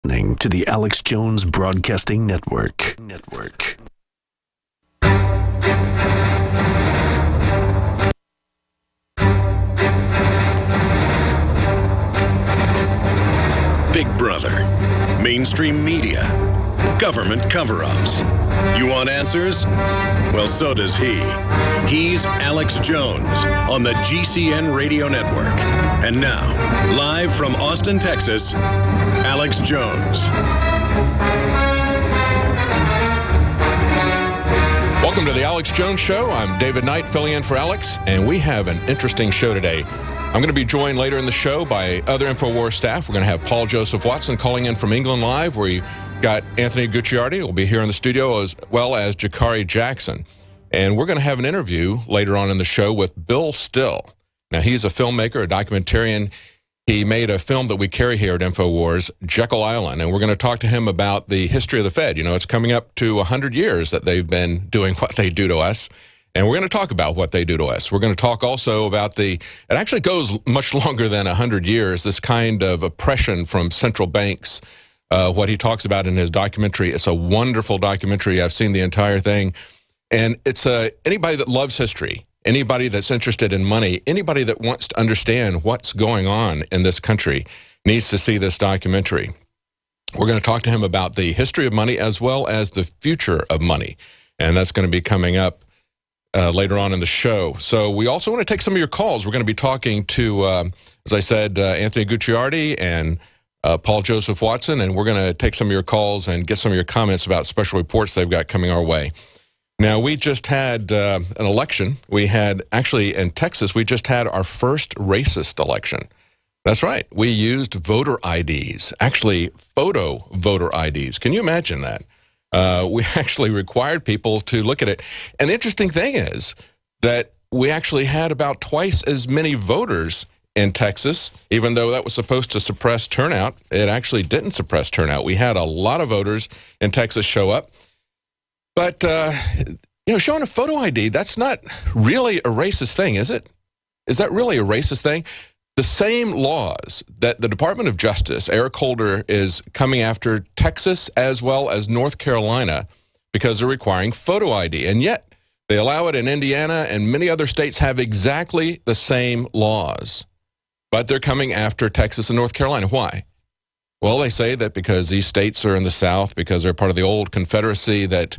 Listening to the Alex Jones Broadcasting Network. Big Brother, mainstream media, government cover-ups. You want answers? Well, so does he. He's Alex Jones on the GCN Radio Network. And now, live from Austin, Texas, Alex Jones. Welcome to the Alex Jones Show. I'm David Knight, filling in for Alex, and we have an interesting show today. I'm going to be joined later in the show by other Infowars staff. We're going to have Paul Joseph Watson calling in from England Live, where you got Anthony Gucciardi will be here in the studio, as well as Jakari Jackson. And we're going to have an interview later on in the show with Bill Still. Now, he's a filmmaker, a documentarian. He made a film that we carry here at Infowars, Jekyll Island, and we're going to talk to him about the history of the Fed. You know, it's coming up to 100 years that they've been doing what they do to us, and we're going to talk about what they do to us. We're going to talk also about it actually goes much longer than 100 years, this kind of oppression from central banks, what he talks about in his documentary. It's a wonderful documentary. I've seen the entire thing, and it's anybody that loves history, anybody that's interested in money, anybody that wants to understand what's going on in this country needs to see this documentary. We're going to talk to him about the history of money as well as the future of money, and that's going to be coming up later on in the show. So we also want to take some of your calls. We're going to be talking to, as I said, Anthony Gucciardi and Paul Joseph Watson, and we're going to take some of your calls and get some of your comments about special reports they've got coming our way. Now, we just had an election. We had, actually, in Texas, we just had our first racist election. That's right. We used voter IDs, actually photo voter IDs. Can you imagine that? We actually required people to look at it. And the interesting thing is that we actually had about twice as many voters in Texas, even though that was supposed to suppress turnout. It actually didn't suppress turnout. We had a lot of voters in Texas show up. But, you know, showing a photo ID, that's not really a racist thing, is it? Is that really a racist thing? The same laws that the Department of Justice, Eric Holder, is coming after Texas as well as North Carolina because they're requiring photo ID. And yet they allow it in Indiana, and many other states have exactly the same laws. But they're coming after Texas and North Carolina. Why? Well, they say that because these states are in the South, because they're part of the old Confederacy, that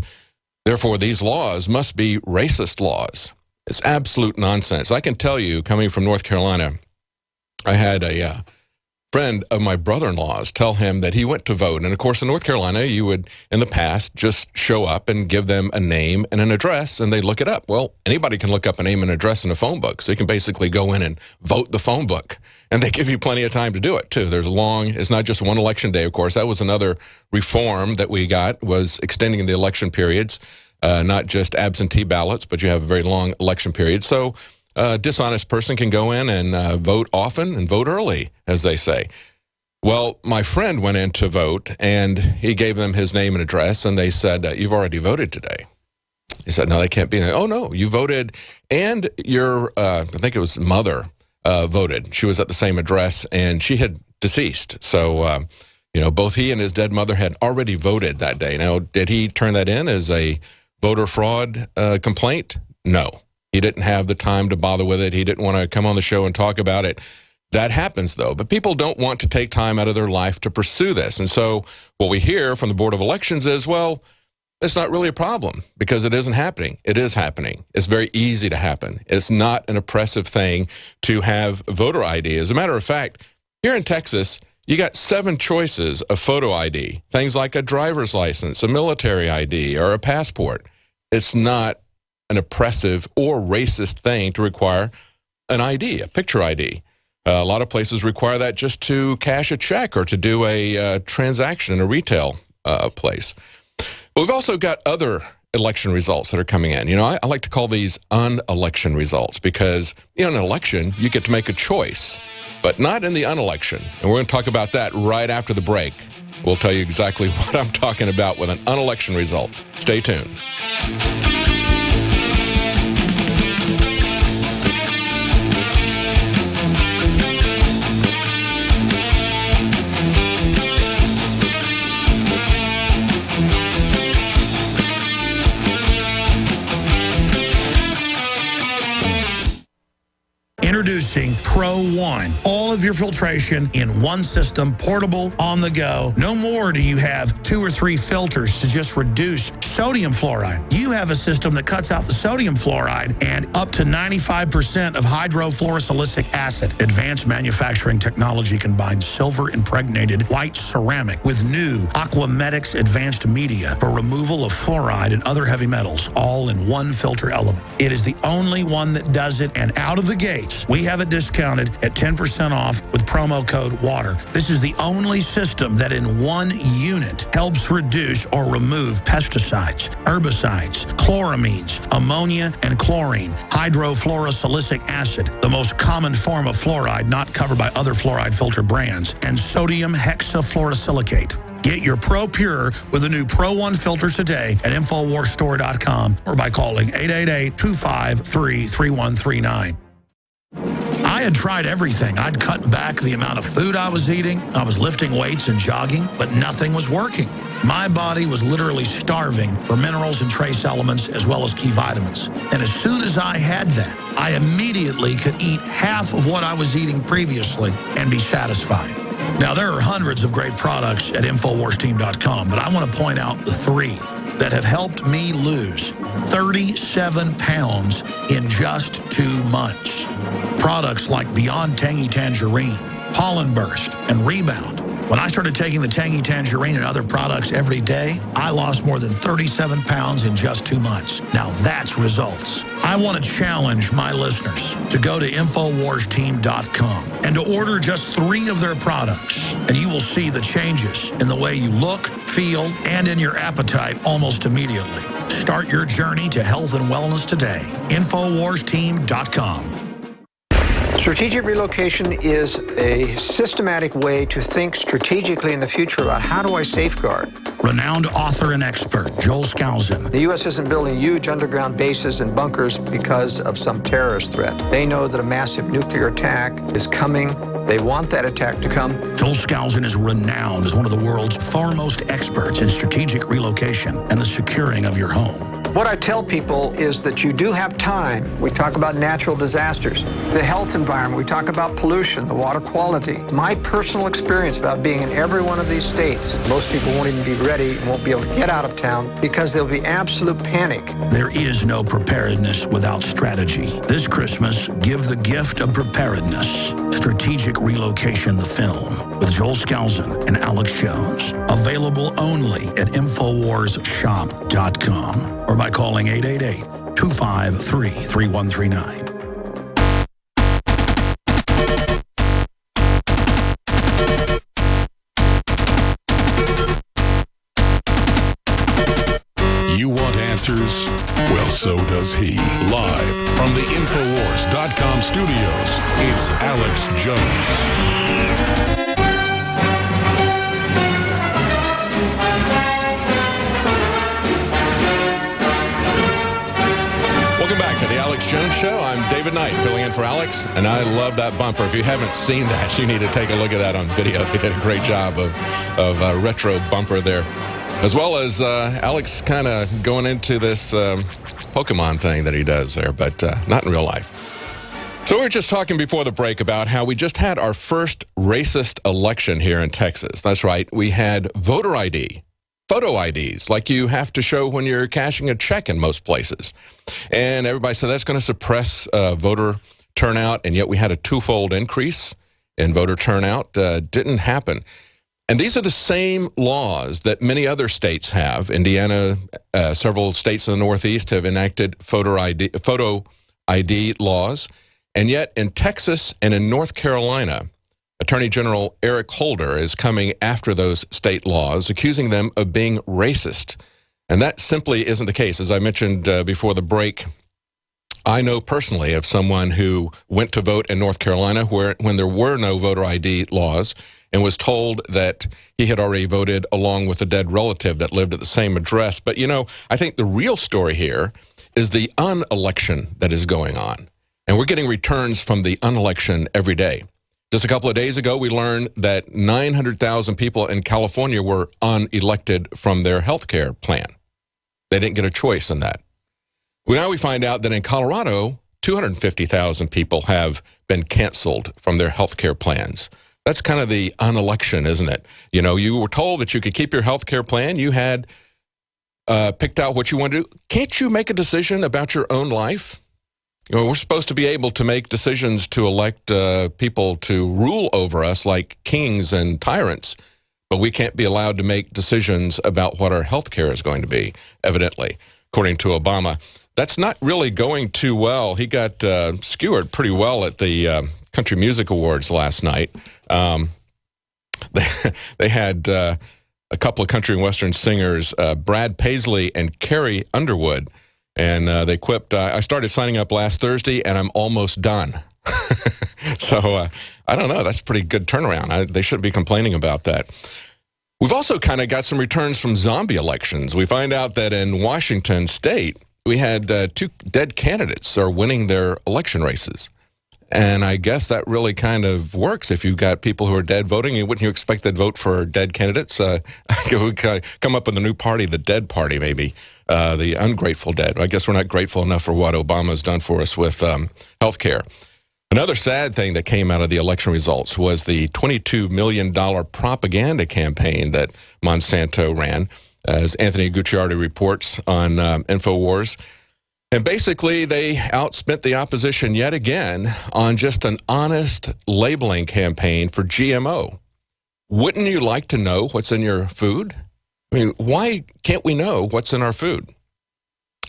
therefore these laws must be racist laws. It's absolute nonsense. I can tell you, coming from North Carolina, I had a friend of my brother-in-law's tell him that he went to vote. And, of course, in North Carolina, you would, in the past, just show up and give them a name and an address, and they look it up. Well, anybody can look up a name and address in a phone book, so you can basically go in and vote the phone book. And they give you plenty of time to do it, too. It's not just one election day, of course. That was another reform that we got, was extending the election periods, not just absentee ballots, but you have a very long election period. So a dishonest person can go in and vote often and vote early, as they say. Well, my friend went in to vote, and he gave them his name and address, and they said, you've already voted today. He said, no, they can't be there. Oh, no, you voted, and your, I think it was mother, voted. She was at the same address, and she had deceased. So, you know, both he and his dead mother had already voted that day. Now, did he turn that in as a voter fraud complaint? No. He didn't have the time to bother with it. He didn't want to come on the show and talk about it. That happens, though. But people don't want to take time out of their life to pursue this. And so what we hear from the Board of Elections is, well, it's not really a problem because it isn't happening. It is happening. It's very easy to happen. It's not an oppressive thing to have voter ID. As a matter of fact, here in Texas, you got 7 choices of photo ID, things like a driver's license, a military ID, or a passport. It's not an oppressive or racist thing to require an ID, a picture ID. A lot of places require that just to cash a check or to do a transaction in a retail place. But we've also got other election results that are coming in. You know, I like to call these unelection results because in an election, you get to make a choice, but not in the unelection. And we're going to talk about that right after the break. We'll tell you exactly what I'm talking about with an unelection result. Stay tuned. one. All of your filtration in one system, portable, on the go. No more do you have 2 or 3 filters to just reduce sodium fluoride. You have a system that cuts out the sodium fluoride and up to 95% of hydrofluorosilicic acid. Advanced manufacturing technology combines silver-impregnated white ceramic with new Aquamedics advanced media for removal of fluoride and other heavy metals, all in one filter element. It is the only one that does it, and out of the gates, we have it discounted at 10% off with promo code WATER. This is the only system that in one unit helps reduce or remove pesticides, herbicides, chloramines, ammonia, and chlorine, hydrofluorosilicic acid, the most common form of fluoride not covered by other fluoride filter brands, and sodium hexafluorosilicate. Get your Pro Pure with the new Pro 1 filter today at InfoWarsStore.com or by calling 888-253-3139. I had tried everything. I'd cut back the amount of food I was eating. I was lifting weights and jogging, but nothing was working. My body was literally starving for minerals and trace elements as well as key vitamins. And as soon as I had that, I immediately could eat half of what I was eating previously and be satisfied. Now, there are hundreds of great products at InfoWarsTeam.com, but I want to point out the 3 that have helped me lose 37 pounds in just 2 months. Products like Beyond Tangy Tangerine, Pollen Burst, and Rebound. When I started taking the Tangy Tangerine and other products every day, I lost more than 37 pounds in just 2 months. Now that's results. I want to challenge my listeners to go to InfoWarsTeam.com and to order just 3 of their products, and you will see the changes in the way you look, feel, and in your appetite almost immediately. Start your journey to health and wellness today. InfoWarsTeam.com. Strategic relocation is a systematic way to think strategically in the future about how do I safeguard. Renowned author and expert, Joel Skousen. The U.S. isn't building huge underground bases and bunkers because of some terrorist threat. They know that a massive nuclear attack is coming. They want that attack to come. Joel Skousen is renowned as one of the world's foremost experts in strategic relocation and the securing of your home. What I tell people is that you do have time. We talk about natural disasters, the health environment, we talk about pollution, the water quality. My personal experience about being in every one of these states, most people won't even be ready, won't be able to get out of town because there'll be absolute panic. There is no preparedness without strategy. This Christmas, give the gift of preparedness. Strategic Relocation, the film, with Joel Skousen and Alex Jones. Available only at InfoWarsShop.com or by calling 888-253-3139. You want answers? Well, so does he. Live from the Infowars.com studios, it's Alex Jones. Welcome back to the Alex Jones Show. I'm David Knight, filling in for Alex, and I love that bumper. If you haven't seen that, you need to take a look at that on video. They did a great job of a retro bumper there. As well as Alex kind of going into this Pokemon thing that he does there, but not in real life. So we were just talking before the break about how we just had our first racist election here in Texas. That's right. We had voter ID, photo IDs, like you have to show when you're cashing a check in most places. And everybody said that's going to suppress voter turnout, and yet we had a 2-fold increase in voter turnout. Didn't happen. And these are the same laws that many other states have. Indiana, several states in the Northeast have enacted photo ID laws. And yet in Texas and in North Carolina, Attorney General Eric Holder is coming after those state laws, accusing them of being racist. And that simply isn't the case. As I mentioned before the break, I know personally of someone who went to vote in North Carolina when there were no voter ID laws, and was told that he had already voted along with a dead relative that lived at the same address. But, you know, I think the real story here is the unelection that is going on. And we're getting returns from the unelection every day. Just a couple of days ago, we learned that 900,000 people in California were unelected from their health care plan. They didn't get a choice in that. Well, now we find out that in Colorado, 250,000 people have been canceled from their health care plans. That's kind of the unelection, isn't it? You know, you were told that you could keep your health care plan. You had picked out what you want to do. Can't you make a decision about your own life? You know, we're supposed to be able to make decisions to elect people to rule over us like kings and tyrants, but we can't be allowed to make decisions about what our health care is going to be, evidently, according to Obama. That's not really going too well. He got skewered pretty well at the Country Music Awards last night. They had a couple of country and western singers, Brad Paisley and Carrie Underwood, and they quipped, I started signing up last Thursday, and I'm almost done. So I don't know. That's a pretty good turnaround. They shouldn't be complaining about that. We've also kind of got some returns from zombie elections. We find out that in Washington State, we had 2 dead candidates are winning their election races. And I guess that really kind of works if you've got people who are dead voting. Wouldn't you expect they'd vote for dead candidates? We come up with a new party, the Dead Party, maybe, the ungrateful dead. I guess we're not grateful enough for what Obama's done for us with health care. Another sad thing that came out of the election results was the $22 million propaganda campaign that Monsanto ran, as Anthony Gucciardi reports on Infowars. And basically, they outspent the opposition yet again on just an honest labeling campaign for GMO. Wouldn't you like to know what's in your food? I mean, why can't we know what's in our food?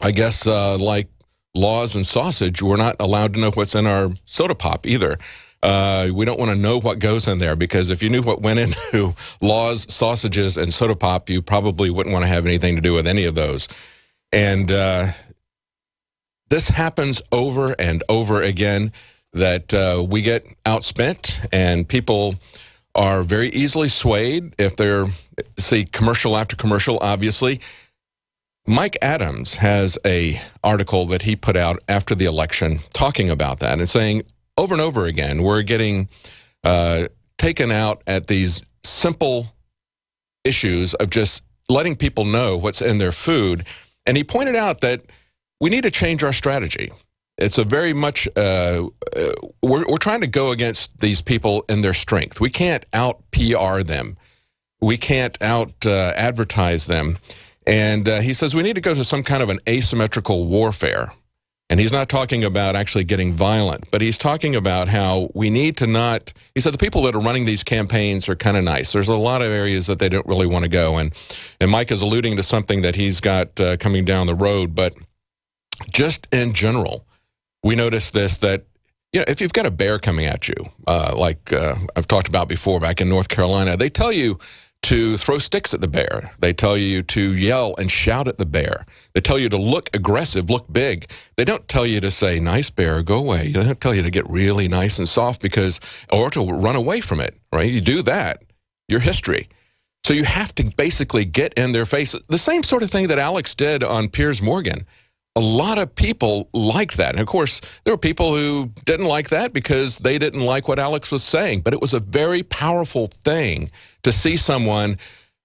I guess like laws and sausage, we're not allowed to know what's in our soda pop either. We don't want to know what goes in there, because if you knew what went into laws, sausages, and soda pop, you probably wouldn't want to have anything to do with any of those. And this happens over and over again, that we get outspent, and people are very easily swayed if they're, see, commercial after commercial, obviously. Mike Adams has an article that he put out after the election talking about that and saying over and over again, we're getting taken out at these simple issues of just letting people know what's in their food. And he pointed out that we need to change our strategy. It's a very much, we're trying to go against these people in their strength. We can't out-PR them. We can't out-advertise them. And he says we need to go to some kind of an asymmetrical warfare. And he's not talking about actually getting violent, but he's talking about how we need to not, he said the people that are running these campaigns are kind of nice. There's a lot of areas that they don't really want to go. And Mike is alluding to something that he's got coming down the road. But just in general, we notice this, that, you know, if you've got a bear coming at you, like I've talked about before back in North Carolina, they tell you to throw sticks at the bear. They tell you to yell and shout at the bear. They tell you to look aggressive, look big. They don't tell you to say, nice bear, go away. They don't tell you to get really nice and soft, because, or to run away from it, right? You do that, you're history. So you have to basically get in their face. The same sort of thing that Alex did on Piers Morgan. A lot of people liked that. And of course, there were people who didn't like that because they didn't like what Alex was saying. But it was a very powerful thing to see someone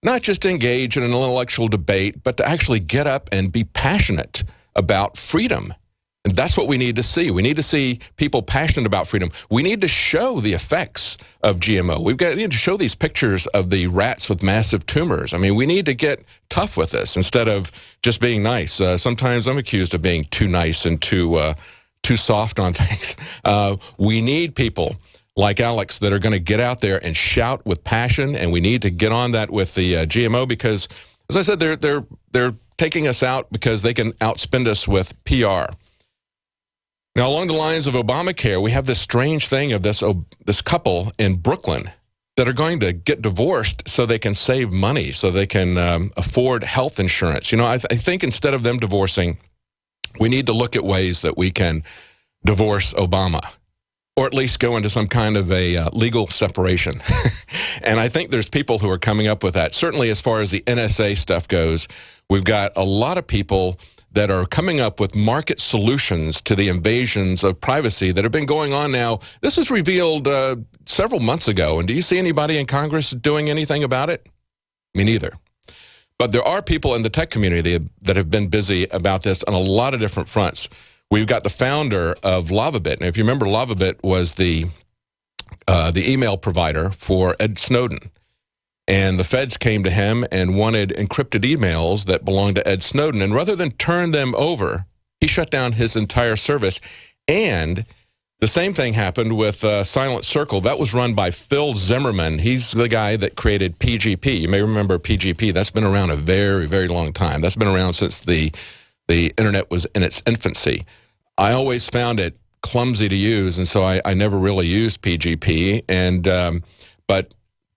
not just engage in an intellectual debate, but to actually get up and be passionate about freedom. And that's what we need to see. We need to see people passionate about freedom. We need to show the effects of GMO. We need to show these pictures of the rats with massive tumors. I mean, we need to get tough with this instead of just being nice. Sometimes I'm accused of being too nice and too soft on things. We need people like Alex that are going to get out there and shout with passion, and we need to get on that with the GMO, because, as I said, they're taking us out because they can outspend us with PR. Now, along the lines of Obamacare, we have this strange thing of this couple in Brooklyn that are going to get divorced so they can save money, so they can afford health insurance. You know, I think instead of them divorcing, we need to look at ways that we can divorce Obama, or at least go into some kind of a legal separation. And I think there's people who are coming up with that. Certainly as far as the NSA stuff goes, we've got a lot of people that are coming up with market solutions to the invasions of privacy that have been going on now. This was revealed several months ago, and do you see anybody in Congress doing anything about it? Me neither. But there are people in the tech community that have been busy about this on a lot of different fronts. we've got the founder of LavaBit. And if you remember, LavaBit was the email provider for Ed Snowden. And the feds came to him and wanted encrypted emails that belonged to Ed Snowden. And rather than turn them over, he shut down his entire service. And the same thing happened with Silent Circle. That was run by Phil Zimmerman. He's the guy that created PGP. You may remember PGP. That's been around a very, very long time. That's been around since the internet was in its infancy. I always found it clumsy to use, and so I never really used PGP. And but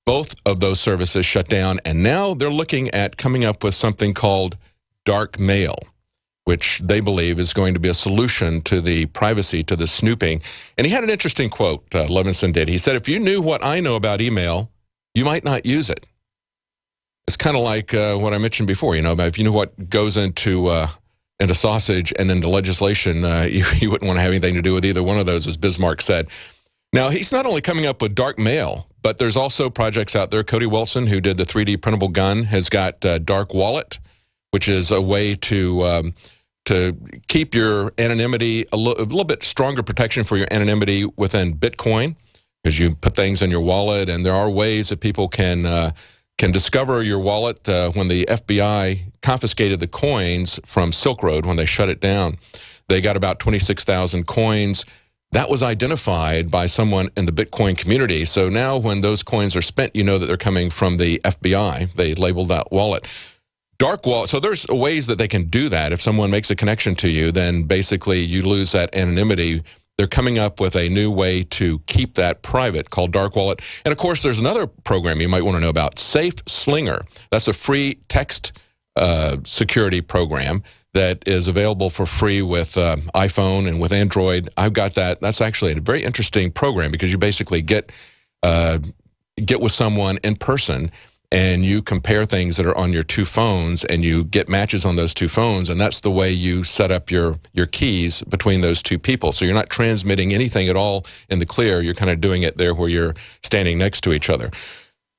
both of those services shut down, and now they're looking at coming up with something called dark mail, which they believe is going to be a solution to the privacy, to the snooping. And he had an interesting quote, Levinson did. He said, if you knew what I know about email, you might not use it. It's kind of like what I mentioned before, you know, if you knew what goes into sausage and into legislation, you wouldn't want to have anything to do with either one of those, as Bismarck said. Now, he's not only coming up with dark mail, but there's also projects out there. Cody Wilson, who did the 3D printable gun, has got Dark Wallet, which is a way to keep your anonymity, a little bit stronger protection for your anonymity within Bitcoin, because you put things in your wallet, and there are ways that people can discover your wallet. When the FBI confiscated the coins from Silk Road, when they shut it down, they got about 26,000 coins. That was identified by someone in the Bitcoin community. So now when those coins are spent, you know that they're coming from the FBI. They labeled that wallet. Dark wallet. So there's ways that they can do that. If someone makes a connection to you, then basically you lose that anonymity. They're coming up with a new way to keep that private called Dark Wallet. And of course, there's another program you might want to know about, Safe Slinger. That's a free text security program that is available for free with iPhone and with Android. I've got that. That's actually a very interesting program, because you basically get with someone in person, and you compare things that are on your two phones, and you get matches on those two phones, and that's the way you set up your keys between those two people. So you're not transmitting anything at all in the clear. You're kind of doing it there where you're standing next to each other.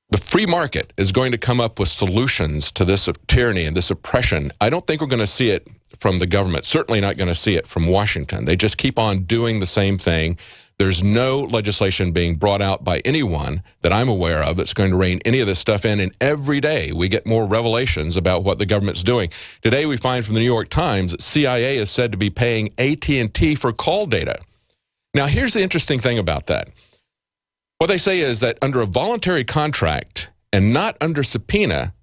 The free market is going to come up with solutions to this tyranny and this oppression. I don't think we're going to see it from the government, certainly not going to see it from Washington. They just keep on doing the same thing. There's no legislation being brought out by anyone that I'm aware of that's going to rein any of this stuff in. And every day we get more revelations about what the government's doing. Today we find from the New York Times that CIA is said to be paying AT&T for call data. Now, here's the interesting thing about that. What they say is that under a voluntary contract and not under subpoena,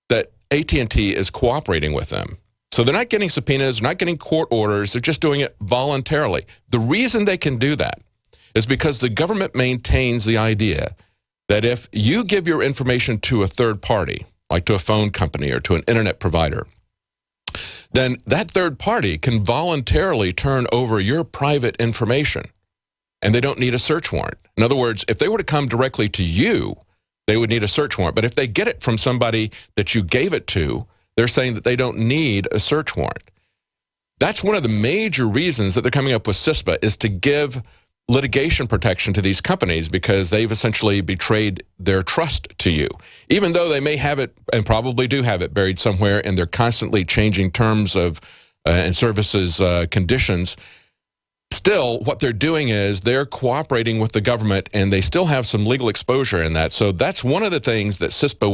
that AT&T is cooperating with them. So they're not getting subpoenas, they're not getting court orders, they're just doing it voluntarily. The reason they can do that is because the government maintains the idea that if you give your information to a third party, like to a phone company or to an internet provider, then that third party can voluntarily turn over your private information, and they don't need a search warrant. In other words, if they were to come directly to you, they would need a search warrant. But if they get it from somebody that you gave it to, they're saying that they don't need a search warrant. That's one of the major reasons that they're coming up with CISPA, is to give litigation protection to these companies, because they've essentially betrayed their trust to you. Even though they may have it, and probably do have it, buried somewhere, and they're constantly changing terms of and services conditions, still, what they're doing is they're cooperating with the government, and they still have some legal exposure in that. So that's one of the things that CISPA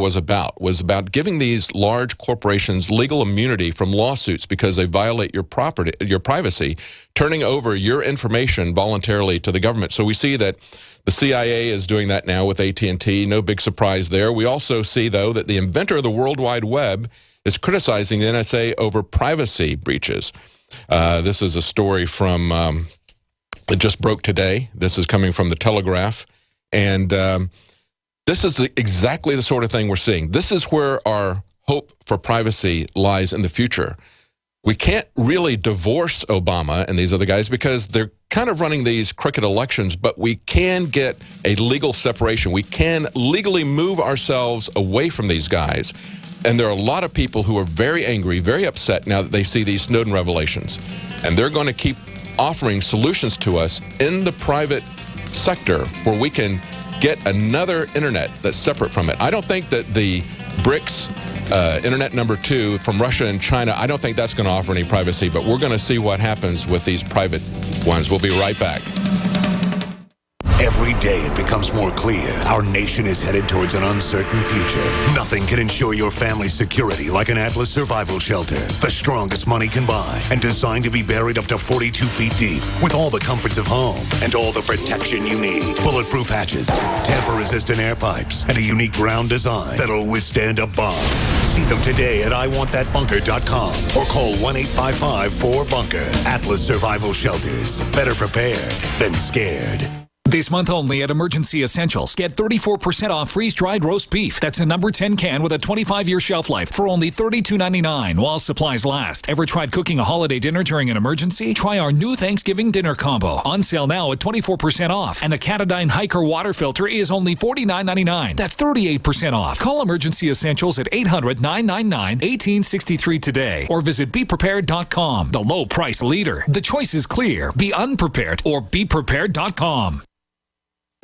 was about giving these large corporations legal immunity from lawsuits because they violate your property, your privacy, turning over your information voluntarily to the government. So we see that the CIA is doing that now with AT&T. No big surprise there. We also see, though, that the inventor of the World Wide Web is criticizing the NSA over privacy breaches. This is a story from it just broke today. This is coming from the Telegraph, and this is exactly the sort of thing we're seeing. This is where our hope for privacy lies in the future. We can't really divorce Obama and these other guys because they're kind of running these crooked elections, but we can get a legal separation. We can legally move ourselves away from these guys. And there are a lot of people who are very angry, very upset now that they see these Snowden revelations. And they're going to keep offering solutions to us in the private sector where we can get another internet that's separate from it. I don't think that the BRICS, internet number 2 from Russia and China. I don't think that's going to offer any privacy, but we're going to see what happens with these private ones. We'll be right back. Every day it becomes more clear our nation is headed towards an uncertain future. Nothing can ensure your family's security like an Atlas survival shelter. The strongest money can buy and designed to be buried up to 42 feet deep with all the comforts of home and all the protection you need. Bulletproof hatches, tamper-resistant air pipes, and a unique ground design that'll withstand a bomb. See them today at iwantthatbunker.com or call 1-855-4BUNKER. Atlas Survival Shelters. Better prepared than scared. This month only at Emergency Essentials, get 34% off freeze-dried roast beef. That's a number 10 can with a 25-year shelf life for only $32.99 while supplies last. Ever tried cooking a holiday dinner during an emergency? Try our new Thanksgiving dinner combo. On sale now at 24% off. And the Katadyn Hiker water filter is only $49.99. That's 38% off. Call Emergency Essentials at 800-999-1863 today or visit BePrepared.com. The low price leader. The choice is clear. Be unprepared or BePrepared.com.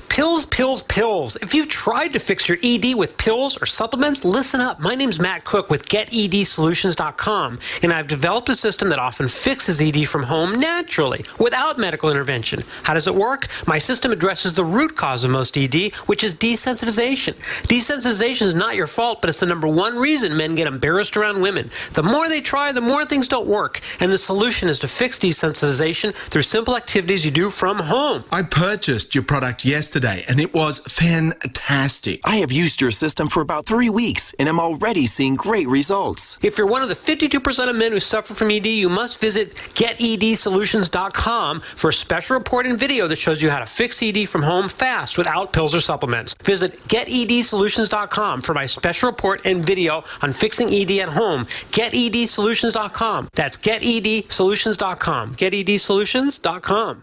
Pills, pills, pills. If you've tried to fix your ED with pills or supplements, listen up. My name's Matt Cook with GetEDSolutions.com, and I've developed a system that often fixes ED from home naturally, without medical intervention. How does it work? My system addresses the root cause of most ED, which is desensitization. Desensitization is not your fault, but it's the number one reason men get embarrassed around women. The more they try, the more things don't work, and the solution is to fix desensitization through simple activities you do from home. I purchased your product yesterday, and it was fantastic. I have used your system for about 3 weeks, and I'm already seeing great results. If you're one of the 52% of men who suffer from ED, you must visit GetEDSolutions.com for a special report and video that shows you how to fix ED from home fast without pills or supplements. Visit GetEDSolutions.com for my special report and video on fixing ED at home. GetEDSolutions.com. That's GetEDSolutions.com. GetEDSolutions.com.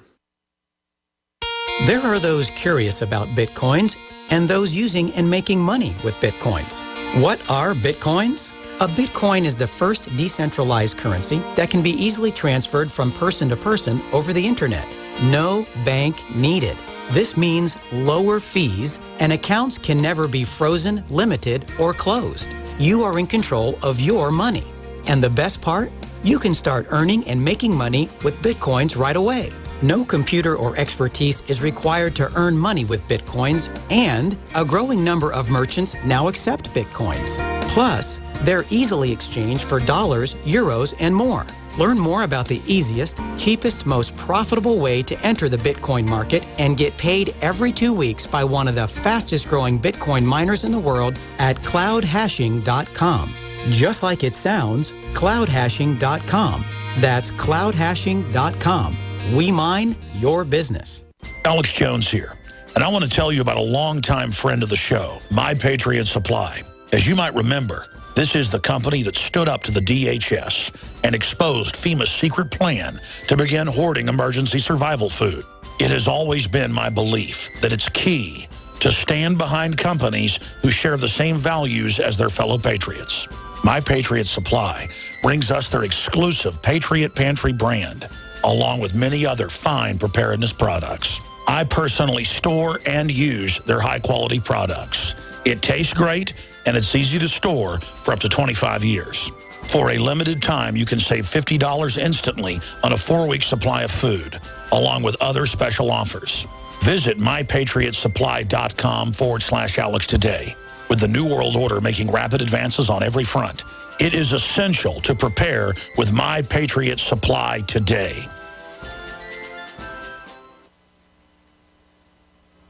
There are those curious about Bitcoins and those using and making money with Bitcoins. What are Bitcoins? A Bitcoin is the first decentralized currency that can be easily transferred from person to person over the internet. No bank needed. This means lower fees, and accounts can never be frozen, limited, or closed. You are in control of your money. And the best part? You can start earning and making money with Bitcoins right away. No computer or expertise is required to earn money with Bitcoins, and a growing number of merchants now accept Bitcoins. Plus, they're easily exchanged for dollars, euros, and more. Learn more about the easiest, cheapest, most profitable way to enter the Bitcoin market and get paid every 2 weeks by one of the fastest growing Bitcoin miners in the world at cloudhashing.com. Just like it sounds, cloudhashing.com. That's cloudhashing.com. We mine your business. Alex Jones here, and I want to tell you about a longtime friend of the show, My Patriot Supply. As you might remember, this is the company that stood up to the DHS and exposed FEMA's secret plan to begin hoarding emergency survival food. It has always been my belief that it's key to stand behind companies who share the same values as their fellow patriots. My Patriot Supply brings us their exclusive Patriot Pantry brand, along with many other fine preparedness products. I personally store and use their high-quality products. It tastes great, and it's easy to store for up to 25 years. For a limited time, you can save $50 instantly on a 4-week supply of food, along with other special offers. Visit mypatriotsupply.com/Alex today. With the New World Order making rapid advances on every front, it is essential to prepare with My Patriot Supply today.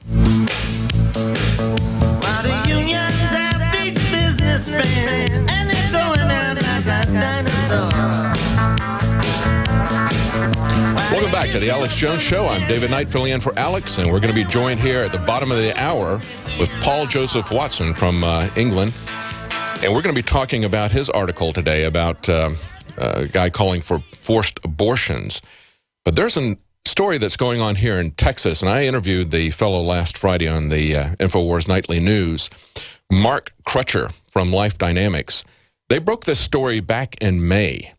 While the unions have big businessmen, and they're going out like a dinosaur. Welcome back to the Alex Jones Show. I'm David Knight filling in for Alex, and we're going to be joined here at the bottom of the hour with Paul Joseph Watson from England. And we're going to be talking about his article today about a guy calling for forced abortions. But there's a story that's going on here in Texas, and I interviewed the fellow last Friday on the Infowars Nightly News, Mark Crutcher from Life Dynamics. They broke this story back in May,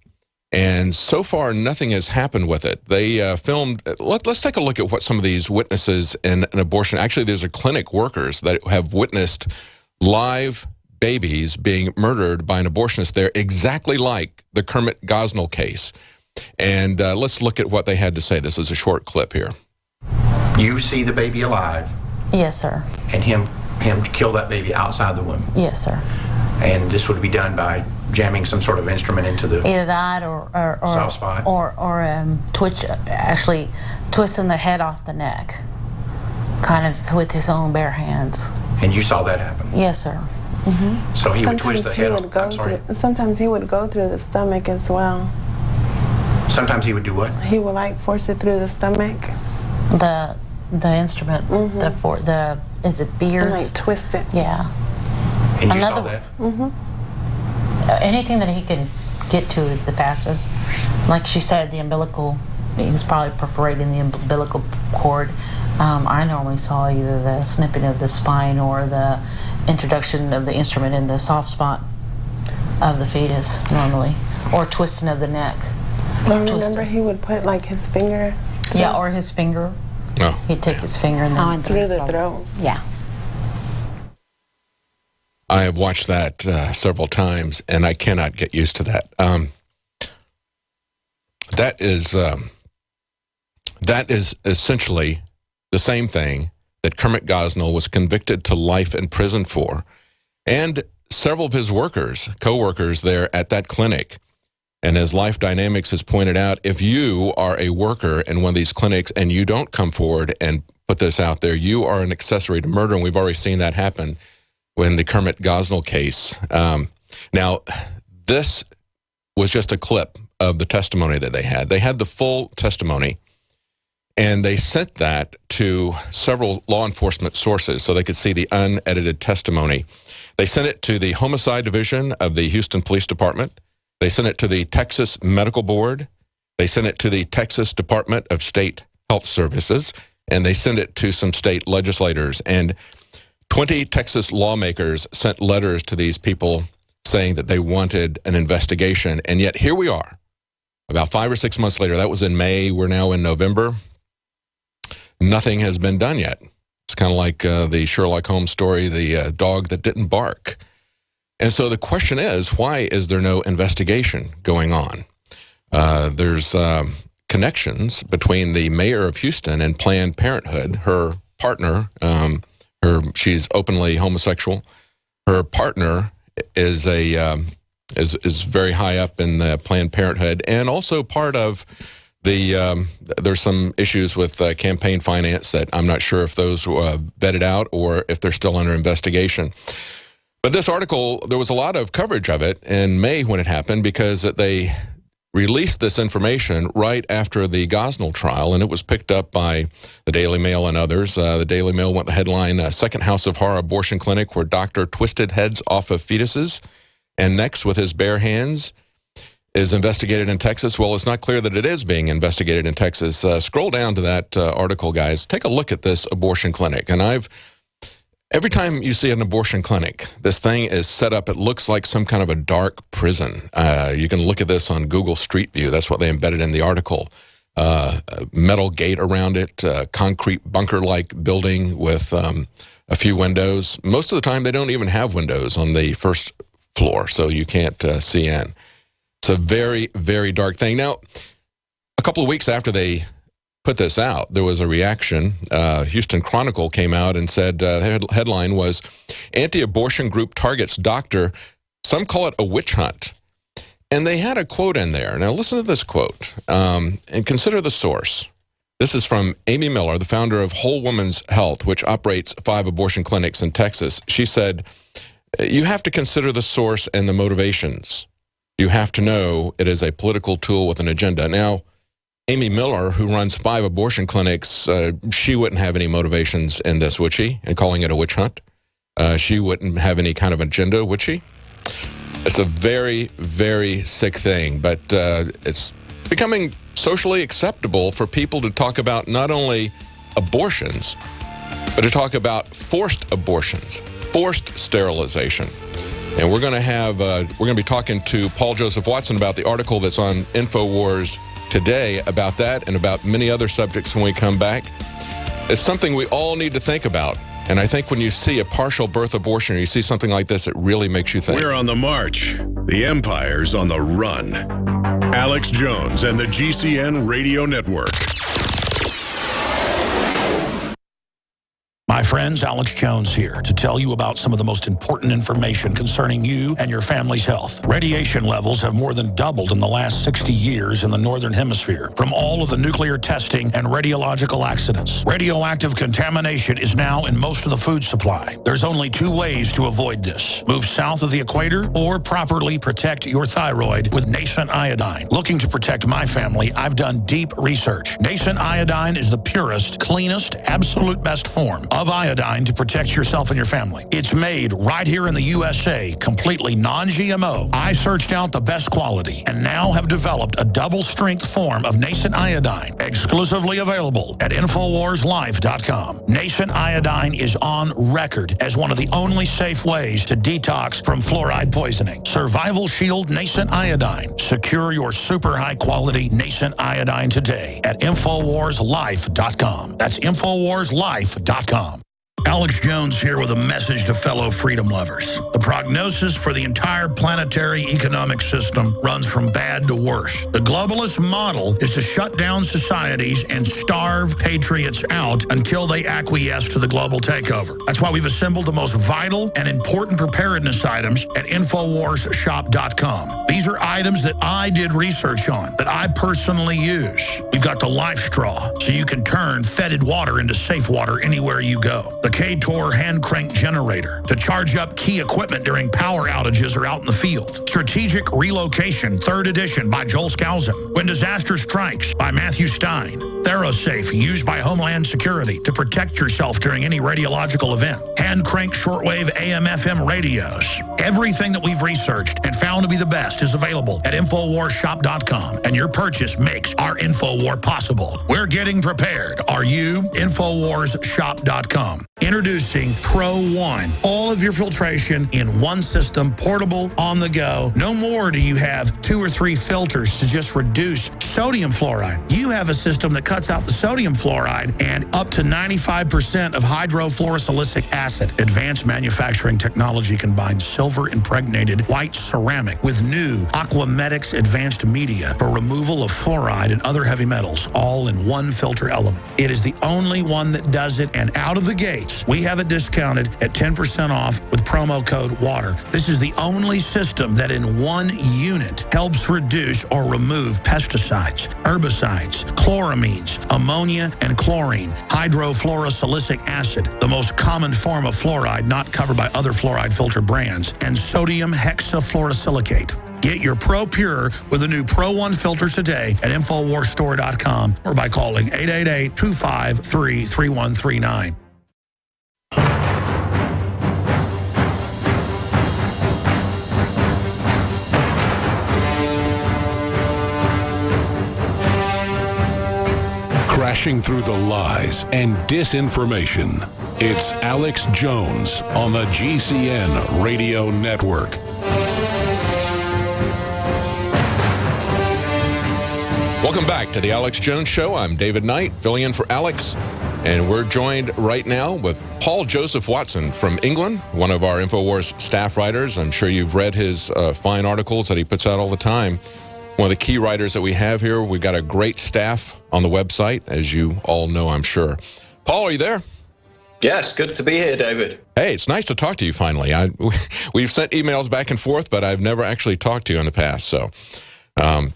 and so far nothing has happened with it. They filmed, let's take a look at what some of these witnesses in an abortion, actually there's a clinic workers that have witnessed live babies being murdered by an abortionist there, exactly like the Kermit Gosnell case. And let's look at what they had to say. This is a short clip here. You see the baby alive? Yes, sir. And him kill that baby outside the womb? Yes, sir. And this would be done by jamming some sort of instrument into the either that or soft spot, or actually twisting the head off the neck, kind of with his own bare hands. And you saw that happen? Yes, sir. Mm-hmm. So he would twist the head off. I'm sorry. Sometimes he would go through the stomach as well. Sometimes he would do what? He would like force it through the stomach. The instrument, is it beards? And like twist it. Yeah. And you saw that? Mm-hmm. Anything that he could get to the fastest, like she said, the umbilical. He was probably perforating the umbilical cord. I normally saw either the snipping of the spine or the introduction of the instrument in the soft spot of the fetus, normally, or twisting of the neck. I remember he would put like his finger. Yeah, or his finger. Oh. He'd take his finger and then through the throat. Yeah. I have watched that several times, and I cannot get used to that. That is essentially the same thing that Kermit Gosnell was convicted to life in prison for, and several of his co-workers there at that clinic. And as Life Dynamics has pointed out, if you are a worker in one of these clinics and you don't come forward and put this out there, you are an accessory to murder, and we've already seen that happen in the Kermit Gosnell case. Now, this was just a clip of the testimony that they had. They had the full testimony, and they sent that to several law enforcement sources so they could see the unedited testimony. They sent it to the Homicide Division of the Houston Police Department. They sent it to the Texas Medical Board. They sent it to the Texas Department of State Health Services, and they sent it to some state legislators. And 20 Texas lawmakers sent letters to these people saying that they wanted an investigation. And yet here we are, about 5 or 6 months later. That was in May. We're now in November. Nothing has been done yet. It's kind of like the Sherlock Holmes story, the dog that didn't bark. And so the question is, why is there no investigation going on? There's connections between the mayor of Houston and Planned Parenthood. Her partner, she's openly homosexual. Her partner is very high up in the Planned Parenthood, and also part of the. There's some issues with campaign finance that I'm not sure if those were vetted out or if they're still under investigation. But this article, there was a lot of coverage of it in May when it happened, because they released this information right after the Gosnell trial, and it was picked up by the Daily Mail and others. The Daily Mail went the headline, Second House of Horror Abortion Clinic where doctor twisted heads off of fetuses and necks with his bare hands is investigated in Texas. Well, it's not clear that it is being investigated in Texas. Scroll down to that article, guys. Take a look at this abortion clinic. And every time you see an abortion clinic, this thing is set up, it looks like some kind of a dark prison. You can look at this on Google Street View. That's what they embedded in the article. A metal gate around it, concrete bunker-like building with a few windows. Most of the time, they don't even have windows on the first floor, so you can't see in. It's a very, very dark thing. Now, a couple of weeks after they put this out, there was a reaction. Houston Chronicle came out and said, the headline was, anti-abortion group targets doctor, some call it a witch hunt. And they had a quote in there. Now listen to this quote, and consider the source. This is from Amy Miller, the founder of Whole Woman's Health, which operates 5 abortion clinics in Texas. She said, you have to consider the source and the motivations. You have to know it is a political tool with an agenda. Now, Amy Miller, who runs 5 abortion clinics, she wouldn't have any motivations in this, would she? In calling it a witch hunt? She wouldn't have any kind of agenda, would she? It's a very, very sick thing, but it's becoming socially acceptable for people to talk about not only abortions, but to talk about forced abortions, forced sterilization. And we're going to be talking to Paul Joseph Watson about the article that's on Infowars today about that and about many other subjects when we come back. It's something we all need to think about. And I think when you see a partial birth abortion or you see something like this, it really makes you think. We're on the march. The empire's on the run. Alex Jones and the GCN Radio Network. My friends, Alex Jones here to tell you about some of the most important information concerning you and your family's health. Radiation levels have more than doubled in the last 60 years in the Northern Hemisphere from all of the nuclear testing and radiological accidents. Radioactive contamination is now in most of the food supply. There's only 2 ways to avoid this. Move south of the equator or properly protect your thyroid with nascent iodine. Looking to protect my family, I've done deep research. Nascent iodine is the purest, cleanest, absolute best form of iodine to protect yourself and your family. It's made right here in the USA, completely non-GMO. I searched out the best quality and now have developed a double-strength form of nascent iodine, exclusively available at InfowarsLife.com. Nascent iodine is on record as one of the only safe ways to detox from fluoride poisoning. Survival Shield Nascent Iodine. Secure your super high-quality nascent iodine today at InfowarsLife.com. That's InfowarsLife.com. Alex Jones here with a message to fellow freedom lovers. The prognosis for the entire planetary economic system runs from bad to worse. The globalist model is to shut down societies and starve patriots out until they acquiesce to the global takeover. That's why we've assembled the most vital and important preparedness items at InfowarsShop.com. These are items that I did research on, that I personally use. We've got the life straw, so you can turn fetid water into safe water anywhere you go. The K-Tor hand crank generator to charge up key equipment during power outages or out in the field. Strategic Relocation, 3rd edition by Joel Skousen. When Disaster Strikes by Matthew Stein. ThyroSafe, used by Homeland Security to protect yourself during any radiological event. Hand crank shortwave AM/FM radios. Everything that we've researched and found to be the best is available at InfowarsShop.com, and your purchase makes our InfoWar possible. We're getting prepared. Are you? InfowarsShop.com. Introducing Pro One. All of your filtration in one system, portable, on the go. No more do you have 2 or 3 filters to just reduce sodium fluoride. You have a system that cuts out the sodium fluoride and up to 95% of hydrofluorosilicic acid. Advanced manufacturing technology combines silver-impregnated white ceramic with new Aquamedics advanced media for removal of fluoride and other heavy metals, all in one filter element. It is the only one that does it, and out of the gates, we have it discounted at 10% off with promo code WATER. This is the only system that in one unit helps reduce or remove pesticides, herbicides, chloramines, ammonia, and chlorine, hydrofluorosilicic acid, the most common form of fluoride not covered by other fluoride filter brands, and sodium hexafluorosilicate. Get your Pro Pure with the new Pro One filters today at InfoWarsStore.com or by calling 888-253-3139. Crashing through the lies and disinformation. It's Alex Jones on the GCN Radio Network. Welcome back to the Alex Jones Show. I'm David Knight, filling in for Alex, and we're joined right now with Paul Joseph Watson from England, one of our InfoWars staff writers. I'm sure you've read his fine articles that he puts out all the time. One of the key writers that we have here. We've got a great staff on the website, as you all know, I'm sure. Paul, are you there? Yes, good to be here, David. Hey, it's nice to talk to you finally. We've sent emails back and forth, but I've never actually talked to you in the past. So I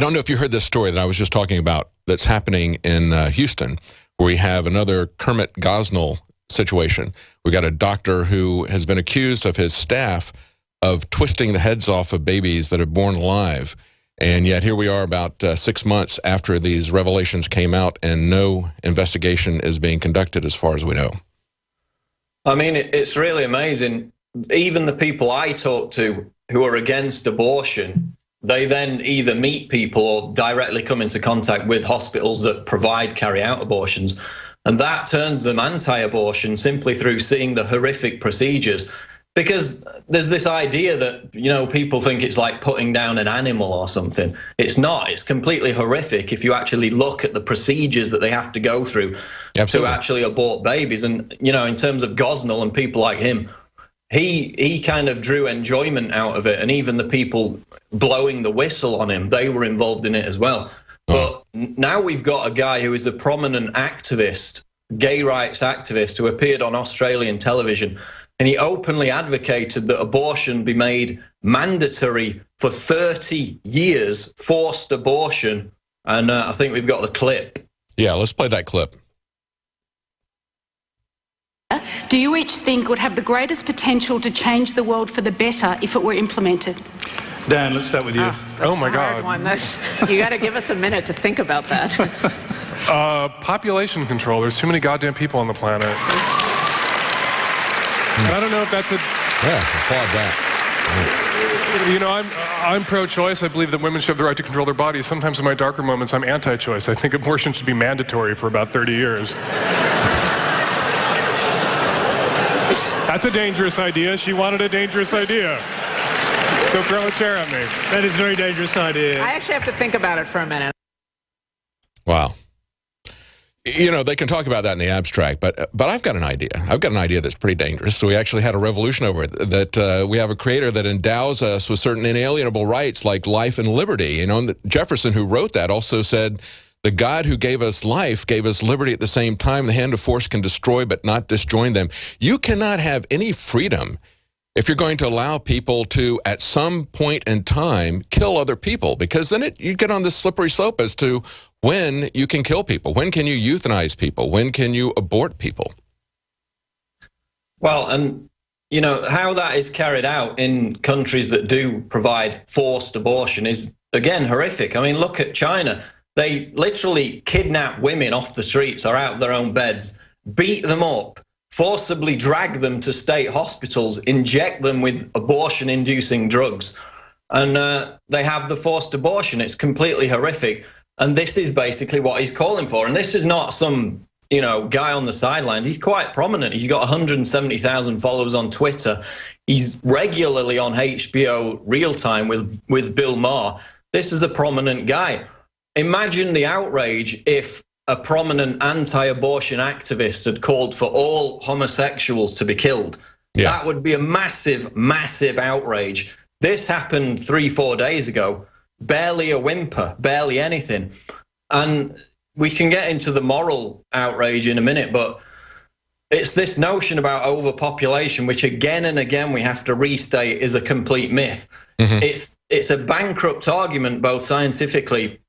don't know if you heard this story that I was just talking about that's happening in Houston, where we have another Kermit Gosnell situation. We got a doctor who has been accused of his staff of twisting the heads off of babies that are born alive. And yet here we are about 6 months after these revelations came out, and no investigation is being conducted as far as we know. I mean, it's really amazing. Even the people I talk to who are against abortion, they then either meet people or directly come into contact with hospitals that carry out abortions. And that turns them anti-abortion simply through seeing the horrific procedures. Because there's this idea that, you know, people think it's like putting down an animal or something. It's not. It's completely horrific if you actually look at the procedures that they have to go through to actually abort babies. And, you know, in terms of Gosnell and people like him, he kind of drew enjoyment out of it. And even the people blowing the whistle on him, they were involved in it as well. But now we've got a guy who is a prominent activist, gay rights activist, who appeared on Australian television. And he openly advocated that abortion be made mandatory for 30 years, forced abortion. And I think we've got the clip. Yeah, let's play that clip. Do you each think would have the greatest potential to change the world for the better if it were implemented? Dan, let's start with you. Oh my God. Hard one. You got to give us a minute to think about that. Population control. There's too many goddamn people on the planet. And I don't know if that's a... Yeah, applaud that. You know, I'm pro-choice. I believe that women should have the right to control their bodies. Sometimes in my darker moments, I'm anti-choice. I think abortion should be mandatory for about 30 years. That's a dangerous idea. She wanted a dangerous idea. So throw a chair at me. That is a very dangerous idea. I actually have to think about it for a minute. Wow. You know, they can talk about that in the abstract, but I've got an idea. I've got an idea that's pretty dangerous. So we actually had a revolution over it, that we have a creator that endows us with certain inalienable rights like life and liberty. You know, and Jefferson, who wrote that, also said, the God who gave us life gave us liberty at the same time. The hand of force can destroy but not disjoin them. You cannot have any freedom if you're going to allow people to, at some point in time, kill other people, because then you get on this slippery slope as to when you can kill people. When can you euthanize people? When can you abort people? Well, and, you know, how that is carried out in countries that do provide forced abortion is, again, horrific. I mean, look at China. They literally kidnap women off the streets or out of their own beds, beat them up, forcibly drag them to state hospitals, inject them with abortion-inducing drugs, and they have the forced abortion. It's completely horrific. And this is basically what he's calling for. And this is not some, you know, guy on the sidelines. He's quite prominent. He's got 170,000 followers on Twitter. He's regularly on HBO Real Time with Bill Maher. This is a prominent guy. Imagine the outrage if a prominent anti-abortion activist had called for all homosexuals to be killed. Yeah. That would be a massive, massive outrage. This happened 3-4 days ago. Barely a whimper, barely anything. And we can get into the moral outrage in a minute, but it's this notion about overpopulation, which again and again we have to restate is a complete myth. Mm-hmm. It's a bankrupt argument, both scientifically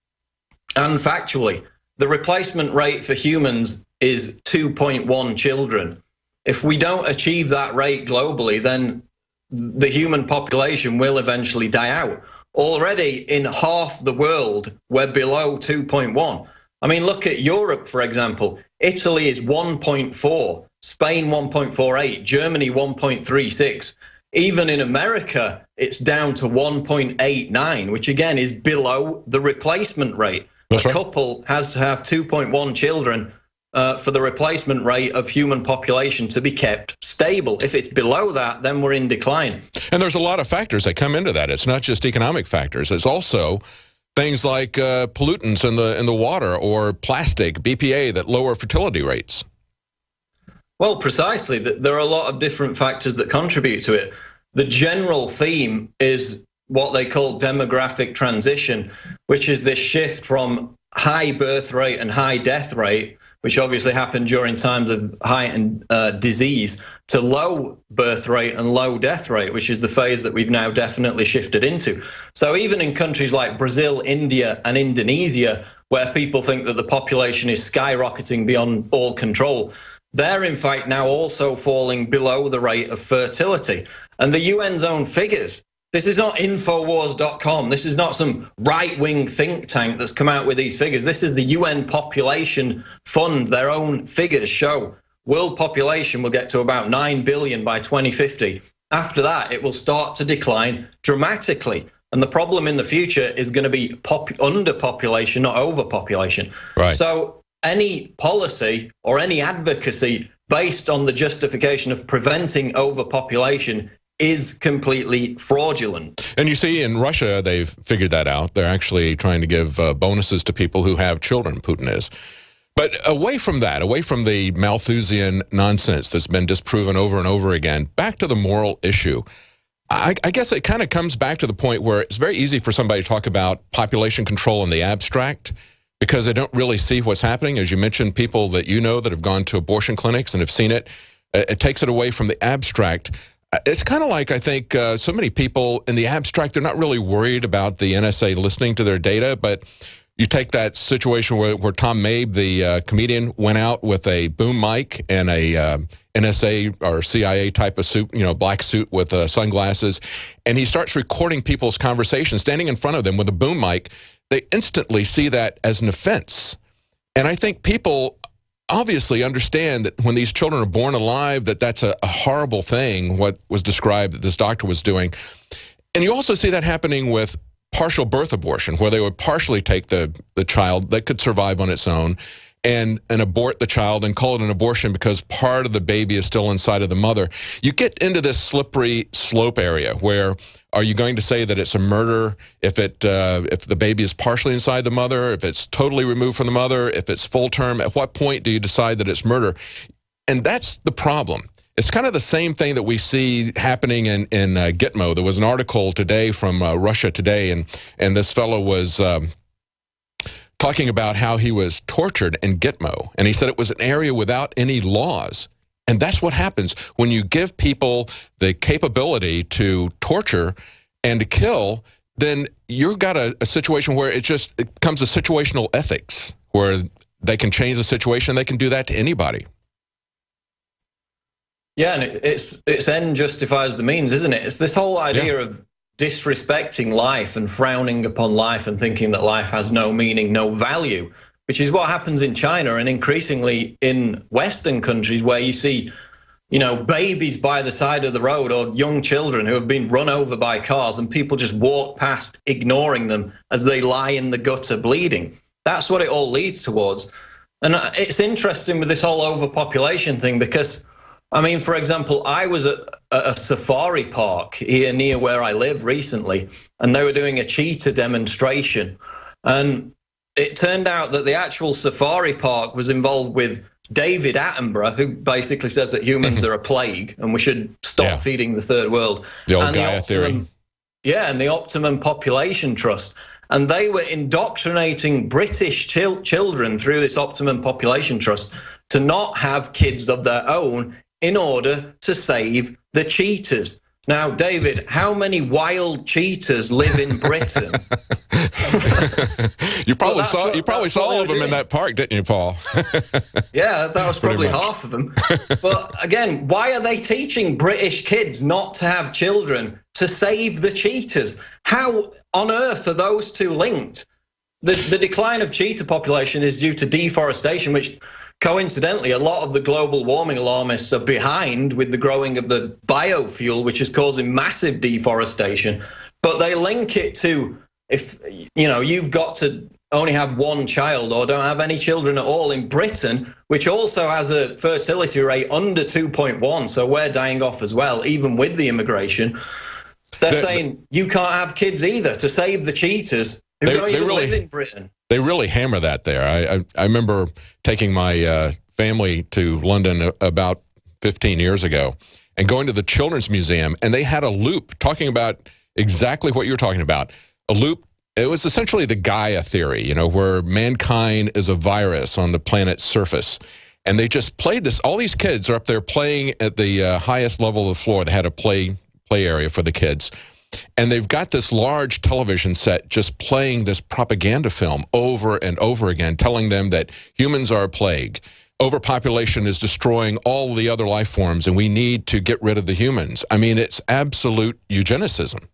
and factually. The replacement rate for humans is 2.1 children. If we don't achieve that rate globally, then the human population will eventually die out. Already in half the world, we're below 2.1. I mean, look at Europe, for example. Italy is 1.4, Spain 1.48, Germany 1.36. Even in America, it's down to 1.89, which again is below the replacement rate. That's right. A couple has to have 2.1 children for the replacement rate of human population to be kept stable. If it's below that, then we're in decline. And there's a lot of factors that come into that. It's not just economic factors. It's also things like pollutants in the water or plastic, BPA, that lower fertility rates. Well, precisely. There are a lot of different factors that contribute to it. The general theme is what they call demographic transition, which is this shift from high birth rate and high death rate, which obviously happened during times of heightened disease, to low birth rate and low death rate, which is the phase that we've now definitely shifted into. So even in countries like Brazil, India, and Indonesia, where people think that the population is skyrocketing beyond all control, they're in fact now also falling below the rate of fertility. And the UN's own figures, this is not Infowars.com. This is not some right-wing think tank that's come out with these figures. This is the UN Population Fund. Their own figures show world population will get to about 9 billion by 2050. After that, it will start to decline dramatically. And the problem in the future is going to be underpopulation, not overpopulation. Right. So any policy or any advocacy based on the justification of preventing overpopulation is completely fraudulent. And you see in Russia, they've figured that out. They're actually trying to give bonuses to people who have children, Putin is. But away from that, away from the Malthusian nonsense that's been disproven over and over again, back to the moral issue. I guess it kind of comes back to the point where it's very easy for somebody to talk about population control in the abstract because they don't really see what's happening. As you mentioned, people that you know that have gone to abortion clinics and have seen it, it takes it away from the abstract. It's kind of like, I think, so many people in the abstract, they're not really worried about the NSA listening to their data, but you take that situation where Tom Mabe, the comedian, went out with a boom mic and a NSA or CIA type of suit, you know, black suit with sunglasses, and he starts recording people's conversations, standing in front of them with a boom mic. They instantly see that as an offense. And I think people obviously understand that when these children are born alive, that that's a horrible thing, what was described that this doctor was doing. And you also see that happening with partial birth abortion, where they would partially take the child that could survive on its own and abort the child and call it an abortion because part of the baby is still inside of the mother. You get into this slippery slope area where are you going to say that it's a murder if the baby is partially inside the mother, if it's totally removed from the mother, if it's full term? At what point do you decide that it's murder? And that's the problem. It's kind of the same thing that we see happening in Gitmo. There was an article today from Russia Today, and this fellow was talking about how he was tortured in Gitmo, and he said it was an area without any laws. And that's what happens when you give people the capability to torture and to kill, then you've got a situation where it becomes a situational ethics, where they can change the situation, they can do that to anybody. Yeah, and it's end justifies the means, isn't it? It's this whole idea of disrespecting life and frowning upon life and thinking that life has no meaning, no value, which is what happens in China and increasingly in Western countries where you see, you know, babies by the side of the road or young children who have been run over by cars and people just walk past ignoring them as they lie in the gutter bleeding. That's what it all leads towards. And it's interesting with this whole overpopulation thing because, I mean, for example, I was at a safari park here near where I live recently, and they were doing a cheetah demonstration. And it turned out that the actual safari park was involved with David Attenborough, who basically says that humans are a plague and we should stop feeding the third world. The old Gaia theory. Yeah, and the Optimum Population Trust. And they were indoctrinating British children through this Optimum Population Trust to not have kids of their own in order to save the cheetahs. Now, David, how many wild cheetahs live in Britain? You probably saw all of them in that park, didn't you, Paul? Yeah, that was probably half of them. But again, why are they teaching British kids not to have children to save the cheetahs? How on earth are those two linked? The decline of cheetah population is due to deforestation, which coincidentally, a lot of the global warming alarmists are behind with the growing of the biofuel, which is causing massive deforestation. But they link it to, if you know, you've got to only have one child or don't have any children at all in Britain, which also has a fertility rate under 2.1. So we're dying off as well, even with the immigration. They're saying you can't have kids either to save the cheetahs who don't even live in Britain. They really hammer that there. I remember taking my family to London about 15 years ago and going to the Children's Museum, and they had a loop talking about exactly what you're talking about. A loop, it was essentially the Gaia theory, you know, where mankind is a virus on the planet's surface. And they just played this. All these kids are up there playing at the highest level of the floor. They had a play area for the kids. And they've got this large television set just playing this propaganda film over and over again, telling them that humans are a plague. Overpopulation is destroying all the other life forms, and we need to get rid of the humans. I mean, it's absolute eugenicism.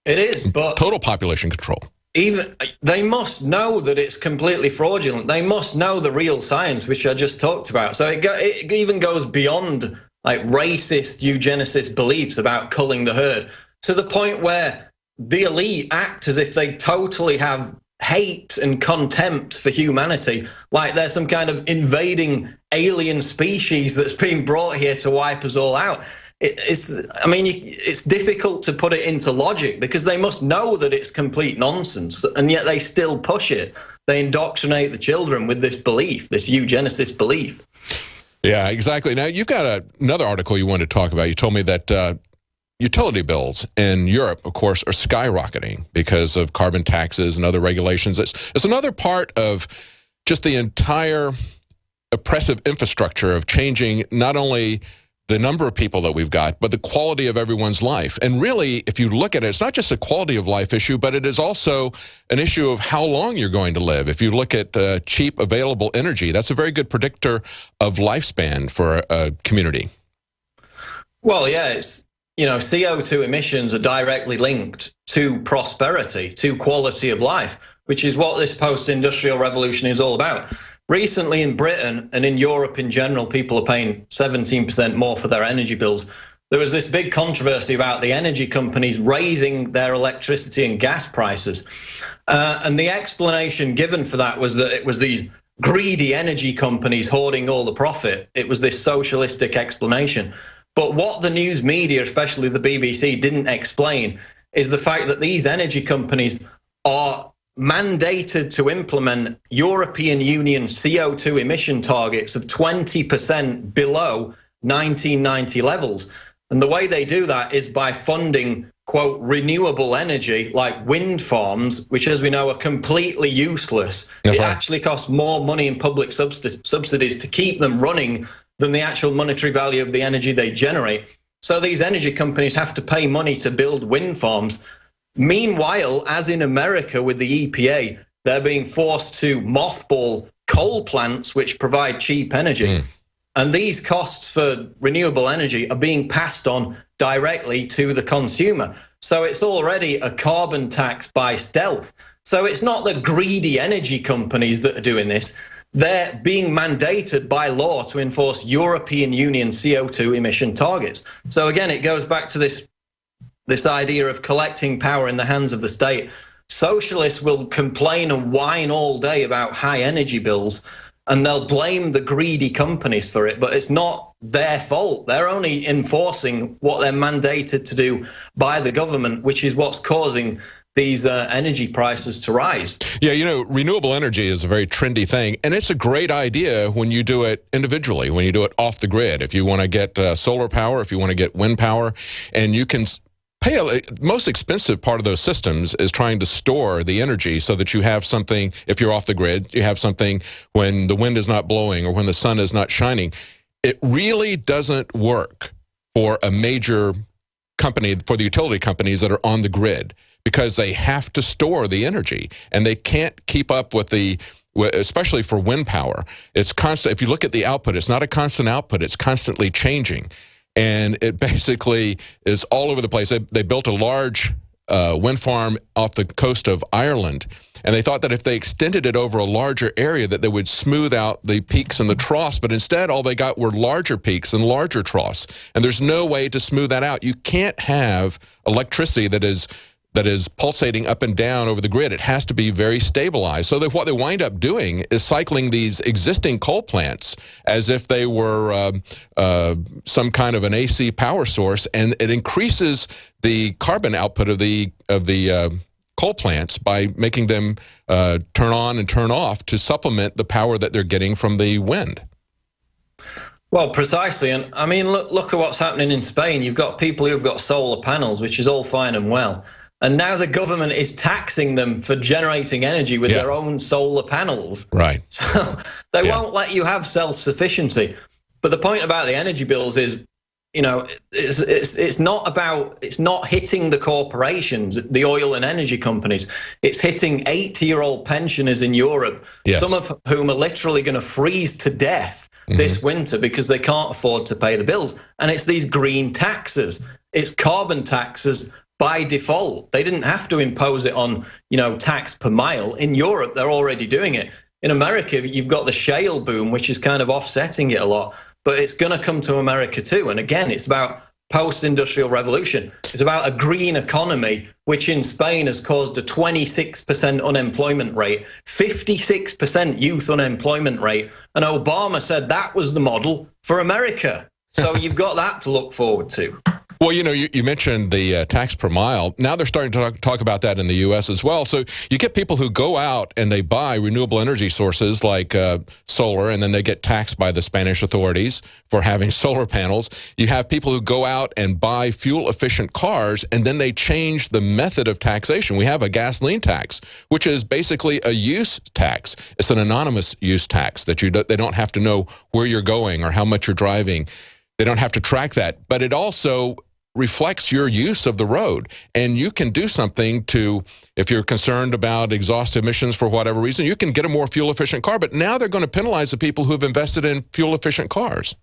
It is, but total population control. Even they must know that it's completely fraudulent. They must know the real science, which I just talked about. So it even goes beyond like racist eugenicist beliefs about culling the herd to the point where the elite act as if they totally have hate and contempt for humanity, like they're some kind of invading alien species that's being brought here to wipe us all out. it's difficult to put it into logic because they must know that it's complete nonsense, and yet they still push it. They indoctrinate the children with this belief, this eugenicist belief. Yeah, exactly. Now, you've got another article you wanted to talk about. You told me that utility bills in Europe, of course, are skyrocketing because of carbon taxes and other regulations. It's another part of just the entire oppressive infrastructure of changing not only the number of people that we've got, but the quality of everyone's life. And really, if you look at it, it's not just a quality of life issue, but it is also an issue of how long you're going to live. If you look at cheap, available energy, that's a very good predictor of lifespan for a community. Well, yeah, it's, CO2 emissions are directly linked to prosperity, to quality of life, which is what this post-industrial revolution is all about. Recently in Britain and in Europe in general, people are paying 17% more for their energy bills. There was this big controversy about the energy companies raising their electricity and gas prices. And the explanation given for that was that it was these greedy energy companies hoarding all the profit. It was this socialistic explanation. But what the news media, especially the BBC, didn't explain is the fact that these energy companies are mandated to implement European Union CO2 emission targets of 20% below 1990 levels. And the way they do that is by funding, quote, renewable energy like wind farms, which, as we know, are completely useless. It actually costs more money in public subsidies to keep them running than the actual monetary value of the energy they generate. So these energy companies have to pay money to build wind farms. Meanwhile, as in America with the EPA, they're being forced to mothball coal plants which provide cheap energy. And these costs for renewable energy are being passed on directly to the consumer. So it's already a carbon tax by stealth. So it's not the greedy energy companies that are doing this. They're being mandated by law to enforce European Union CO2 emission targets. So again, it goes back to this idea of collecting power in the hands of the state. Socialists will complain and whine all day about high energy bills, and they'll blame the greedy companies for it, but it's not their fault. They're only enforcing what they're mandated to do by the government, which is what's causing these energy prices to rise. Yeah, renewable energy is a very trendy thing, and it's a great idea when you do it individually, when you do it off the grid. If you want to get solar power, if you want to get wind power, and you can most expensive part of those systems is trying to store the energy so that you have something, if you're off the grid, you have something when the wind is not blowing or when the sun is not shining. It really doesn't work for a major company, for the utility companies that are on the grid, because they have to store the energy and they can't keep up with especially for wind power. It's constant. If you look at the output, it's not a constant output, it's constantly changing. And it basically is all over the place. They built a large wind farm off the coast of Ireland, and they thought that if they extended it over a larger area that they would smooth out the peaks and the troughs, but instead all they got were larger peaks and larger troughs. And there's no way to smooth that out. You can't have electricity that is pulsating up and down over the grid. It has to be very stabilized. So that what they wind up doing is cycling these existing coal plants as if they were some kind of an AC power source, and it increases the carbon output of the coal plants by making them turn on and turn off to supplement the power that they're getting from the wind. Well, precisely. And I mean, look at what's happening in Spain. You've got people who've got solar panels, which is all fine and well. And now the government is taxing them for generating energy with their own solar panels. Right. So they won't let you have self-sufficiency. But the point about the energy bills is, it's not hitting the corporations, the oil and energy companies. It's hitting 80-year-old pensioners in Europe, some of whom are literally going to freeze to death this winter because they can't afford to pay the bills. And it's these green taxes. It's carbon taxes by default. They didn't have to impose it on, tax per mile. In Europe, they're already doing it. In America, you've got the shale boom, which is kind of offsetting it a lot, but it's going to come to America too. And again, it's about post-industrial revolution. It's about a green economy, which in Spain has caused a 26% unemployment rate, 56% youth unemployment rate. And Obama said that was the model for America. So you've got that to look forward to. Well, you know, you mentioned the tax per mile. Now they're starting to talk about that in the U.S. as well. So you get people who go out and they buy renewable energy sources like solar, and then they get taxed by the Spanish authorities for having solar panels. You have people who go out and buy fuel-efficient cars, and then they change the method of taxation. We have a gasoline tax, which is basically a use tax. It's an anonymous use tax that they don't have to know where you're going or how much you're driving. They don't have to track that. But it also reflects your use of the road. And you can do something to, if you're concerned about exhaust emissions for whatever reason, you can get a more fuel-efficient car. But now they're going to penalize the people who have invested in fuel-efficient cars.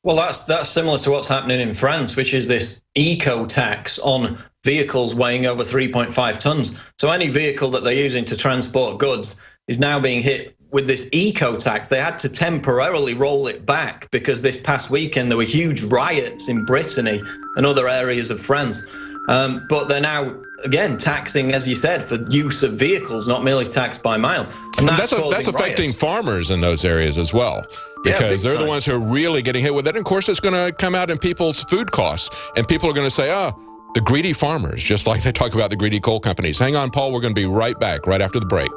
Well, that's similar to what's happening in France, which is this eco tax on vehicles weighing over 3.5 tons. So any vehicle that they're using to transport goods is now being hit with this eco tax. They had to temporarily roll it back because this past weekend there were huge riots in Brittany and other areas of France. But they're now, again, taxing, as you said, for use of vehicles, not merely taxed by mile. And that's affecting riots. Farmers in those areas as well, because they're the ones who are really getting hit with it. And of course, it's going to come out in people's food costs, and people are going to say, the greedy farmers, just like they talk about the greedy coal companies. Hang on, Paul, we're going to be right back right after the break.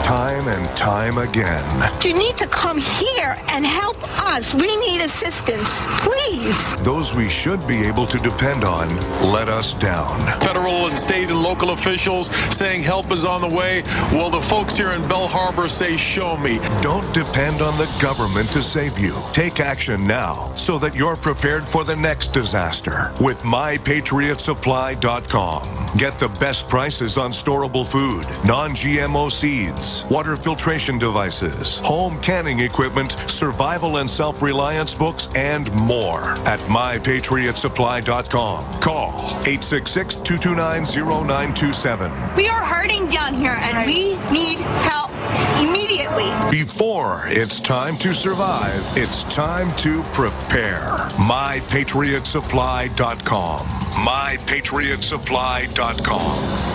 Time and time again. You need to come here and help us. We need assistance, please. Those we should be able to depend on let us down. Federal and state and local officials saying help is on the way. Well, the folks here in Bell Harbor say, show me. Don't depend on the government to save you. Take action now so that you're prepared for the next disaster with MyPatriotSupply.com. Get the best prices on storable food, non-GMO seeds, water filtration devices, home canning equipment, survival and self-reliance books, and more at MyPatriotSupply.com. Call 866-229-0927. We are hurting down here and we need help immediately. Before it's time to survive, it's time to prepare. MyPatriotSupply.com. MyPatriotSupply.com.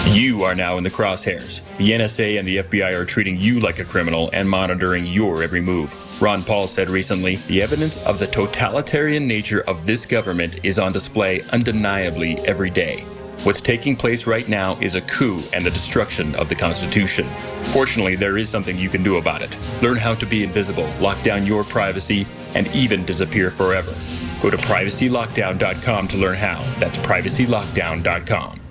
You are now in the crosshairs. The NSA and the FBI are treating you like a criminal and monitoring your every move. Ron Paul said recently, the evidence of the totalitarian nature of this government is on display undeniably every day. What's taking place right now is a coup and the destruction of the Constitution. Fortunately, there is something you can do about it. Learn how to be invisible, lock down your privacy, and even disappear forever. Go to privacylockdown.com to learn how. That's privacylockdown.com.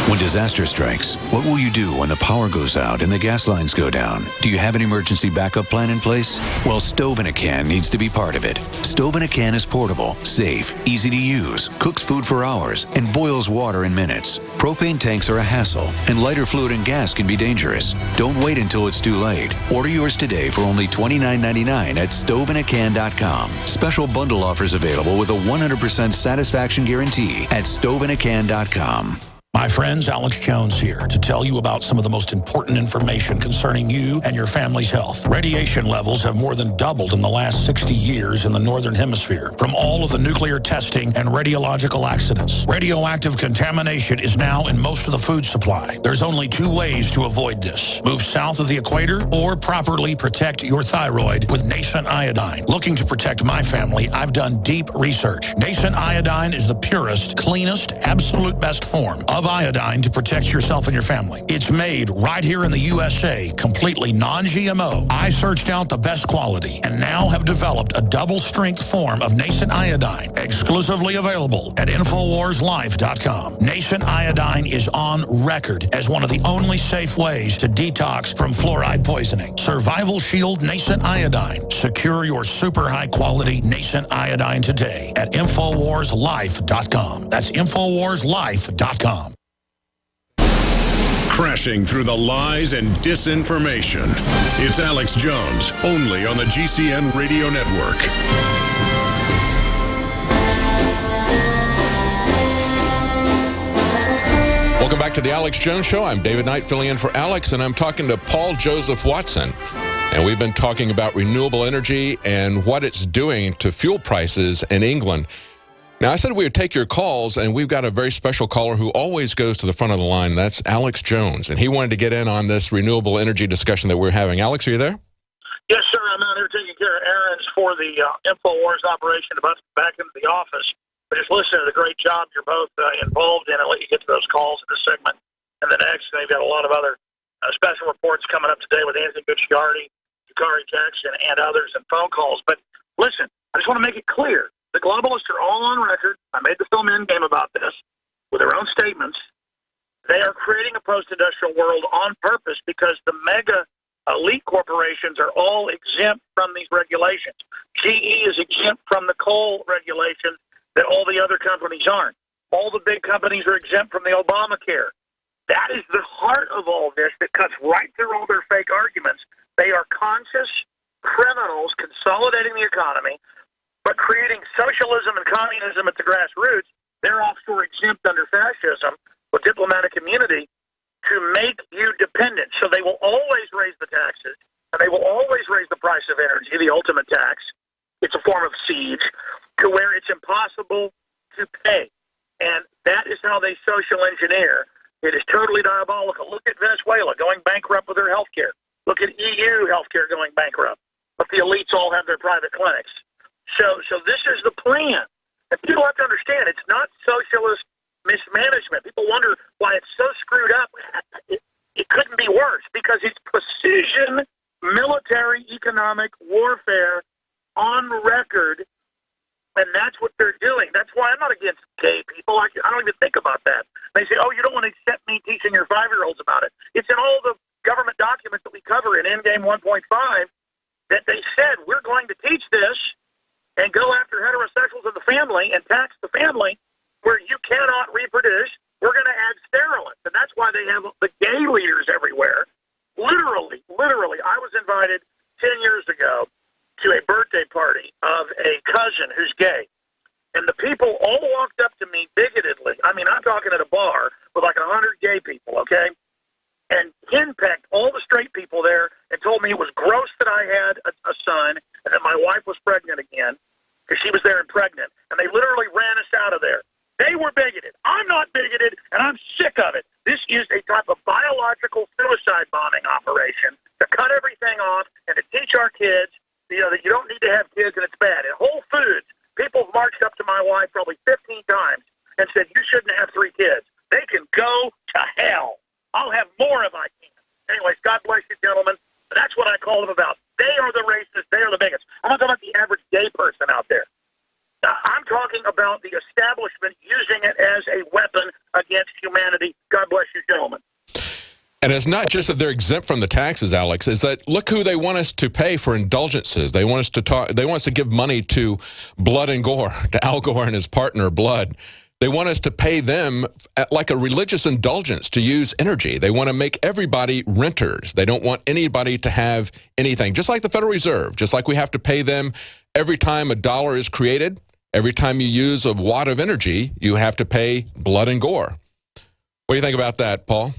When disaster strikes, what will you do when the power goes out and the gas lines go down? Do you have an emergency backup plan in place? Well, Stove in a Can needs to be part of it. Stove in a Can is portable, safe, easy to use, cooks food for hours, and boils water in minutes. Propane tanks are a hassle, and lighter fluid and gas can be dangerous. Don't wait until it's too late. Order yours today for only $29.99 at stoveinacan.com. Special bundle offers available with a 100% satisfaction guarantee at stoveinacan.com. My friends, Alex Jones here to tell you about some of the most important information concerning you and your family's health. Radiation levels have more than doubled in the last 60 years in the Northern Hemisphere from all of the nuclear testing and radiological accidents. Radioactive contamination is now in most of the food supply. There's only two ways to avoid this. Move south of the equator or properly protect your thyroid with nascent iodine. Looking to protect my family, I've done deep research. Nascent iodine is the purest, cleanest, absolute best form of iodine to protect yourself and your family. It's made right here in the USA, completely non-GMO. I searched out the best quality and now have developed a double-strength form of nascent iodine, exclusively available at InfoWarsLife.com. Nascent iodine is on record as one of the only safe ways to detox from fluoride poisoning. Survival Shield Nascent Iodine. Secure your super high-quality nascent iodine today at InfoWarsLife.com. That's InfoWarsLife.com. Crashing through the lies and disinformation. It's Alex Jones, only on the GCN Radio Network. Welcome back to the Alex Jones Show. I'm David Knight, filling in for Alex, and I'm talking to Paul Joseph Watson. And we've been talking about renewable energy and what it's doing to fuel prices in England. Now, I said we would take your calls, and we've got a very special caller who always goes to the front of the line. That's Alex Jones, and he wanted to get in on this renewable energy discussion that we're having. Alex, are you there? Yes, sir. I'm out here taking care of errands for the Infowars operation, about to be back into the office. But just listen to the great job you're both involved in. I'll let you get to those calls in this segment. And the next, they've got a lot of other special reports coming up today with Anthony Gucciardi, Yukari Jackson, and others, and phone calls. But listen, I just want to make it clear. The globalists are all on record. I made the film Endgame about this with their own statements. They are creating a post-industrial world on purpose because the mega elite corporations are all exempt from these regulations. GE is exempt from the coal regulations that all the other companies aren't. All the big companies are exempt from the Obamacare. That is the heart of all this that cuts right through all their fake arguments. They are conscious criminals consolidating the economy, but creating socialism and communism at the grassroots. They're offshore exempt under fascism with diplomatic immunity to make you dependent. So they will always raise the taxes, and they will always raise the price of energy, the ultimate tax. It's a form of siege, to where it's impossible to pay. And that is how they social engineer. It is totally diabolical. Look at Venezuela going bankrupt with their health care. Look at EU healthcare going bankrupt. But the elites all have their private clinics. So this is the plan. And people have to understand, it's not socialist mismanagement. People wonder why it's so screwed up. It couldn't be worse because it's precision military economic warfare on record, and that's what they're doing. That's why I'm not against gay people. I don't even think about that. They say, oh, you don't want to accept me teaching your 5-year-olds about it. It's in all the government documents that we cover in Endgame 1.5 that they said we're going to teach this and go after heterosexuals in the family and tax the family where you cannot reproduce. We're going to add sterilants. And that's why they have the gay leaders everywhere. Literally, I was invited 10 years ago to a birthday party of a cousin who's gay. And the people all walked up to me bigoted,ly. I mean, I'm talking at a bar with like 100 gay people, okay? And henpecked all the straight people there and told me it was gross that I had a son and that my wife was pregnant again because she was there and pregnant. And they literally ran us out of there. They were bigoted. I'm not bigoted, and I'm sick of it. This is a type of biological suicide bombing operation to cut everything off and to teach our kids, that you don't need to have kids and it's bad. At Whole Foods, people marched up to my wife probably 15 times and said, you shouldn't have 3 kids. They can go to hell. I'll have more if I can. Anyways, God bless you, gentlemen. That's what I call them about. They are the racists. They are the bigots. I'm not talking about the average gay person out there. I'm talking about the establishment using it as a weapon against humanity. God bless you, gentlemen. And it's not just that they're exempt from the taxes, Alex. It's that look who they want us to pay for indulgences. They want us to talk. They want us to give money to Blood and Gore, to Al Gore and his partner, Blood. They want us to pay them like a religious indulgence to use energy. They want to make everybody renters. They don't want anybody to have anything. Just like the Federal Reserve, just like we have to pay them every time a dollar is created, every time you use a watt of energy, you have to pay Blood and Gore. What do you think about that, Paul?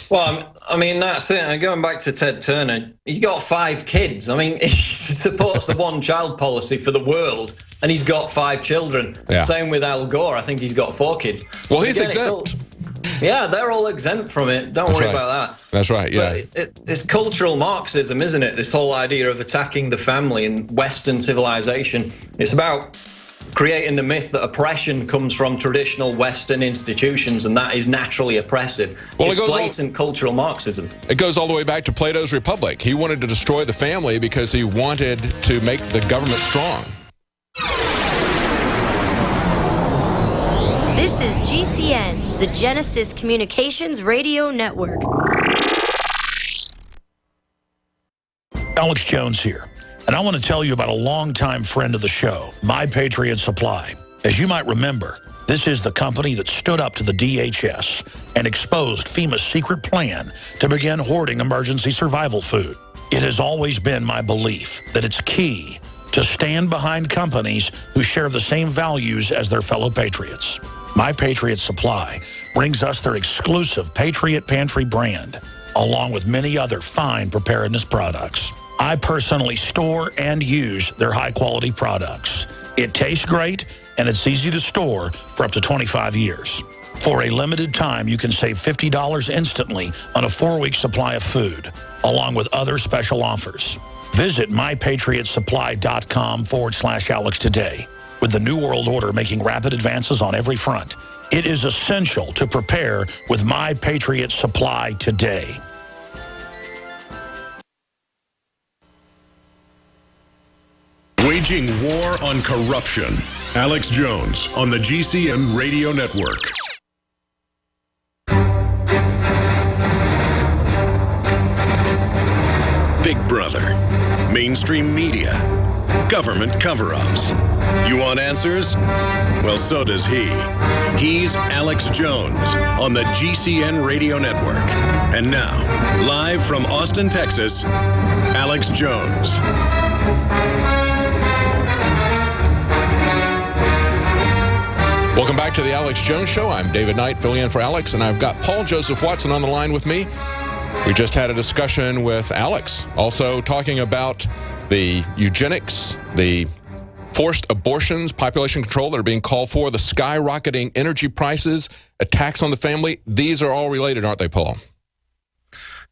Well, I mean, that's it. And going back to Ted Turner, he got 5 kids. I mean, he supports the one-child policy for the world, and he's got 5 children. Yeah. Same with Al Gore. I think he's got 4 kids. Well, he's exempt. Yeah, they're all exempt from it. Don't worry about that. That's right, yeah. But it's cultural Marxism, isn't it? This whole idea of attacking the family in Western civilization. It's about creating the myth that oppression comes from traditional Western institutions, and that is naturally oppressive. Well, it's blatant cultural Marxism. It goes all the way back to Plato's Republic. He wanted to destroy the family because he wanted to make the government strong. This is GCN, the Genesis Communications Radio Network. Alex Jones here. And I want to tell you about a longtime friend of the show, My Patriot Supply. As you might remember, this is the company that stood up to the DHS and exposed FEMA's secret plan to begin hoarding emergency survival food. It has always been my belief that it's key to stand behind companies who share the same values as their fellow patriots. My Patriot Supply brings us their exclusive Patriot Pantry brand, along with many other fine preparedness products. I personally store and use their high-quality products. It tastes great, and it's easy to store for up to 25 years. For a limited time, you can save $50 instantly on a 4-week supply of food, along with other special offers. Visit mypatriotsupply.com/Alex today. With the New World Order making rapid advances on every front, it is essential to prepare with My Patriot Supply today. Waging war on corruption. Alex Jones on the GCN Radio Network. Big Brother, mainstream media, government cover-ups. You want answers? Well, so does he. He's Alex Jones on the GCN Radio Network. And now, live from Austin, Texas, Alex Jones. Welcome back to the Alex Jones Show. I'm David Knight, filling in for Alex, and I've got Paul Joseph Watson on the line with me. We just had a discussion with Alex, also talking about the eugenics, the forced abortions, population control that are being called for, the skyrocketing energy prices, attacks on the family. These are all related, aren't they, Paul?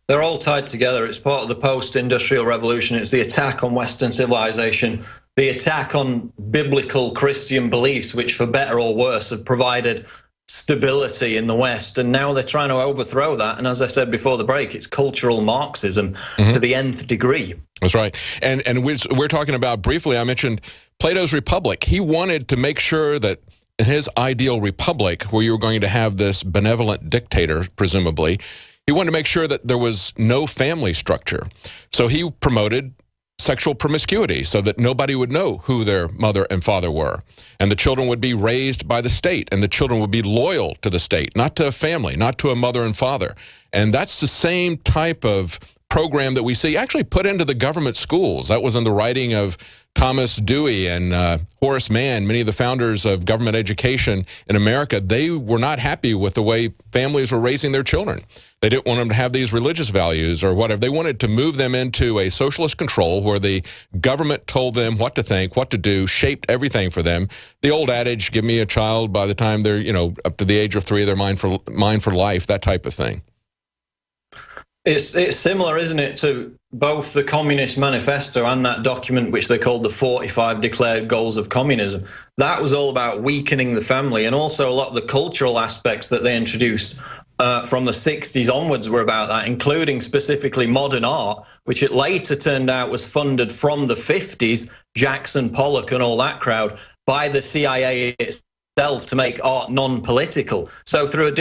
They're all tied together. It's part of the post-industrial revolution. It's the attack on Western civilization, the attack on biblical Christian beliefs, which for better or worse have provided stability in the West, and now they're trying to overthrow that. And as I said before the break, it's cultural Marxism to the nth degree. That's right. And we're talking about, briefly, I mentioned Plato's Republic. He wanted to make sure that in his ideal republic, where you were going to have this benevolent dictator, presumably, he wanted to make sure that there was no family structure. So he promoted sexual promiscuity so that nobody would know who their mother and father were. And the children would be raised by the state, and the children would be loyal to the state, not to a family, not to a mother and father. And that's the same type of program that we see actually put into the government schools. That was in the writing of Thomas Dewey and Horace Mann, many of the founders of government education in America. They were not happy with the way families were raising their children. They didn't want them to have these religious values or whatever. They wanted to move them into a socialist control where the government told them what to think, what to do, shaped everything for them. The old adage, give me a child by the time they're, up to the age of 3, they're mine for life, that type of thing. It's similar, isn't it, to both the Communist Manifesto and that document which they called the 45 Declared Goals of Communism. That was all about weakening the family, and also a lot of the cultural aspects that they introduced from the 60s onwards were about that, including specifically modern art, which it later turned out was funded from the 50s, Jackson Pollock and all that crowd, by the CIA itself to make art non-political. So through a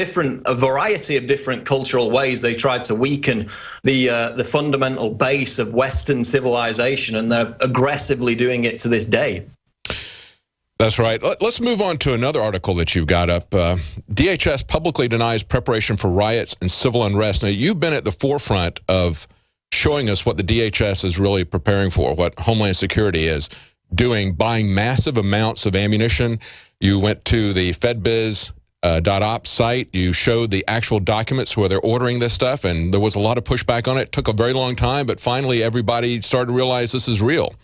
variety of different cultural ways, they tried to weaken the fundamental base of Western civilization, and they're aggressively doing it to this day. That's right. Let's move on to another article that you've got up. DHS publicly denies preparation for riots and civil unrest. Now, you've been at the forefront of showing us what the DHS is really preparing for, what Homeland Security is doing, buying massive amounts of ammunition. You went to the FedBiz.ops site. You showed the actual documents where they're ordering this stuff, and there was a lot of pushback on it. It took a very long time, but finally everybody started to realize this is real.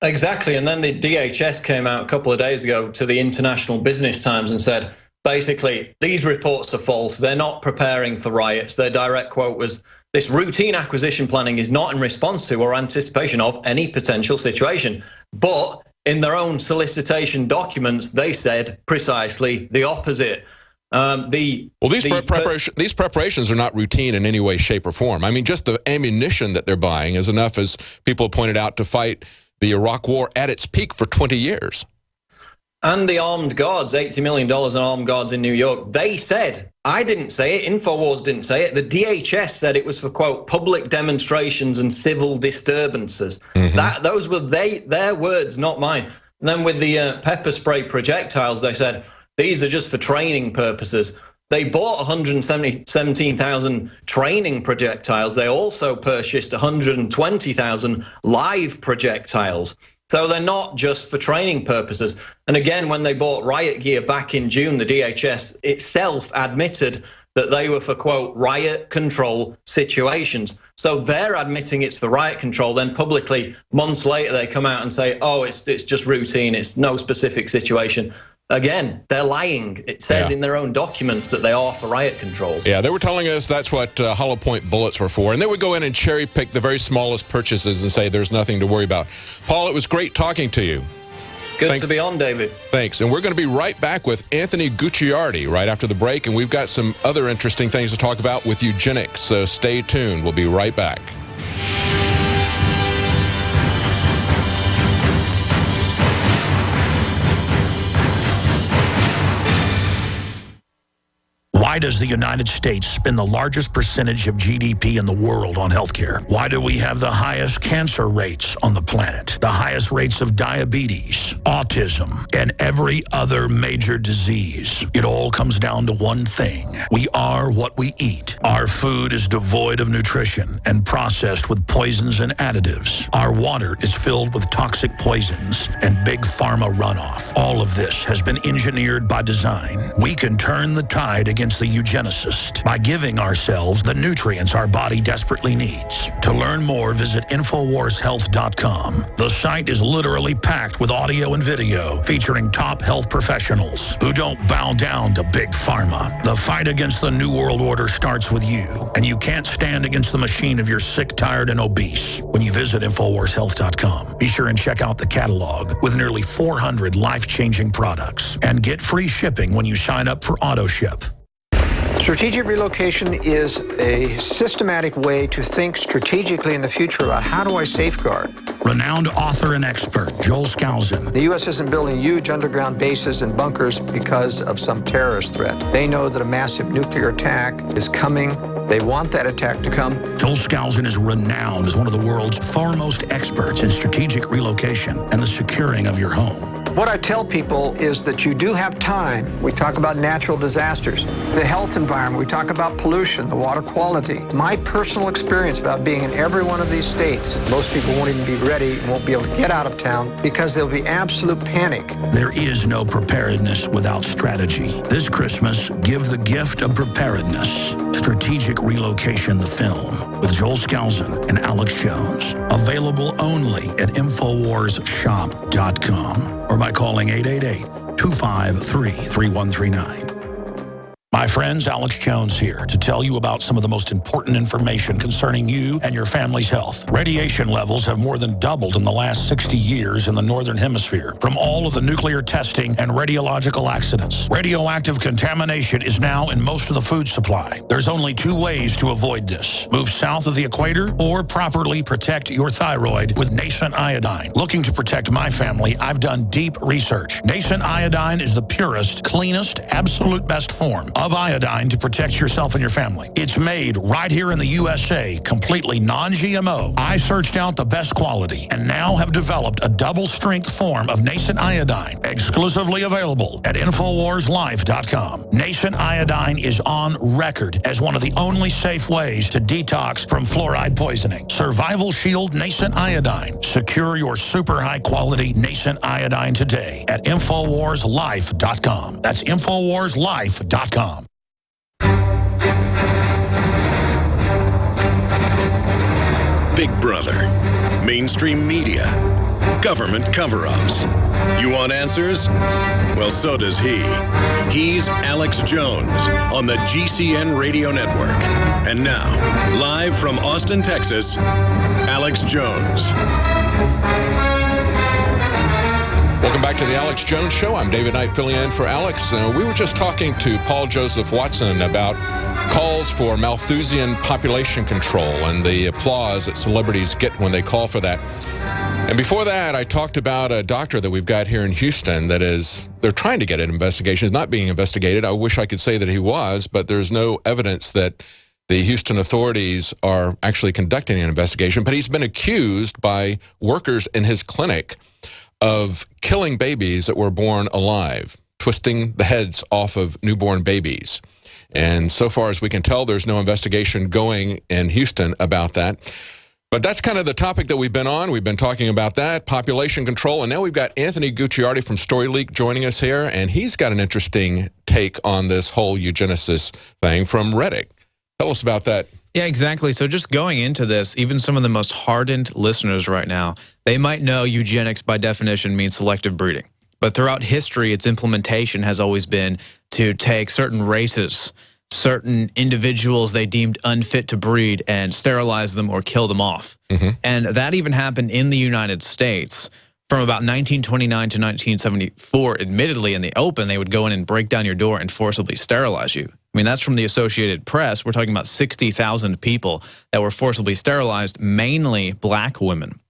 Exactly, and then the DHS came out a couple of days ago to the International Business Times and said, basically, these reports are false. They're not preparing for riots. Their direct quote was, this routine acquisition planning is not in response to or anticipation of any potential situation. But in their own solicitation documents, they said precisely the opposite. These preparations are not routine in any way, shape, or form. I mean, just the ammunition that they're buying is enough, as people pointed out, to fight the Iraq War at its peak for 20 years. And the armed guards, $80 million in armed guards in New York, they said, I didn't say it, Infowars didn't say it, the DHS said it was for, quote, public demonstrations and civil disturbances. Those were their words, not mine. And then with the pepper spray projectiles, they said, these are just for training purposes. They bought 117,000 training projectiles. They also purchased 120,000 live projectiles. So they're not just for training purposes. And again, when they bought riot gear back in June, the DHS itself admitted that they were for, quote, riot control situations. So they're admitting it's for riot control. Then publicly, months later, they come out and say, oh, it's just routine. It's no specific situation. Again, they're lying. It says in their own documents that they are for riot control. Yeah, they were telling us that's what hollow point bullets were for. And they would go in and cherry pick the very smallest purchases and say there's nothing to worry about. Paul, it was great talking to you. Good to be on, David. Thanks. And we're going to be right back with Anthony Gucciardi right after the break. And we've got some other interesting things to talk about with eugenics. So stay tuned. We'll be right back. Why does the United States spend the largest percentage of GDP in the world on healthcare? Why do we have the highest cancer rates on the planet, the highest rates of diabetes, autism, and every other major disease? It all comes down to one thing. We are what we eat. Our food is devoid of nutrition and processed with poisons and additives. Our water is filled with toxic poisons and big pharma runoff. All of this has been engineered by design. We can turn the tide against the eugenicist by giving ourselves the nutrients our body desperately needs. To learn more, visit InfoWarsHealth.com. The site is literally packed with audio and video featuring top health professionals who don't bow down to big pharma. The fight against the New World Order starts with you, and you can't stand against the machine if you're sick, tired, and obese. When you visit InfoWarsHealth.com, be sure and check out the catalog with nearly 400 life-changing products and get free shipping when you sign up for AutoShip. Strategic relocation is a systematic way to think strategically in the future about how do I safeguard. Renowned author and expert Joel Skousen. The U.S. isn't building huge underground bases and bunkers because of some terrorist threat. They know that a massive nuclear attack is coming. They want that attack to come. Joel Skousen is renowned as one of the world's foremost experts in strategic relocation and the securing of your home. What I tell people is that you do have time. We talk about natural disasters, the health environment, we talk about pollution, the water quality. My personal experience about being in every one of these states, most people won't even be ready, won't be able to get out of town because there'll be absolute panic. There is no preparedness without strategy. This Christmas, give the gift of preparedness. Strategic Relocation, the film, with Joel Skousen and Alex Jones. Available only at InfoWarsShop.com or by calling 888-253-3139. My friends, Alex Jones here to tell you about some of the most important information concerning you and your family's health. Radiation levels have more than doubled in the last 60 years in the Northern Hemisphere from all of the nuclear testing and radiological accidents. Radioactive contamination is now in most of the food supply. There's only two ways to avoid this. Move south of the equator or properly protect your thyroid with nascent iodine. Looking to protect my family, I've done deep research. Nascent iodine is the purest, cleanest, absolute best form of iodine to protect yourself and your family. It's made right here in the USA, completely non-GMO. I searched out the best quality and now have developed a double-strength form of nascent iodine, exclusively available at InfoWarsLife.com. Nascent iodine is on record as one of the only safe ways to detox from fluoride poisoning. Survival Shield Nascent Iodine. Secure your super high-quality nascent iodine today at InfoWarsLife.com. That's InfoWarsLife.com. Big Brother, mainstream media, government cover-ups. You want answers? Well, so does he. He's Alex Jones on the GCN Radio Network. And now, live from Austin, Texas, Alex Jones. Welcome back to the Alex Jones Show. I'm David Knight, filling in for Alex. We were just talking to Paul Joseph Watson about calls for Malthusian population control and the applause that celebrities get when they call for that. And before that, I talked about a doctor that we've got here in Houston that they're trying to get an investigation. It's not being investigated. I wish I could say that he was, but there's no evidence that the Houston authorities are actually conducting an investigation. But he's been accused by workers in his clinic of killing babies that were born alive, twisting the heads off of newborn babies. And so far as we can tell, there's no investigation going in Houston about that. But that's kind of the topic that we've been on. We've been talking about that, population control, and now we've got Anthony Gucciardi from StoryLeak joining us here, and he's got an interesting take take on this whole eugenicist thing from Reddick. Tell us about that. Yeah, exactly. So just going into this, even some of the most hardened listeners right now, they might know eugenics by definition means selective breeding. But throughout history, its implementation has always been to take certain races, certain individuals they deemed unfit to breed, and sterilize them or kill them off. And that even happened in the United States from about 1929 to 1974. Admittedly, in the open, they would go in and break down your door and forcibly sterilize you. I mean, that's from the Associated Press. We're talking about 60,000 people that were forcibly sterilized, mainly black women.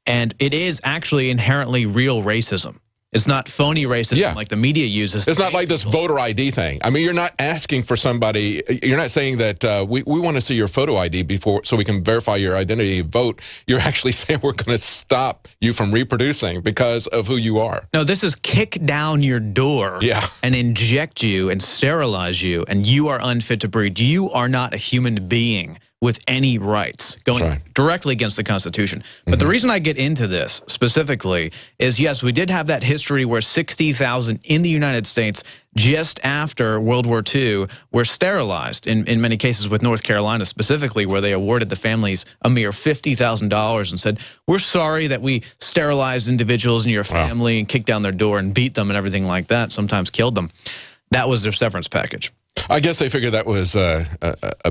And it is actually inherently real racism. It's not phony racism like the media uses. It's not like this voter ID thing. I mean, you're not asking for somebody, you're not saying that we want to see your photo ID before so we can verify your identity and vote. You're actually saying we're going to stop you from reproducing because of who you are. No, this is kick down your door and inject you and sterilize you, and you are unfit to breed. You are not a human being with any rights, going directly against the Constitution. But the reason I get into this specifically is, yes, we did have that history where 60,000 in the United States just after World War II were sterilized, in many cases with North Carolina specifically, where they awarded the families a mere $50,000 and said, we're sorry that we sterilized individuals in your family and kicked down their door and beat them and everything like that, sometimes killed them. That was their severance package. I guess they figured that was a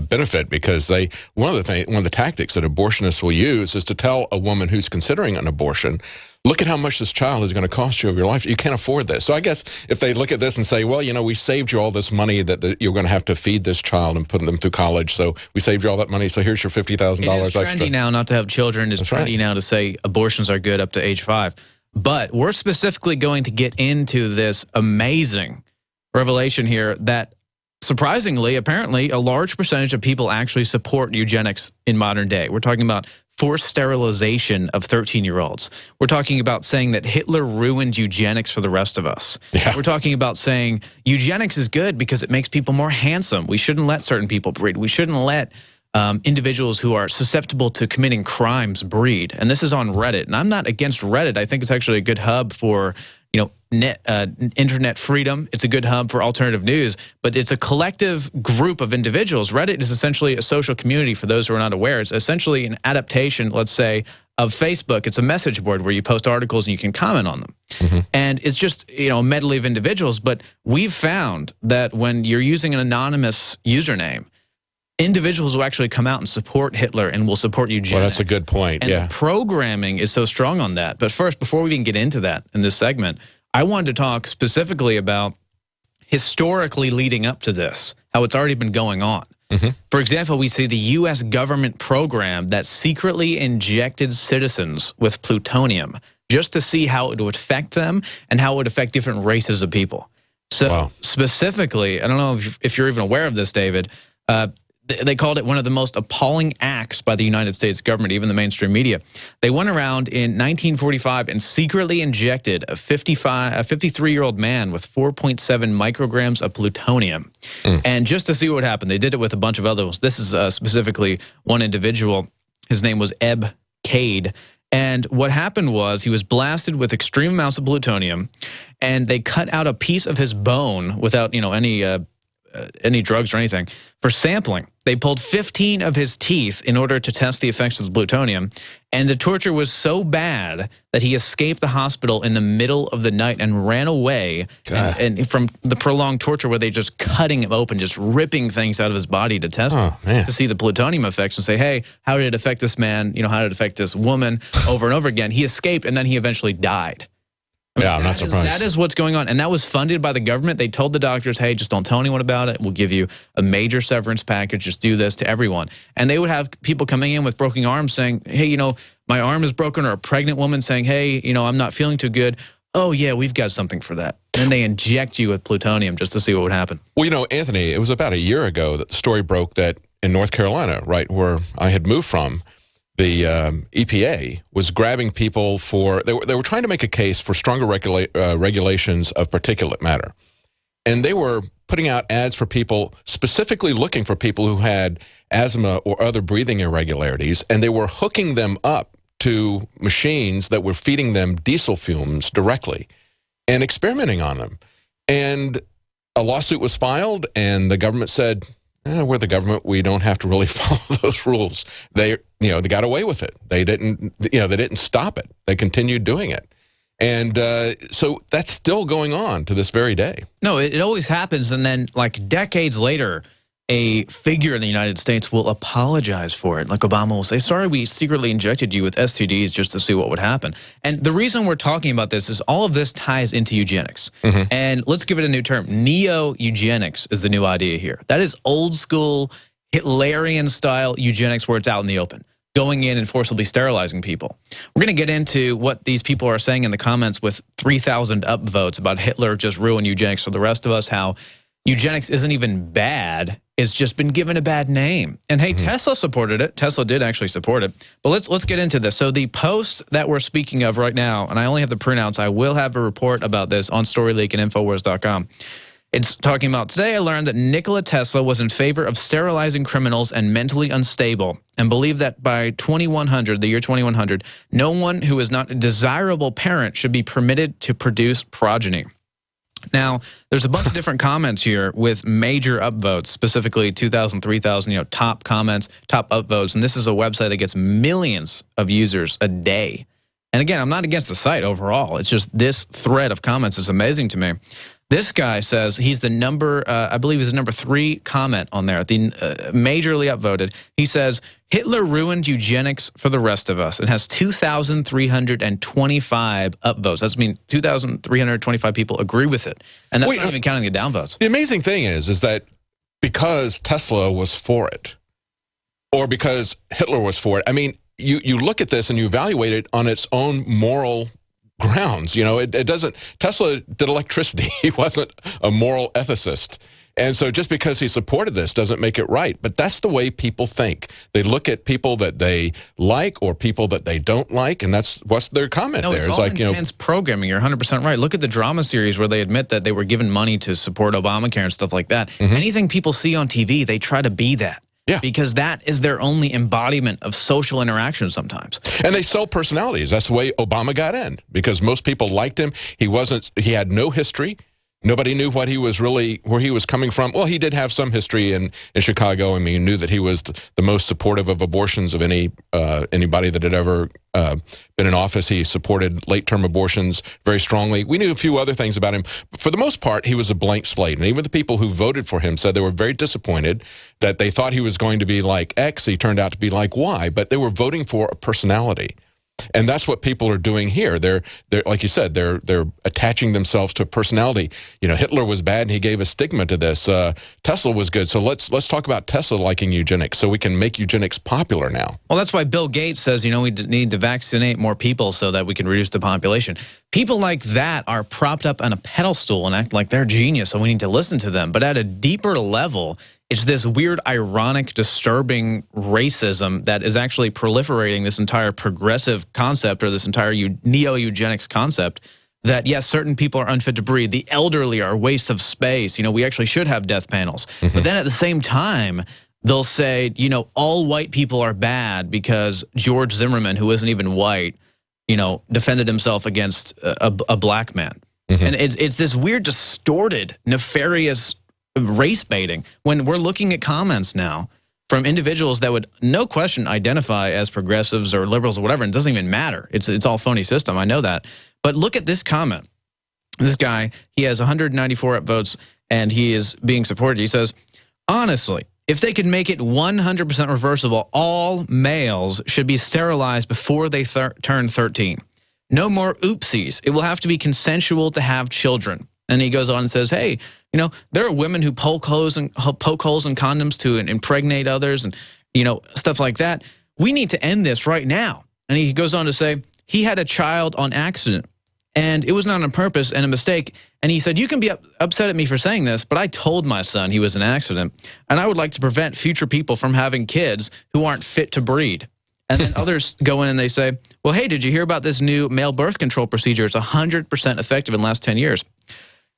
benefit because one of the tactics that abortionists will use is to tell a woman who's considering an abortion, look at how much this child is going to cost you over your life. You can't afford this. So I guess if they look at this and say, well, you know, we saved you all this money that you're going to have to feed this child and put them through college, so we saved you all that money, so here's your $50,000 extra. It's trendy now not to have children. It's trendy now to say abortions are good up to age 5. But we're specifically going to get into this amazing revelation here that surprisingly, apparently, a large percentage of people actually support eugenics in modern day. We're talking about forced sterilization of 13-year-olds. We're talking about saying that Hitler ruined eugenics for the rest of us. We're talking about saying eugenics is good because it makes people more handsome. We shouldn't let certain people breed. We shouldn't let individuals who are susceptible to committing crimes breed. And this is on Reddit. And I'm not against Reddit. I think it's actually a good hub for internet freedom. It's a good hub for alternative news, but it's a collective group of individuals. Reddit is essentially a social community for those who are not aware. It's essentially an adaptation, let's say, of Facebook. It's a message board where you post articles and you can comment on them. And it's just, a medley of individuals. But we've found that when you're using an anonymous username, individuals will actually come out and support Hitler and will support eugenics. Well, that's a good point. And the programming is so strong on that. But first, before we even get into that in this segment, I wanted to talk specifically about historically leading up to this, how it's already been going on. For example, we see the U.S. government program that secretly injected citizens with plutonium just to see how it would affect them and how it would affect different races of people. So specifically, I don't know if you're even aware of this, David, they called it one of the most appalling acts by the United States government, even the mainstream media. They went around in 1945 and secretly injected a 53-year-old man with 4.7 micrograms of plutonium. And just to see what happened, they did it with a bunch of others. This is specifically one individual. His name was Eb Cade. And what happened was he was blasted with extreme amounts of plutonium, and they cut out a piece of his bone without, any drugs or anything for sampling. They pulled 15 of his teeth in order to test the effects of the plutonium, and the torture was so bad that he escaped the hospital in the middle of the night and ran away and from the prolonged torture where they just cutting him open, just ripping things out of his body to test to see the plutonium effects and say, hey, how did it affect this man? How did it affect this woman? Over and over again. He escaped, and then he eventually died. I'm not surprised. That is what's going on. And that was funded by the government. They told the doctors, hey, just don't tell anyone about it. We'll give you a major severance package. Just do this to everyone. And they would have people coming in with broken arms saying, hey, my arm is broken, or a pregnant woman saying, hey, I'm not feeling too good. Oh, yeah, we've got something for that. And they inject you with plutonium just to see what would happen. Well, Anthony, it was about a year ago that the story broke that in North Carolina, right where I had moved from, the EPA was grabbing people for, they were trying to make a case for stronger regulations of particulate matter. And they were putting out ads for people, specifically looking for people who had asthma or other breathing irregularities, and they were hooking them up to machines that were feeding them diesel fumes directly and experimenting on them. And a lawsuit was filed, and the government said, we're the government. We don't have to really follow those rules. They got away with it. They didn't stop it. They continued doing it. And so that's still going on to this very day. No, it always happens. And then like decades later, a figure in the United States will apologize for it. Like Obama will say, sorry, we secretly injected you with STDs just to see what would happen. And the reason we're talking about this is all of this ties into eugenics. And let's give it a new term. Neo-eugenics is the new idea here. That is old school Hitlerian style eugenics where it's out in the open, going in and forcibly sterilizing people. We're going to get into what these people are saying in the comments with 3,000 upvotes about Hitler just ruined eugenics for the rest of us, how eugenics isn't even bad. It's just been given a bad name. And hey, Tesla supported it. Tesla did actually support it. But let's get into this. So the post that we're speaking of right now, and I only have the printouts, I will have a report about this on StoryLeak and Infowars.com. It's talking about, today I learned that Nikola Tesla was in favor of sterilizing criminals and mentally unstable and believed that by 2100, the year 2100, no one who is not a desirable parent should be permitted to produce progeny. Now, there's a bunch of different comments here with major upvotes, specifically 2,000, 3,000, top comments, top upvotes. And this is a website that gets millions of users a day. And again, I'm not against the site overall. It's just this thread of comments is amazing to me. This guy says he's the number, I believe he's the number 3 comment on there, the majorly upvoted. He says, Hitler ruined eugenics for the rest of us. It has 2,325 upvotes. That's 2,325 people agree with it. And that's not even counting the downvotes. The amazing thing is that because Tesla was for it, or because Hitler was for it, I mean, you look at this and you evaluate it on its own moral grounds. It doesn't, Tesla did electricity. He wasn't a moral ethicist. And so just because he supported this doesn't make it right. But that's the way people think. They look at people that they like or people that they don't like, and that's what's their comment there. It's all like, intense programming. You're 100% right. Look at the drama series where they admit that they were given money to support Obamacare and stuff like that. Anything people see on TV, they try to be that. Yeah. Because that is their only embodiment of social interaction sometimes. And they sell personalities. That's the way Obama got in, because most people liked him. He had no history. Nobody knew what he was really, where he was coming from. Well, he did have some history in Chicago. I mean, you knew that he was the most supportive of abortions of anybody that had ever been in office. He supported late-term abortions very strongly. We knew a few other things about him. But for the most part, he was a blank slate. And even the people who voted for him said they were very disappointed, that they thought he was going to be like X. He turned out to be like Y. But they were voting for a personality. And that's what people are doing here. They're like you said, they're attaching themselves to a personality. Hitler was bad and he gave a stigma to this. Tesla was good. So let's talk about Tesla liking eugenics so we can make eugenics popular now. Well, that's why Bill Gates says, we need to vaccinate more people so that we can reduce the population. People like that are propped up on a pedestal and act like they're genius, so we need to listen to them. But at a deeper level, it's this weird, ironic, disturbing racism that is actually proliferating this entire progressive concept, or this entire neo-eugenics concept, that, yes, certain people are unfit to breathe. The elderly are wastes of space. We actually should have death panels. But then at the same time, they'll say, all white people are bad because George Zimmerman, who isn't even white, defended himself against a black man. And it's this weird, distorted, nefarious race baiting when we're looking at comments now from individuals that would, no question, identify as progressives or liberals or whatever, and it doesn't even matter. It's all phony system. I know that. But look at this comment. This guy, he has 194 upvotes, and he is being supported. He says, honestly, if they could make it 100% reversible, all males should be sterilized before they turn 13. No more oopsies. It will have to be consensual to have children. And he goes on and says, hey, there are women who poke holes in condoms to impregnate others and, stuff like that. We need to end this right now. And he goes on to say, he had a child on accident, and it was not on purpose and a mistake. And he said, you can be upset at me for saying this, but I told my son he was an accident, and I would like to prevent future people from having kids who aren't fit to breed. And then others go in and they say, well, hey, did you hear about this new male birth control procedure? It's 100% effective in the last 10 years.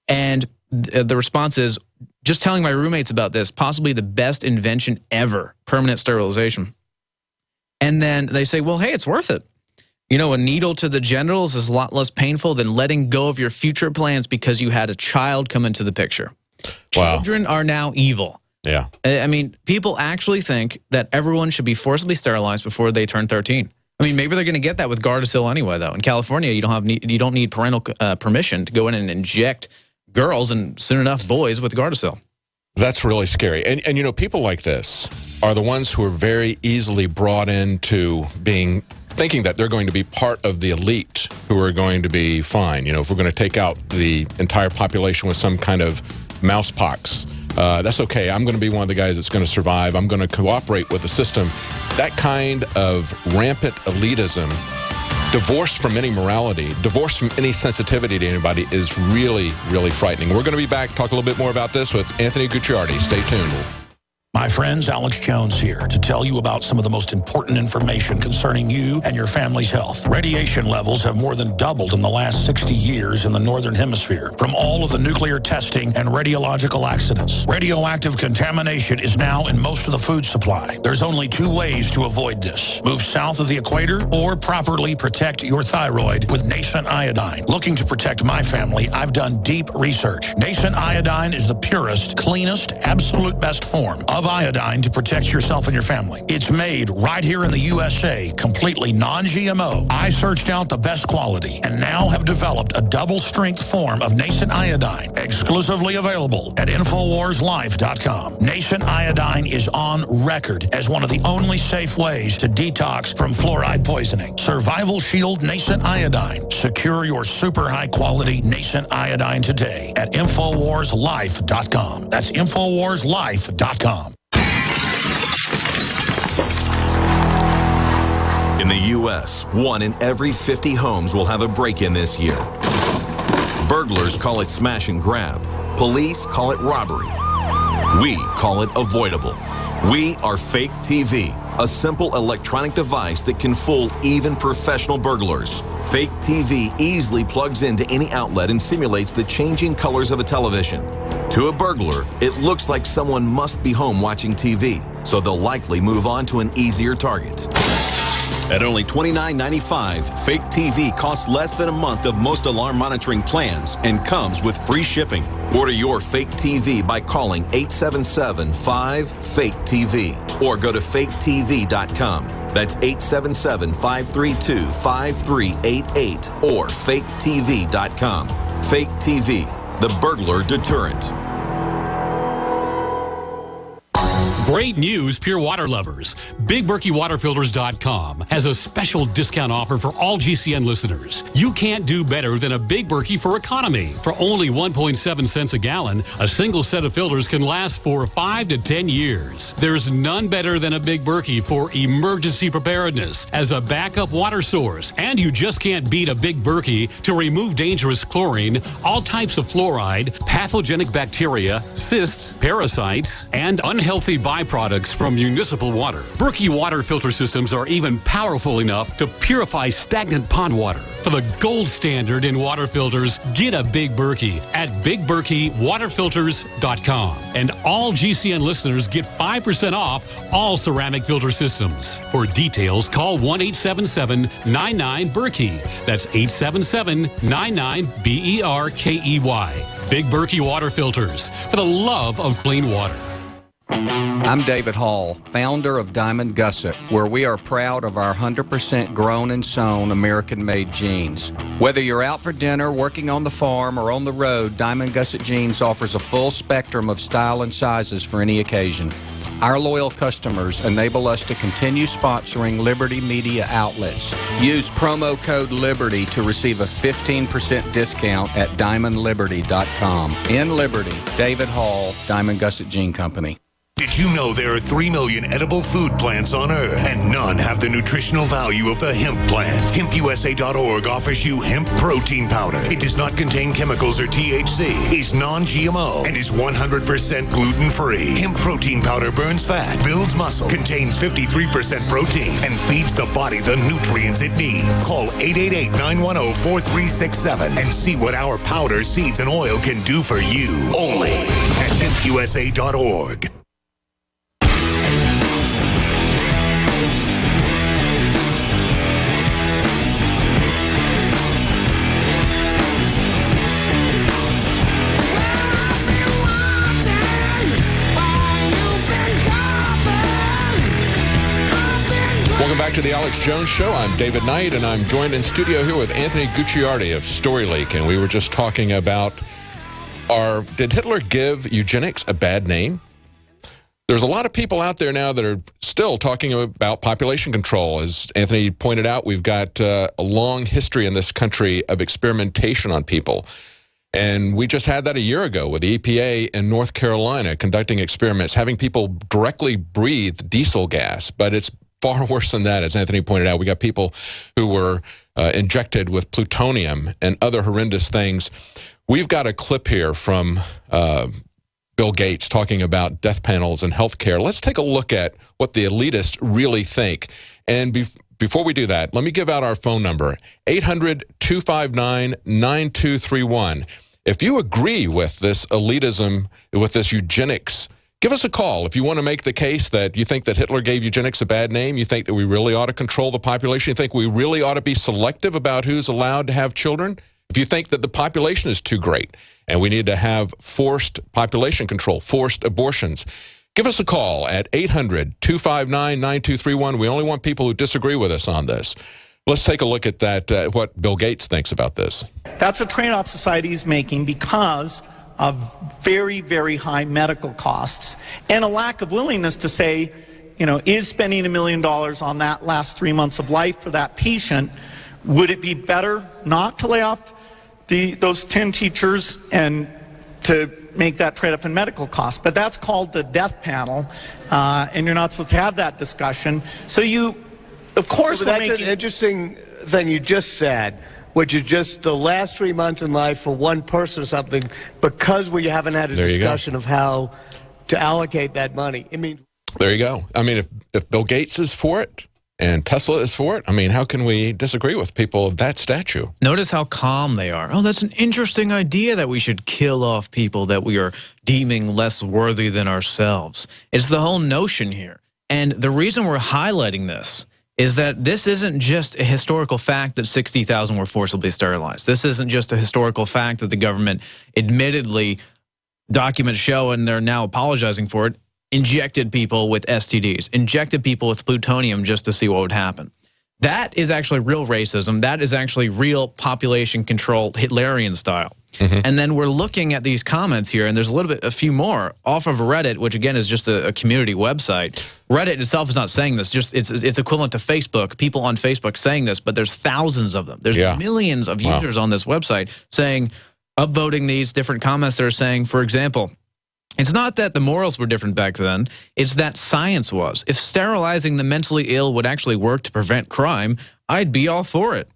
And the response is, just telling my roommates about this, possibly the best invention ever, permanent sterilization. And then they say, well, hey, it's worth it. A needle to the genitals is a lot less painful than letting go of your future plans because you had a child come into the picture. Wow. Children are now evil. Yeah. I mean, people actually think that everyone should be forcibly sterilized before they turn 13. I mean, maybe they're going to get that with Gardasil anyway, though. In California, you don't need parental permission to go in and inject girls and soon enough boys with Gardasil. That's really scary. And you know, people like this are the ones who are very easily brought into thinking that they're going to be part of the elite who are going to be fine. You know, if we're going to take out the entire population with some kind of mouse pox, that's okay. I'm going to be one of the guys that's going to survive. I'm going to cooperate with the system. That kind of rampant elitism, divorced from any morality, divorced from any sensitivity to anybody, is really, really frightening. We're going to be back, talk a little bit more about this with Anthony Gucciardi. Stay tuned. My friends, Alex Jones here to tell you about some of the most important information concerning you and your family's health. Radiation levels have more than doubled in the last 60 years in the Northern Hemisphere from all of the nuclear testing and radiological accidents. Radioactive contamination is now in most of the food supply. There's only 2 ways to avoid this. Move south of the equator or properly protect your thyroid with nascent iodine. Looking to protect my family, I've done deep research. Nascent iodine is the purest, cleanest, absolute best form of iodine to protect yourself and your family. It's made right here in the USA, completely non-GMO. I searched out the best quality and now have developed a double-strength form of nascent iodine, exclusively available at InfoWarsLife.com. Nascent iodine is on record as one of the only safe ways to detox from fluoride poisoning. Survival Shield Nascent Iodine. Secure your super high-quality nascent iodine today at InfoWarsLife.com. That's InfoWarsLife.com. In the U.S., 1 in every 50 homes will have a break-in this year. Burglars call it smash and grab. Police call it robbery. We call it avoidable. We are Fake TV, a simple electronic device that can fool even professional burglars. Fake TV easily plugs into any outlet and simulates the changing colors of a television. To a burglar, it looks like someone must be home watching TV, so they'll likely move on to an easier target. At only $29.95, Fake TV costs less than a month of most alarm monitoring plans and comes with free shipping. Order your Fake TV by calling 877-5-FAKE-TV or go to faketv.com. That's 877-532-5388 or faketv.com. Fake TV, the burglar deterrent. Great news, pure water lovers. BigBerkeyWaterFilters.com has a special discount offer for all GCN listeners. You can't do better than a Big Berkey for economy. For only 1.7 cents a gallon, a single set of filters can last for 5 to 10 years. There's none better than a Big Berkey for emergency preparedness as a backup water source. And you just can't beat a Big Berkey to remove dangerous chlorine, all types of fluoride, pathogenic bacteria, cysts, parasites, and unhealthy byproducts from municipal water. Berkey water filter systems are even powerful enough to purify stagnant pond water. For the gold standard in water filters, get a Big Berkey at BigBerkeyWaterFilters.com. And all GCN listeners get 5% off all ceramic filter systems. For details, call 1-877-99-BERKEY. That's 877-99-BERKEY. Big Berkey Water Filters, for the love of clean water. I'm David Hall, founder of Diamond Gusset, where we are proud of our 100% grown and sewn American-made jeans. Whether you're out for dinner, working on the farm, or on the road, Diamond Gusset Jeans offers a full spectrum of style and sizes for any occasion. Our loyal customers enable us to continue sponsoring Liberty Media outlets. Use promo code LIBERTY to receive a 15% discount at DiamondLiberty.com. In Liberty, David Hall, Diamond Gusset Jean Company. Did you know there are 3 million edible food plants on Earth, and none have the nutritional value of the hemp plant? HempUSA.org offers you hemp protein powder. It does not contain chemicals or THC, is non-GMO, and is 100% gluten-free. Hemp protein powder burns fat, builds muscle, contains 53% protein, and feeds the body the nutrients it needs. Call 888-910-4367 and see what our powder, seeds, and oil can do for you. Only at HempUSA.org. back to the Alex Jones Show. I'm David Knight, and I'm joined in studio here with Anthony Gucciardi of StoryLeak. And we were just talking about, did Hitler give eugenics a bad name? There's a lot of people out there now that are still talking about population control. As Anthony pointed out, we've got a long history in this country of experimentation on people. And we just had that a year ago with the EPA in North Carolina conducting experiments, having people directly breathe diesel gas. But it's far worse than that, as Anthony pointed out. We got people who were injected with plutonium and other horrendous things. We've got a clip here from Bill Gates talking about death panels and health care. Let's take a look at what the elitists really think. And before we do that, let me give out our phone number, 800-259-9231. If you agree with this elitism, with this eugenics, give us a call. If you want to make the case that you think that Hitler gave eugenics a bad name, you think that we really ought to control the population, you think we really ought to be selective about who's allowed to have children, if you think that the population is too great and we need to have forced population control, forced abortions, give us a call at 800-259-9231. We only want people who disagree with us on this. Let's take a look at that, what Bill Gates thinks about this. That's a trade-off society is making because of very, very high medical costs and a lack of willingness to say, you know, is spending $1 million on that last 3 months of life for that patient, would it be better not to lay off those 10 teachers and to make that trade-off in medical costs? But that's called the death panel, and you're not supposed to have that discussion. So you, of course, but that's an interesting thing you just said, which is just the last 3 months in life for one person or something, because we haven't had a discussion of how to allocate that money. I mean, there you go. I mean, if Bill Gates is for it and Tesla is for it, I mean, how can we disagree with people of that stature? Notice how calm they are. Oh, that's an interesting idea that we should kill off people that we are deeming less worthy than ourselves. It's the whole notion here. And the reason we're highlighting this is that this isn't just a historical fact that 60,000 were forcibly sterilized. This isn't just a historical fact that the government admittedly, documents show, and they're now apologizing for it, injected people with STDs, injected people with plutonium just to see what would happen. That is actually real racism. That is actually real population control, Hitlerian style. And then we're looking at these comments here, and there's a few more off of Reddit, which again is just a community website. Reddit itself is not saying this; just it's equivalent to Facebook. People on Facebook saying this, but there's thousands of them. There's millions of users on this website saying, upvoting these different comments. They're saying, for example, it's not that the morals were different back then, it's that science was. If sterilizing the mentally ill would actually work to prevent crime, I'd be all for it.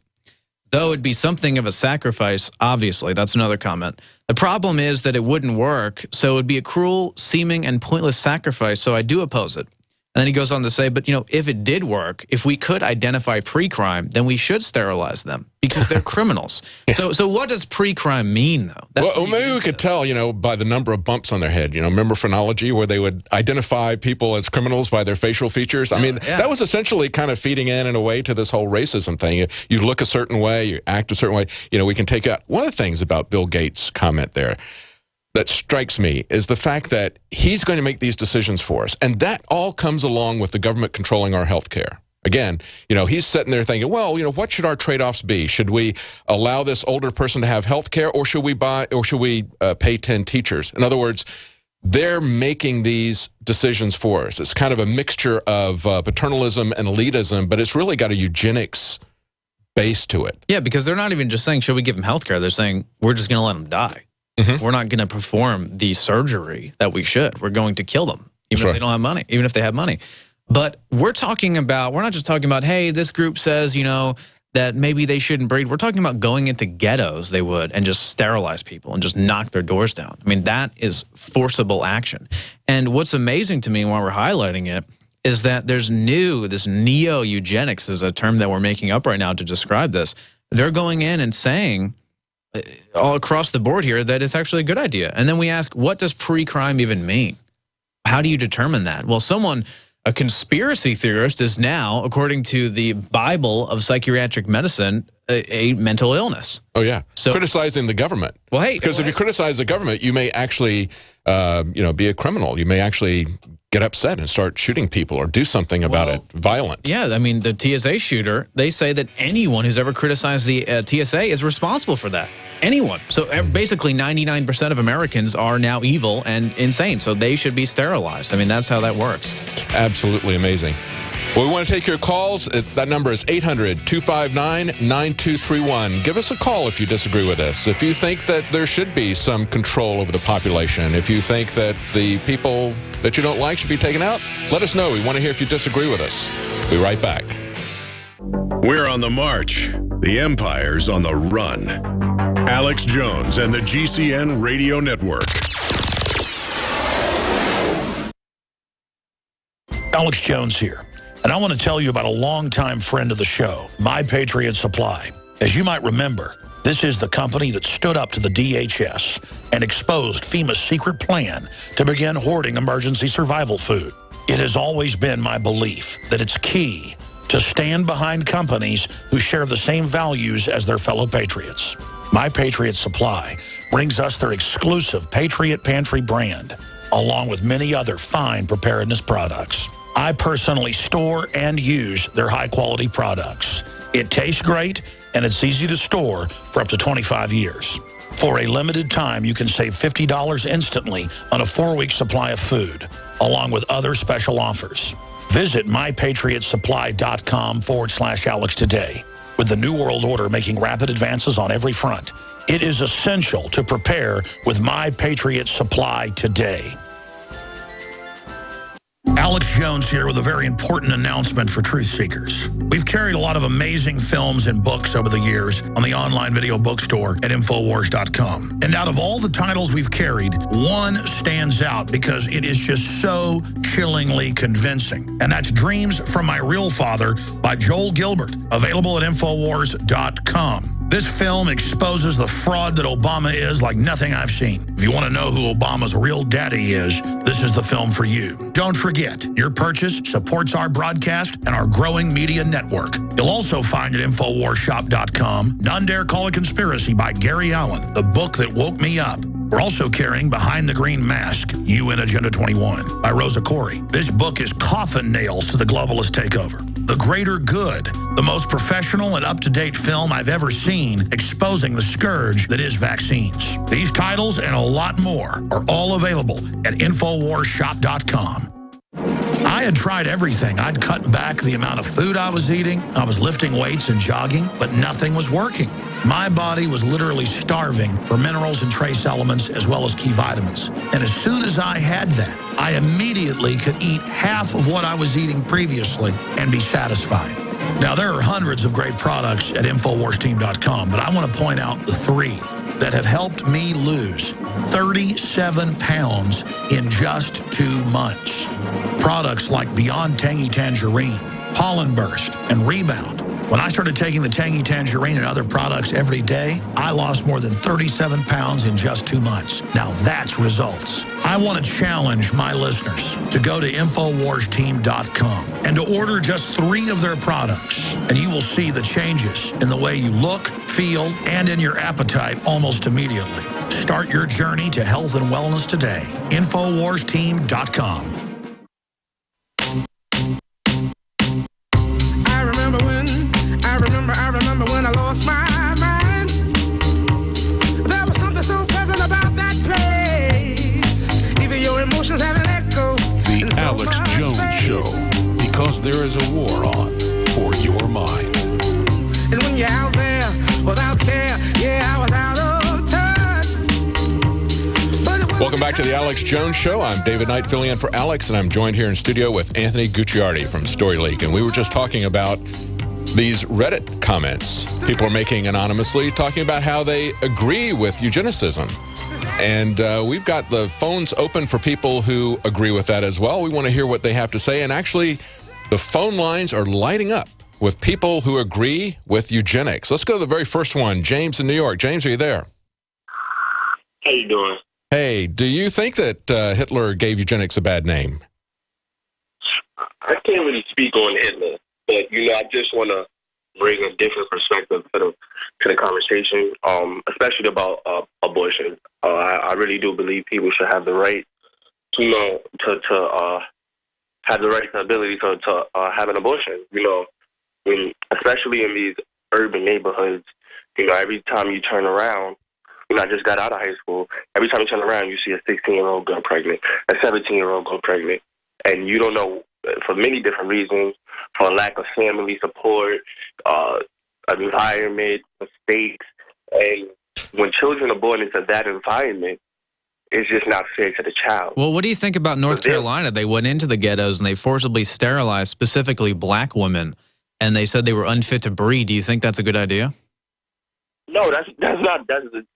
Though it'd be something of a sacrifice, obviously. That's another comment. The problem is that it wouldn't work, so it would be a cruel, seeming, and pointless sacrifice, so I do oppose it. And then he goes on to say, but, you know, if it did work, if we could identify pre-crime, then we should sterilize them because they're criminals. So what does pre-crime mean, though? Well, maybe we could tell, you know, by the number of bumps on their head. You know, remember phrenology, where they would identify people as criminals by their facial features? I mean, that was essentially kind of feeding in a way to this whole racism thing. You look a certain way, you act a certain way. You know, we can take out. One of the things about Bill Gates' comment there that strikes me is the fact that he's going to make these decisions for us. And that all comes along with the government controlling our health care. Again, you know, he's sitting there thinking, well, you know, what should our trade-offs be? Should we allow this older person to have health care, or should we pay 10 teachers? In other words, they're making these decisions for us. It's kind of a mixture of paternalism and elitism, but it's really got a eugenics base to it. Yeah, because they're not even just saying, should we give them health care? They're saying, we're just going to let them die. We're not going to perform the surgery that we should. We're going to kill them, even if they don't have money, even if they have money. But we're talking about, we're not just talking about, hey, this group says, you know, that maybe they shouldn't breed. We're talking about going into ghettos, they would, and just sterilize people and just knock their doors down. I mean, that is forcible action. And what's amazing to me while we're highlighting it is that there's this neo-eugenics is a term that we're making up right now to describe this. They're going in and saying all across the board here that it's actually a good idea. And then we ask, what does pre-crime even mean? How do you determine that? Well, a conspiracy theorist is now, according to the Bible of psychiatric medicine, a mental illness. Oh, yeah. So criticizing the government. Well, hey. Because if you criticize the government, you may actually, be a criminal. You may actually get upset and start shooting people or do something about it, violent. Yeah, I mean, the TSA shooter, they say that anyone who's ever criticized the TSA is responsible for that. Anyone. So basically 99% of Americans are now evil and insane, so they should be sterilized. I mean, that's how that works. Absolutely amazing. Well, we want to take your calls. That number is 800-259-9231. Give us a call if you disagree with us. If you think that there should be some control over the population, if you think that the people that you don't like should be taken out, let us know. We want to hear if you disagree with us. We'll be right back. We're on the march. The empire's on the run. Alex Jones and the GCN Radio Network. Alex Jones here. And I want to tell you about a longtime friend of the show, My Patriot Supply. As you might remember, this is the company that stood up to the DHS and exposed FEMA's secret plan to begin hoarding emergency survival food. It has always been my belief that it's key to stand behind companies who share the same values as their fellow patriots. My Patriot Supply brings us their exclusive Patriot Pantry brand, along with many other fine preparedness products. I personally store and use their high-quality products. It tastes great, and it's easy to store for up to 25 years. For a limited time, you can save $50 instantly on a 4-week supply of food, along with other special offers. Visit mypatriotsupply.com/Alex today. With the New World Order making rapid advances on every front, it is essential to prepare with My Patriot Supply today. Alex Jones here with a very important announcement for truth seekers. We've carried a lot of amazing films and books over the years on the online video bookstore at Infowars.com. And out of all the titles we've carried, one stands out because it is just so chillingly convincing. And that's Dreams from My Real Father by Joel Gilbert, available at Infowars.com. This film exposes the fraud that Obama is like nothing I've seen. If you want to know who Obama's real daddy is, this is the film for you. Don't forget, your purchase supports our broadcast and our growing media network. You'll also find at InfoWarsShop.com, None Dare Call a Conspiracy by Gary Allen, the book that woke me up. We're also carrying Behind the Green Mask, You in Agenda 21 by Rosa Corey. This book is coffin nails to the globalist takeover. The Greater Good, the most professional and up-to-date film I've ever seen exposing the scourge that is vaccines. These titles and a lot more are all available at InfoWarsShop.com. I had tried everything. I'd cut back the amount of food I was eating. I was lifting weights and jogging, but nothing was working. My body was literally starving for minerals and trace elements as well as key vitamins. And as soon as I had that, I immediately could eat half of what I was eating previously and be satisfied. Now, there are hundreds of great products at InfoWarsTeam.com, but I want to point out the 3 that have helped me lose 37 pounds in just 2 months. Products like Beyond Tangy Tangerine, Pollen Burst, and Rebound. When I started taking the Tangy Tangerine and other products every day, I lost more than 37 pounds in just 2 months. Now that's results. I want to challenge my listeners to go to InfoWarsTeam.com and to order just 3 of their products, and you will see the changes in the way you look, feel, and in your appetite almost immediately. Start your journey to health and wellness today. InfoWarsTeam.com. I remember when I lost my mind. There was something so pleasant about that place. Even your emotions have an echo. The Alex Jones Show, because there is a war on for your mind. And when you're out there without care, yeah, I was out of touch. Welcome back to the Alex Jones Show. I'm David Knight filling in for Alex, and I'm joined here in studio with Anthony Gucciardi from Story Leak. And we were just talking about these Reddit comments people are making anonymously, talking about how they agree with eugenicism. And we've got the phones open for people who agree with that as well. We want to hear what they have to say. And actually, the phone lines are lighting up with people who agree with eugenics. Let's go to the very first one. James in New York. James, are you there? How you doing? Hey, do you think that Hitler gave eugenics a bad name? I can't really speak on Hitler, but, I just want to bring a different perspective to the conversation, especially about abortion. I really do believe people should have the right to, you know, to have the right and ability to have an abortion. You know, especially in these urban neighborhoods, you know, every time you turn around, you know, I just got out of high school. Every time you turn around, you see a 16-year-old girl pregnant, a 17-year-old girl pregnant, and you don't know, for many different reasons, for lack of family support, environment, mistakes, and when children are born into that environment, it's just not fair to the child. Well, what do you think about North Carolina? They went into the ghettos and they forcibly sterilized specifically black women, and they said they were unfit to breed. Do you think that's a good idea? No, that's not.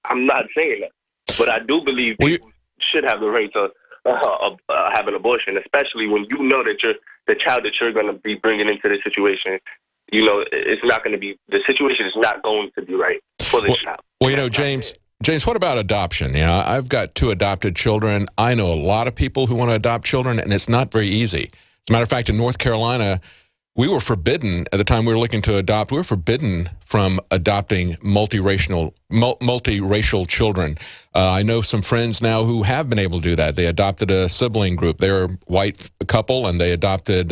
I'm not saying that, but I do believe people should have the right to have an abortion, especially when you know that the child that you're going to be bringing into this situation. You know, it's not going to be, the situation is not going to be right for the child. Well, you know, James, what about adoption? You know, I've got 2 adopted children. I know a lot of people who want to adopt children, and it's not very easy. As a matter of fact, in North Carolina, we were forbidden, at the time we were looking to adopt, we were forbidden from adopting multiracial children. I know some friends now who have been able to do that. They adopted a sibling group. They're a white couple, and they adopted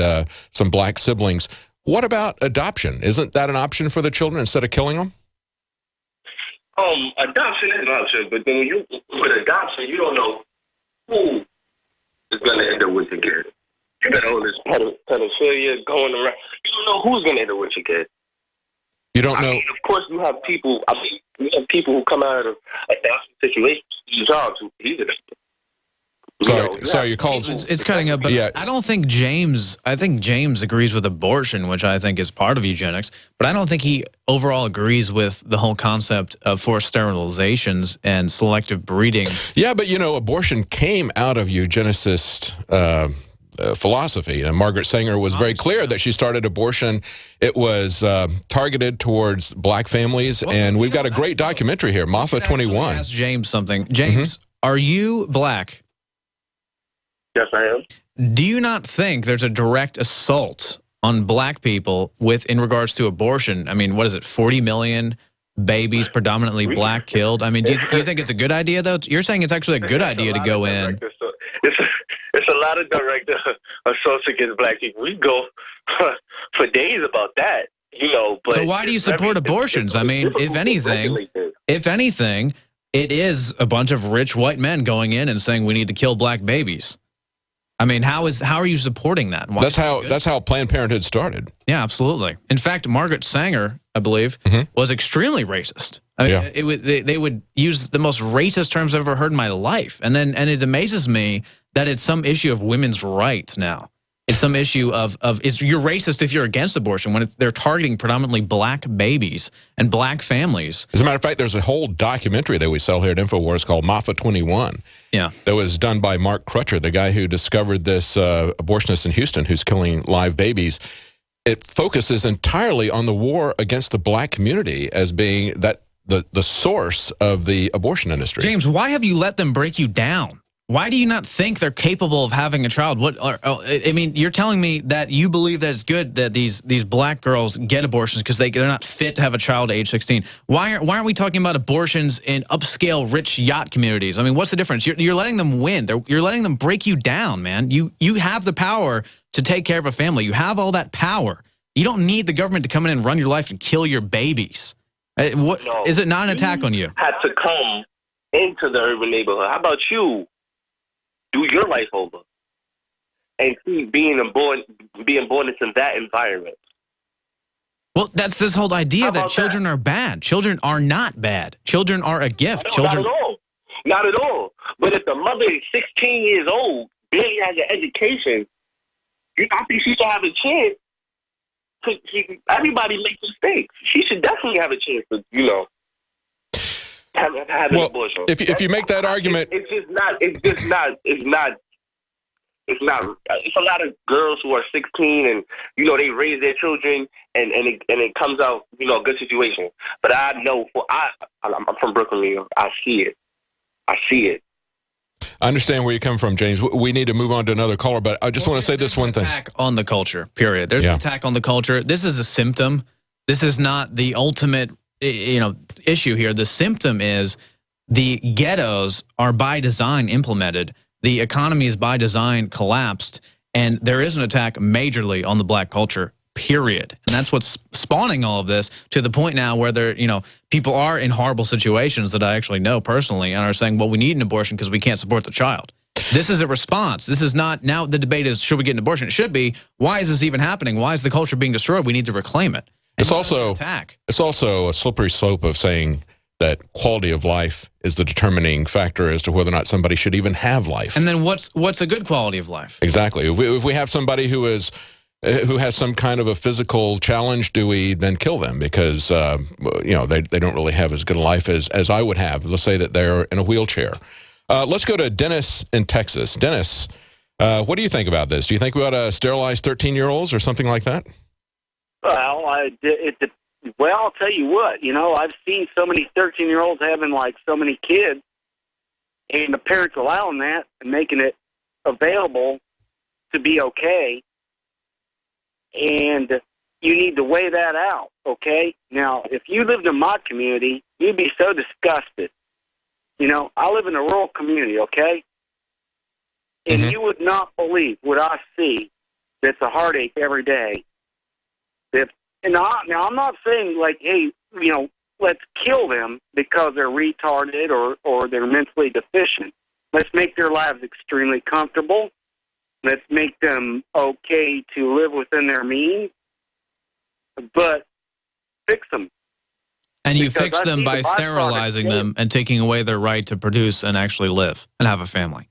some black siblings. What about adoption? Isn't that an option for the children instead of killing them? Adoption is an option, but then with adoption, you don't know who is going to end up with the kid. You got all this pedophilia going around. You don't know who's going to end up with your kid. You don't know. I mean, of course, you have people. I mean, you have people who come out of adoption situations. Jobs who he's Sorry, you called. It's cutting up, but yeah. I don't think James. I think James agrees with abortion, which I think is part of eugenics. But I don't think he overall agrees with the whole concept of forced sterilizations and selective breeding. Yeah, but you know, abortion came out of eugenicist philosophy. And Margaret Sanger was very clear that she started abortion. It was targeted towards black families, and we've got a great documentary here, Maffa 21. Ask James something. James, are you black? Yes, I am. Do you not think there's a direct assault on black people in regards to abortion? I mean, what is it, 40 million babies, predominantly black, killed? I mean, do you think it's a good idea, though? You're saying it's actually a good idea to go in. It's a lot of direct assaults against black people. We go for days about that, you know. But so why do you support abortions? I mean, if anything, it is a bunch of rich white men going in and saying we need to kill black babies. I mean, how are you supporting that? That's how Planned Parenthood started. Yeah, absolutely. In fact, Margaret Sanger, I believe, was extremely racist. I mean, they would use the most racist terms I've ever heard in my life. And it amazes me that it's some issue of women's rights now. It's some issue of you're racist if you're against abortion when they're targeting predominantly black babies and black families. As a matter of fact, there's a whole documentary that we sell here at Infowars called Maffa 21. Yeah. That was done by Mark Crutcher, the guy who discovered this abortionist in Houston who's killing live babies. It focuses entirely on the war against the black community as being the source of the abortion industry. James, why have you let them break you down? Why do you not think they're capable of having a child? I mean, you're telling me that you believe that it's good that these black girls get abortions because they're not fit to have a child at age 16. Why aren't we talking about abortions in upscale, rich yacht communities? I mean, what's the difference? You're letting them win. You're letting them break you down, man. You have the power to take care of a family. You have all that power. You don't need the government to come in and run your life and kill your babies. Is it not an attack on you? Had to come into the urban neighborhood. How about you? Do your life over and keep being born into that environment. Well, that's this whole idea that children are bad. Children are not bad. Children are a gift. No, not at all. Not at all. But if the mother is 16 years old, barely has an education, I think she should have a chance. Everybody makes mistakes. She should definitely have a chance to, have an abortion. If you make that argument, it's a lot of girls who are 16 and they raise their children and it comes out a good situation. But I know I'm from Brooklyn, New York. I see it. I understand where you come from, James. We need to move on to another caller, but I just want to say this one thing. Attack on the culture, period. There's an attack on the culture. This is a symptom. This is not the ultimate issue here. The symptom is the ghettos are by design implemented. The economy is by design collapsed, and there is an attack majorly on the black culture, period. And that's what's spawning all of this, to the point now where people are in horrible situations that I actually know personally and are saying, well, we need an abortion because we can't support the child. This is a response. This is not, now the debate is, should we get an abortion? It should be, why is this even happening? Why is the culture being destroyed? We need to reclaim it. It's also a slippery slope of saying that quality of life is the determining factor as to whether or not somebody should even have life. And then what's a good quality of life? Exactly. If we have somebody who has some kind of a physical challenge, do we then kill them because they don't really have as good a life as I would have? Let's say that they're in a wheelchair. Let's go to Dennis in Texas. Dennis, what do you think about this? Do you think we ought to sterilize 13-year-olds or something like that? Well, I'll tell you what, I've seen so many 13-year-olds having, so many kids, and the parents allowing that and making it available to be okay, and you need to weigh that out, okay? Now, if you lived in my community, you'd be so disgusted. I live in a rural community, okay? And you would not believe what I see that's a heartache every day. Now, I'm not saying, hey, let's kill them because they're retarded or they're mentally deficient. Let's make their lives extremely comfortable. Let's make them okay to live within their means. But fix them. And you fix them by sterilizing them and taking away their right to produce and actually live and have a family.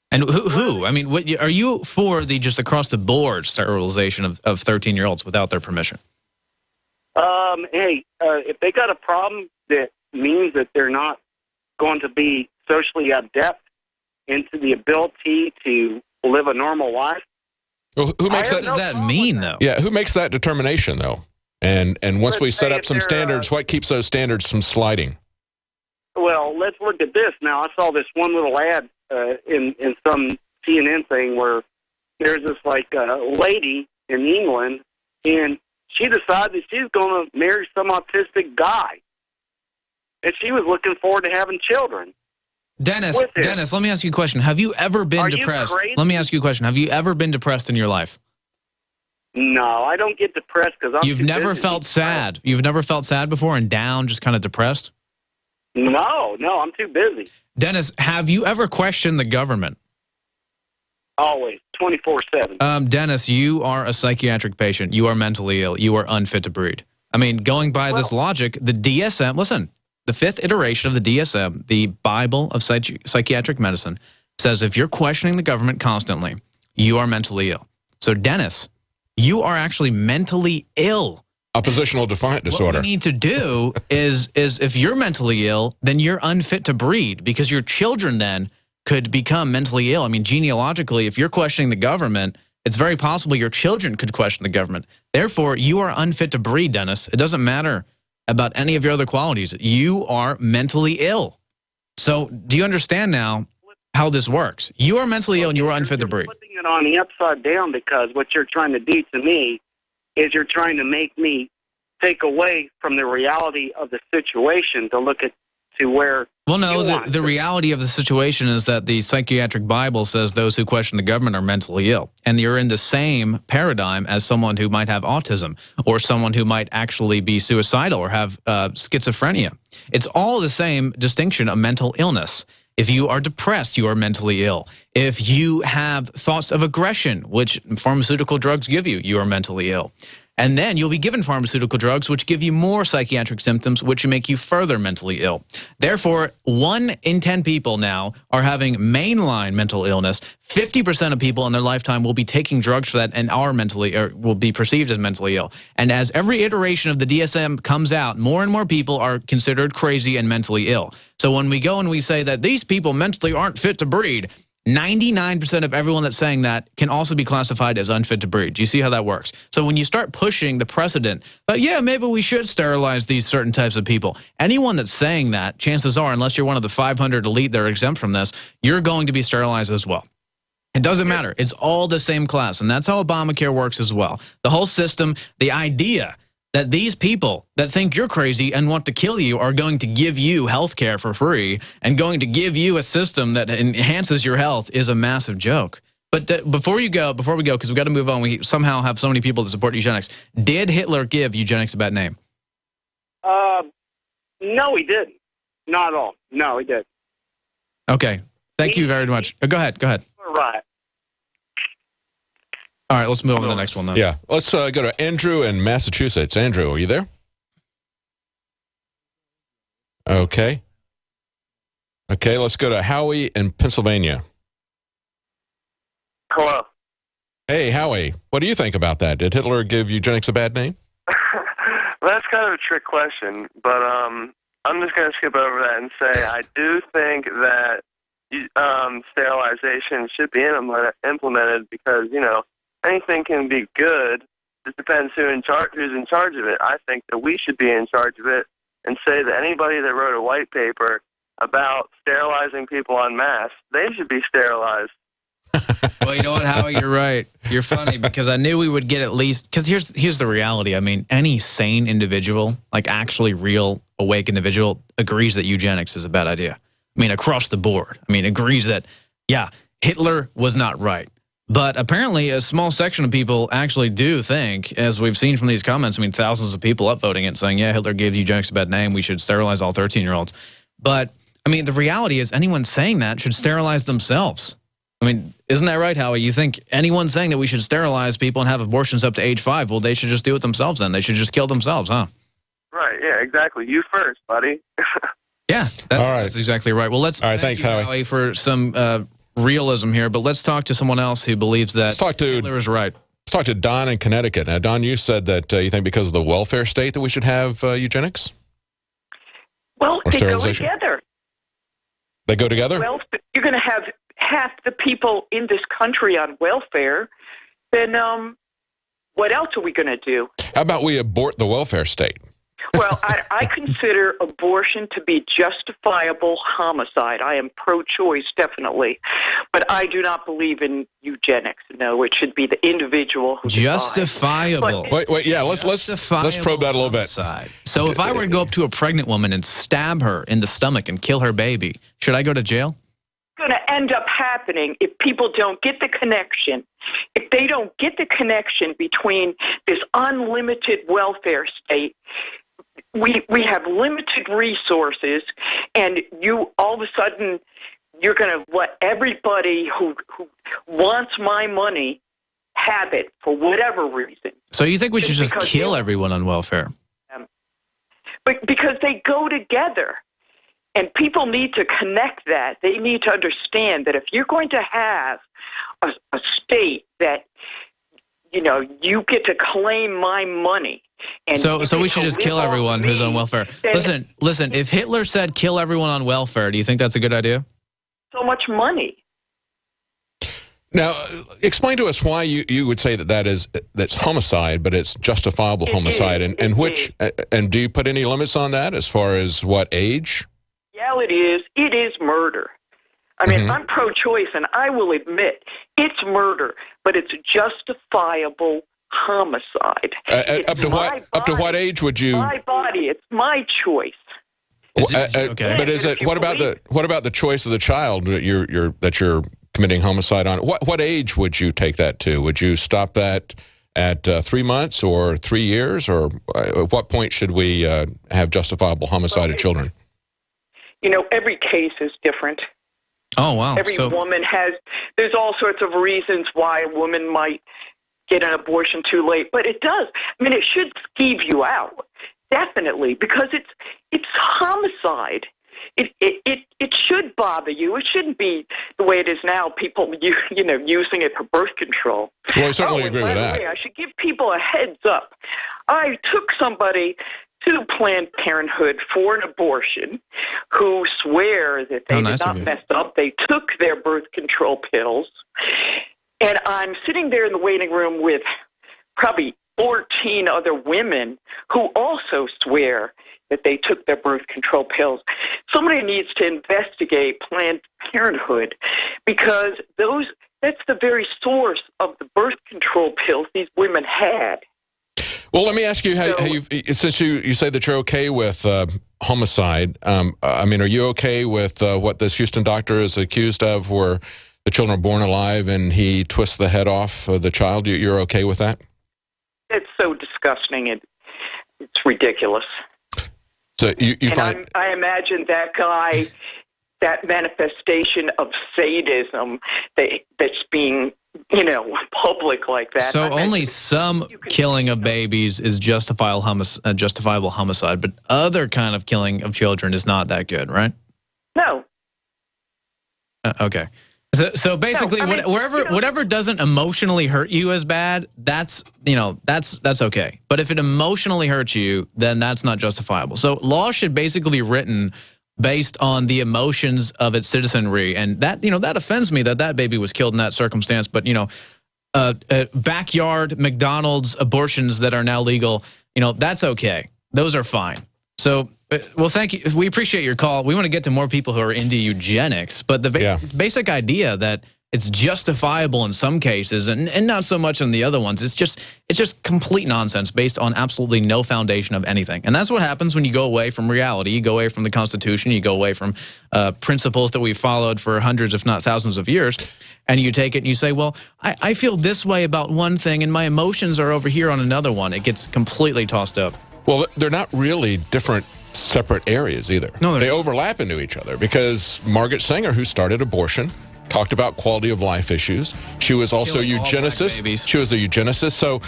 And who? I mean, are you for the just across the board sterilization of 13-year-olds without their permission? Hey, if they got a problem that means that they're not going to be socially adept into the ability to live a normal life. Well, who makes that? What does that mean, though? Yeah, who makes that determination, though? And once we set up some standards, what keeps those standards from sliding? Well, let's look at this. Now, I saw this one little ad in some CNN thing where there's this lady in England, and she decided that she's going to marry some autistic guy, and she was looking forward to having children. Dennis, let me ask you a question. Have you ever been depressed? Let me ask you a question. Have you ever been depressed in your life? No, I don't get depressed because I'm You've never felt sad? You've never felt sad before and down, just kind of depressed? No, I'm too busy. Dennis, have you ever questioned the government? Always, 24/7. Dennis, you are a psychiatric patient. You are mentally ill. You are unfit to breed. I mean, going by this logic, the DSM, listen, the fifth iteration of the DSM, the Bible of psychiatric medicine, says if you're questioning the government constantly, you are mentally ill. So, Dennis, you are actually mentally ill. Oppositional defiant disorder. What we need to do is if you're mentally ill, then you're unfit to breed because your children then could become mentally ill. I mean, genealogically, if you're questioning the government, it's very possible your children could question the government. Therefore, you are unfit to breed, Dennis. It doesn't matter about any of your other qualities. You are mentally ill. So do you understand now how this works? You are mentally ill and you are unfit to breed. You're putting it on the upside down because what you're trying to do to me is you're trying to make me take away from the reality of the situation to look at to where. Well, no, the reality of the situation is that the psychiatric Bible says those who question the government are mentally ill. And you're in the same paradigm as someone who might have autism or someone who might actually be suicidal or have schizophrenia. It's all the same distinction of mental illness. If you are depressed, you are mentally ill. If you have thoughts of aggression, which pharmaceutical drugs give you, you are mentally ill. And then you'll be given pharmaceutical drugs which give you more psychiatric symptoms, which make you further mentally ill. Therefore, 1 in 10 people now are having mainline mental illness. 50% of people in their lifetime will be taking drugs for that and are mentally, or will be perceived as mentally ill. And as every iteration of the DSM comes out, more and more people are considered crazy and mentally ill. So when we go and we say that these people mentally aren't fit to breed, 99% of everyone that's saying that can also be classified as unfit to breed. Do you see how that works? So when you start pushing the precedent, but yeah, maybe we should sterilize these certain types of people, anyone that's saying that, chances are, unless you're one of the 500 elite that are exempt from this, you're going to be sterilized as well. It doesn't matter. It's all the same class, and that's how Obamacare works as well. The whole system, the idea that these people that think you're crazy and want to kill you are going to give you health care for free and going to give you a system that enhances your health is a massive joke. But before we go, because we've got to move on, we somehow have so many people that support eugenics. Did Hitler give eugenics a bad name? No, he didn't. Not at all. No, he didn't. Okay. Thank you very much. Go ahead. Right. All right, let's move on to the next one, then. Yeah, let's go to Andrew in Massachusetts. Andrew, are you there? Okay. Okay, let's go to Howie in Pennsylvania. Hello. Hey, Howie, what do you think about that? Did Hitler give eugenics a bad name? That's kind of a trick question, but I'm just going to skip over that and say I do think that sterilization should be implemented because, you know, anything can be good. It depends who's in charge of it. I think that we should be in charge of it and say that anybody that wrote a white paper about sterilizing people en masse, they should be sterilized. Well, you know what, Howie, you're right. You're funny because I knew we would get at least, because here's the reality. I mean, any sane individual, like actually real awake individual, agrees that eugenics is a bad idea. I mean, across the board. I mean, agrees that, yeah, Hitler was not right. But apparently a small section of people actually do think, as we've seen from these comments, I mean, thousands of people upvoting it saying, yeah, Hitler gave eugenics a bad name. We should sterilize all 13-year-olds. But, I mean, the reality is anyone saying that should sterilize themselves. I mean, isn't that right, Howie? You think anyone saying that we should sterilize people and have abortions up to age 5, well, they should just do it themselves then. They should just kill themselves, huh? Right, yeah, exactly. You first, buddy. Yeah, that's exactly right. Well, let's thanks, Howie, for some realism here, but let's talk to someone else who believes that Hitler is right. Let's talk to Don in Connecticut. Now, Don, you said that you think because of the welfare state that we should have eugenics? Well, they go together. They go together? Well, you're going to have half the people in this country on welfare, then what else are we going to do? How about we abort the welfare state? Well, I consider abortion to be justifiable homicide. I am pro-choice, definitely. But I do not believe in eugenics. No, it should be the individual who justifiable. Wait, yeah, let's probe that a little bit. So if I were to go up to a pregnant woman and stab her in the stomach and kill her baby, should I go to jail? Going to end up happening if people don't get the connection. If they don't get the connection between this unlimited welfare state, we have limited resources, and you all of a sudden you're going to let everybody who wants my money have it for whatever reason. So you think we should just kill everyone on welfare? But because they go together. And people need to connect that. They need to understand that if you're going to have a state that, you know, you get to claim my money. And so we should just kill everyone who's on welfare. Listen, if Hitler said kill everyone on welfare, do you think that's a good idea? So much money. Now, explain to us why you would say that's homicide, but it's justifiable homicide. And do you put any limits on that as far as what age? It is murder. I mean, I'm pro-choice, and I will admit it's murder, but it's justifiable homicide. Up to what age would you? My body. It's my choice. Okay, but is it? What about the choice of the child that you're committing homicide on? What age would you take that to? Would you stop that at 3 months or 3 years, or at what point should we have justifiable homicide of children? You know, every case is different. Oh, wow. Every woman there's all sorts of reasons why a woman might get an abortion too late, but it does. I mean, it should skeeve you out, definitely, because it's homicide. It should bother you. It shouldn't be the way it is now, people, using it for birth control. Well, I certainly agree with that. By the way, I should give people a heads up. I took somebody to Planned Parenthood for an abortion who swear that they did not mess up. They took their birth control pills. And I'm sitting there in the waiting room with probably 14 other women who also swear that they took their birth control pills. Somebody needs to investigate Planned Parenthood because that's the very source of the birth control pills these women had. Well, let me ask you, how you, since you say that you're okay with homicide, I mean, are you okay with what this Houston doctor is accused of, where the children are born alive and he twists the head off the child? You're okay with that? It's so disgusting. It's ridiculous. So you find... I imagine that guy, that manifestation of sadism that's being, public like that. So only some killing of babies is justifiable homicide, but other kind of killing of children is not that good, right? No. Okay. So basically, no, whatever doesn't emotionally hurt you as bad, that's okay. But if it emotionally hurts you, then that's not justifiable. So law should basically be written based on the emotions of its citizenry, and that that offends me that baby was killed in that circumstance. But backyard McDonald's abortions that are now legal, that's okay. Those are fine. So. Well, thank you. We appreciate your call. We want to get to more people who are into eugenics, but the basic idea that it's justifiable in some cases and not so much in the other ones, it's just complete nonsense based on absolutely no foundation of anything. And that's what happens when you go away from reality. You go away from the Constitution. You go away from principles that we've followed for hundreds, if not thousands of years, and you take it and you say, well, I feel this way about one thing and my emotions are over here on another one. It gets completely tossed up. Well, they're not really different separate areas either. No, they overlap into each other, because Margaret Sanger, who started abortion, talked about quality of life issues. She was also a eugenicist. She was a eugenicist. So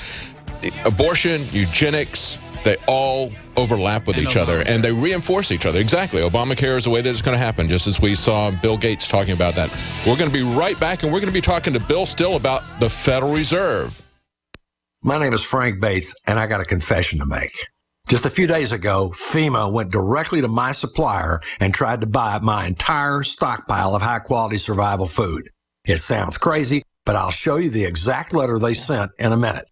abortion, eugenics, they all overlap with each other, and they reinforce each other. Exactly. Obamacare is the way that it's going to happen, just as we saw Bill Gates talking about that. We're going to be right back, and we're going to be talking to Bill Still about the Federal Reserve. My name is Frank Bates, and I got a confession to make. Just a few days ago, FEMA went directly to my supplier and tried to buy my entire stockpile of high-quality survival food. It sounds crazy, but I'll show you the exact letter they sent in a minute.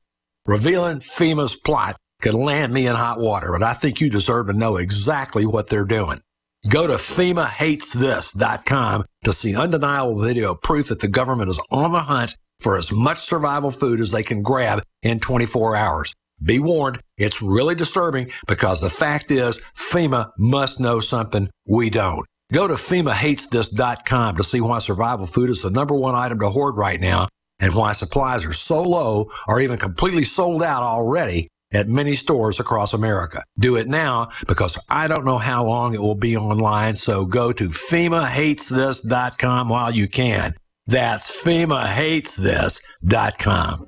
Revealing FEMA's plot could land me in hot water, but I think you deserve to know exactly what they're doing. Go to FEMAHatesThis.com to see undeniable video proof that the government is on the hunt for as much survival food as they can grab in 24 hours. Be warned, it's really disturbing, because the fact is FEMA must know something we don't. Go to FEMAHatesThis.com to see why survival food is the #1 item to hoard right now, and why supplies are so low or even completely sold out already at many stores across America. Do it now, because I don't know how long it will be online, so go to FEMAHatesThis.com while you can. That's FEMAHatesThis.com.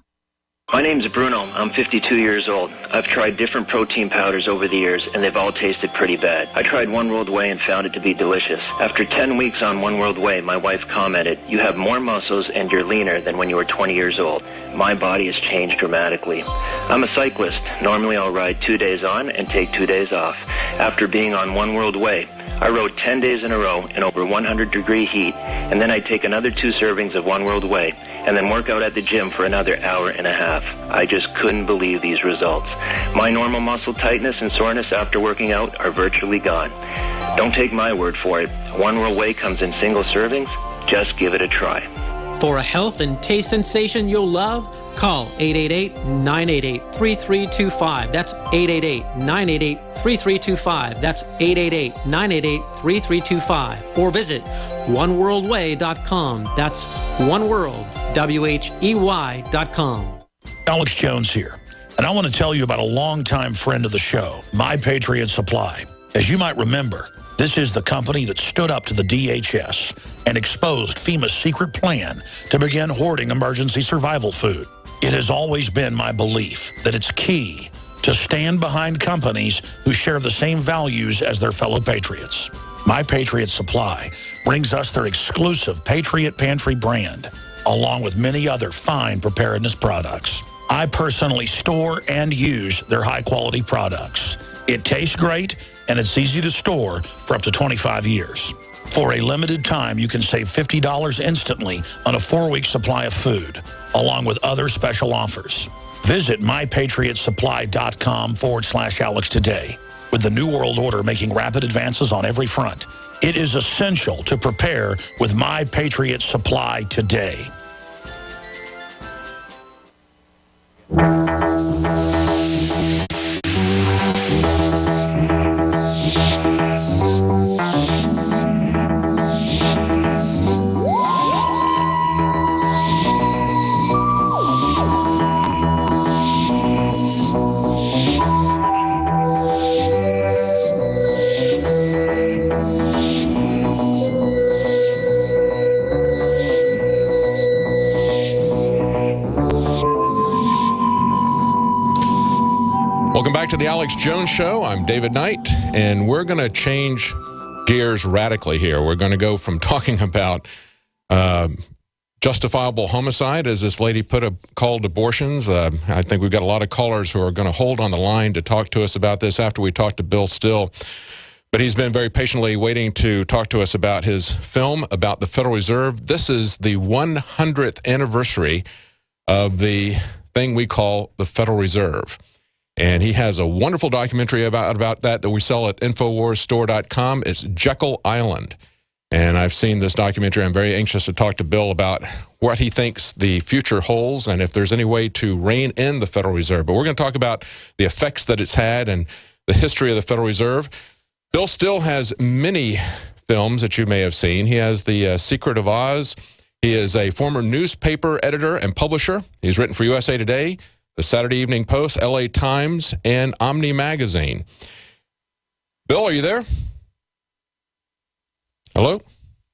My name's Bruno. I'm 52 years old. I've tried different protein powders over the years, and they've all tasted pretty bad. I tried One World Whey and found it to be delicious. After 10 weeks on One World Whey, my wife commented, "You have more muscles and you're leaner than when you were 20 years old." My body has changed dramatically. I'm a cyclist. Normally I'll ride 2 days on and take 2 days off. After being on One World Whey, I rode 10 days in a row in over 100-degree heat, and then I'd take another 2 servings of One World Whey, and then work out at the gym for another hour and a half. I just couldn't believe these results. My normal muscle tightness and soreness after working out are virtually gone. Don't take my word for it. One World Whey comes in single servings. Just give it a try. For a health and taste sensation you'll love, call 888-988-3325. That's 888-988-3325. That's 888-988-3325. Or visit oneworldwhey.com. That's oneworld.com. Alex Jones here, and I want to tell you about a longtime friend of the show, My Patriot Supply. As you might remember, this is the company that stood up to the DHS and exposed FEMA's secret plan to begin hoarding emergency survival food. It has always been my belief that it's key to stand behind companies who share the same values as their fellow patriots. My Patriot Supply brings us their exclusive Patriot Pantry brand, along with many other fine preparedness products. I personally store and use their high-quality products. It tastes great, and it's easy to store for up to 25 years. For a limited time, you can save $50 instantly on a 4-week supply of food, along with other special offers. Visit mypatriotsupply.com/Alex today. With the New World Order making rapid advances on every front, it is essential to prepare with My Patriot Supply today. Welcome back to the Alex Jones Show. I'm David Knight, and we're going to change gears radically here. We're going to go from talking about justifiable homicide, as this lady called abortions. I think we've got a lot of callers who are going to hold on the line to talk to us about this after we talk to Bill Still. But he's been very patiently waiting to talk to us about his film about the Federal Reserve. This is the 100th anniversary of the thing we call the Federal Reserve. And he has a wonderful documentary about that we sell at InfoWarsStore.com. It's Jekyll Island. And I've seen this documentary. I'm very anxious to talk to Bill about what he thinks the future holds and if there's any way to rein in the Federal Reserve. But we're going to talk about the effects that it's had and the history of the Federal Reserve. Bill Still has many films that you may have seen. He has The Secret of Oz. He is a former newspaper editor and publisher. He's written for USA Today, the Saturday Evening Post, LA Times, and Omni Magazine. Bill, are you there? Hello? Have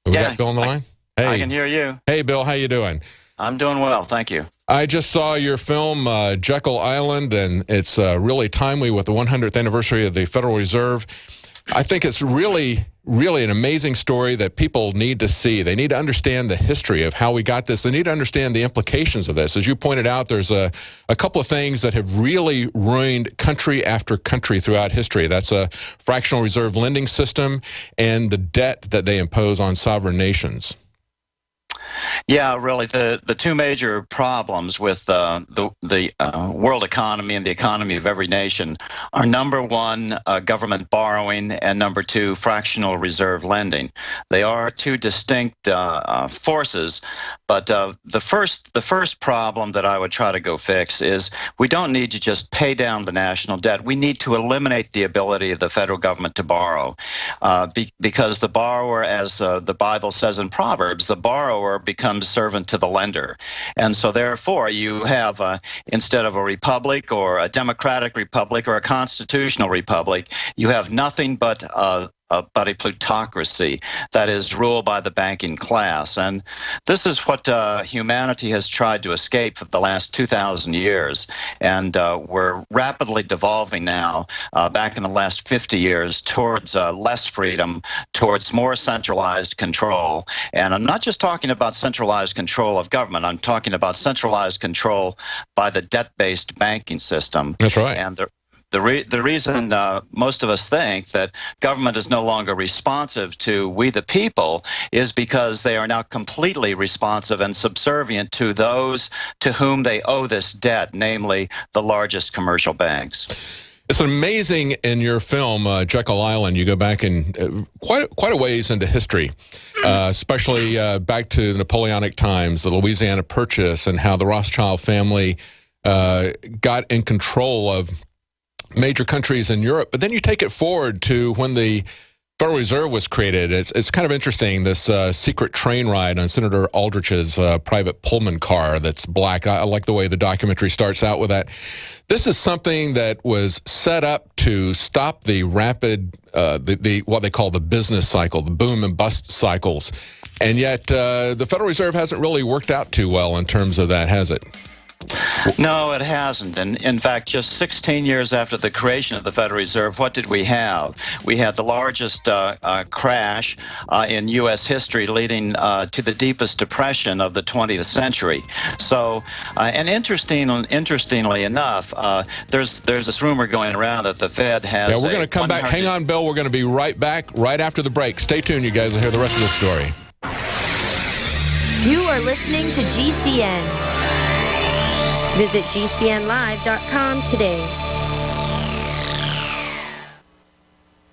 we got Bill on the line? Hey. I can hear you. Hey, Bill, how you doing? I'm doing well, thank you. I just saw your film, Jekyll Island, and it's really timely with the 100th anniversary of the Federal Reserve. I think it's really an amazing story that people need to see. They need to understand the history of how we got this. They need to understand the implications of this. As you pointed out, there's a couple of things that have really ruined country after country throughout history. That's a fractional reserve lending system and the debt that they impose on sovereign nations. Yeah, really, the two major problems with the world economy and the economy of every nation are, number one, government borrowing, and number two, fractional reserve lending. They are two distinct forces, but the first problem that I would try to go fix is we don't need to just pay down the national debt. We need to eliminate the ability of the federal government to borrow, because the borrower, as the Bible says in Proverbs, the borrower becomes servant to the lender. And so therefore you have, instead of a republic or a democratic republic or a constitutional republic, you have nothing but a plutocracy that is ruled by the banking class. And this is what humanity has tried to escape for the last 2,000 years. And we're rapidly devolving now, back in the last 50 years, towards less freedom, towards more centralized control. And I'm not just talking about centralized control of government. I'm talking about centralized control by the debt-based banking system. That's right. And the reason most of us think that government is no longer responsive to we the people is because they are now completely responsive and subservient to those to whom they owe this debt, namely the largest commercial banks. It's amazing in your film, Jekyll Island, you go back in quite a ways into history, especially back to the Napoleonic times, the Louisiana Purchase, and how the Rothschild family got in control of major countries in Europe. But then you take it forward to when the Federal Reserve was created. It's kind of interesting, this secret train ride on Senator Aldrich's private Pullman car that's black. I like the way the documentary starts out with that. This is something that was set up to stop the rapid, what they call the business cycle, the boom and bust cycles. And yet the Federal Reserve hasn't really worked out too well in terms of that, has it? No, it hasn't. And in fact, just 16 years after the creation of the Federal Reserve, what did we have? We had the largest crash in U.S. history, leading to the deepest depression of the 20th century. So, and interestingly enough, there's this rumor going around that the Fed has. Yeah, we're going to come back. Hang on, Bill. We're going to be right back right after the break. Stay tuned, you guys, and hear the rest of the story. You are listening to GCN. Visit GCNlive.com today.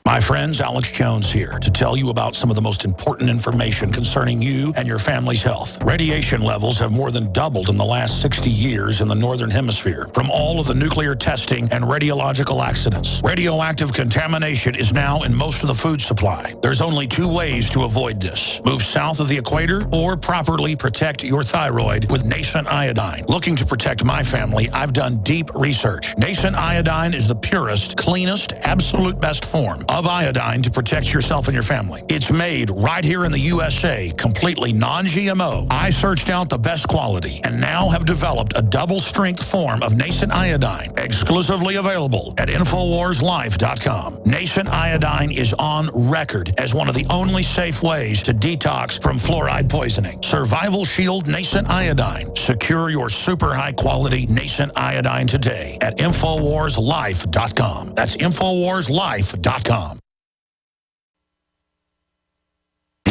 My friends, Alex Jones here to tell you about some of the most important information concerning you and your family's health. Radiation levels have more than doubled in the last 60 years in the Northern Hemisphere from all of the nuclear testing and radiological accidents. Radioactive contamination is now in most of the food supply. There's only two ways to avoid this. Move south of the equator or properly protect your thyroid with nascent iodine. Looking to protect my family, I've done deep research. Nascent iodine is the purest, cleanest, absolute best form of of iodine to protect yourself and your family. It's made right here in the USA, completely non-GMO. I searched out the best quality and now have developed a double-strength form of nascent iodine, exclusively available at InfoWarsLife.com. Nascent iodine is on record as one of the only safe ways to detox from fluoride poisoning. Survival Shield Nascent Iodine. Secure your super high-quality nascent iodine today at InfoWarsLife.com. That's InfoWarsLife.com.